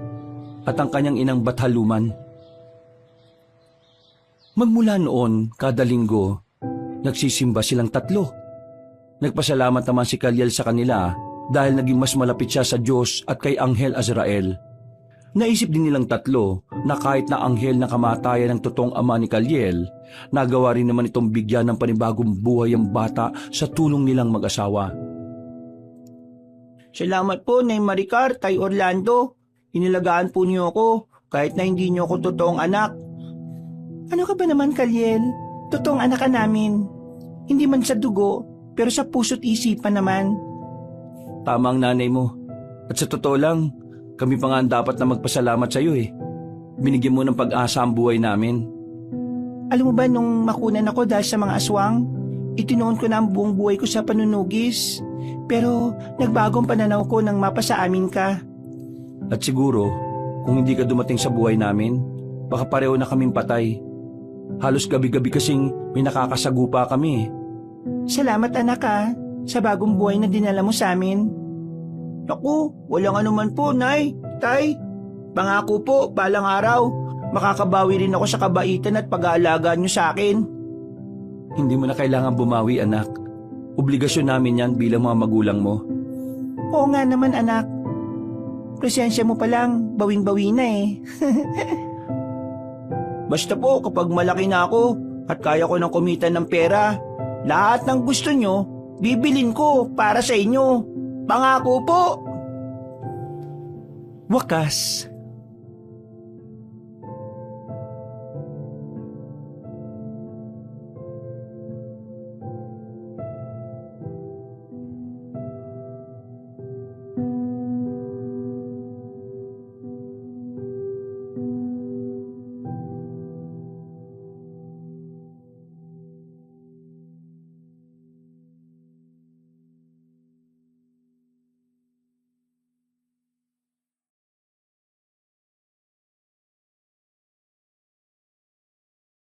at ang kanyang inang Bathaluman. Magmula noon, kada linggo, nagsisimba silang tatlo. Nagpasalamat naman si Kaliel sa kanila dahil naging mas malapit siya sa Diyos at kay Anghel Azrael. Naisip din nilang tatlo na kahit na anghel na kamatayan ng totoong ama ni Kaliel, nagawa rin naman itong bigyan ng panibagong buhay ang bata sa tulong nilang mag-asawa. Salamat po, Nay Maricar, Tay Orlando. Inilagaan po niyo ako kahit na hindi niyo ako totoong anak. Ano ka ba naman, Kaliel? Totoong anak ka namin. Hindi man sa dugo, pero sa puso't isipan naman. Tama ang nanay mo. At sa totoo lang, kami pa nga ang dapat na magpasalamat sa iyo eh. Binigyan mo ng pag-asa ang buhay namin. Alam mo ba nung makunan ako dahil sa mga aswang, itinoon ko na ang buong buhay ko sa panunugis. Pero nagbagong pananaw ko nang mapasa amin ka. At siguro, kung hindi ka dumating sa buhay namin, baka pareho na kaming patay. Halos gabi-gabi kasing may nakakasagupa kami eh. Salamat anak ha, sa bagong buhay na dinala mo sa amin. Naku, walang anuman po, Nay, Tay. Pangako po, balang araw, makakabawi rin ako sa kabaitan at pag-aalaga niyo sa akin. Hindi mo na kailangan bumawi, anak. Obligasyon namin yan bilang mga magulang mo. Oo nga naman, anak. Presensya mo pa lang, bawing-bawi na eh. Basta po, kapag malaki na ako at kaya ko nang kumita ng pera, lahat ng gusto nyo, bibilin ko para sa inyo. Pangako po! Wakas,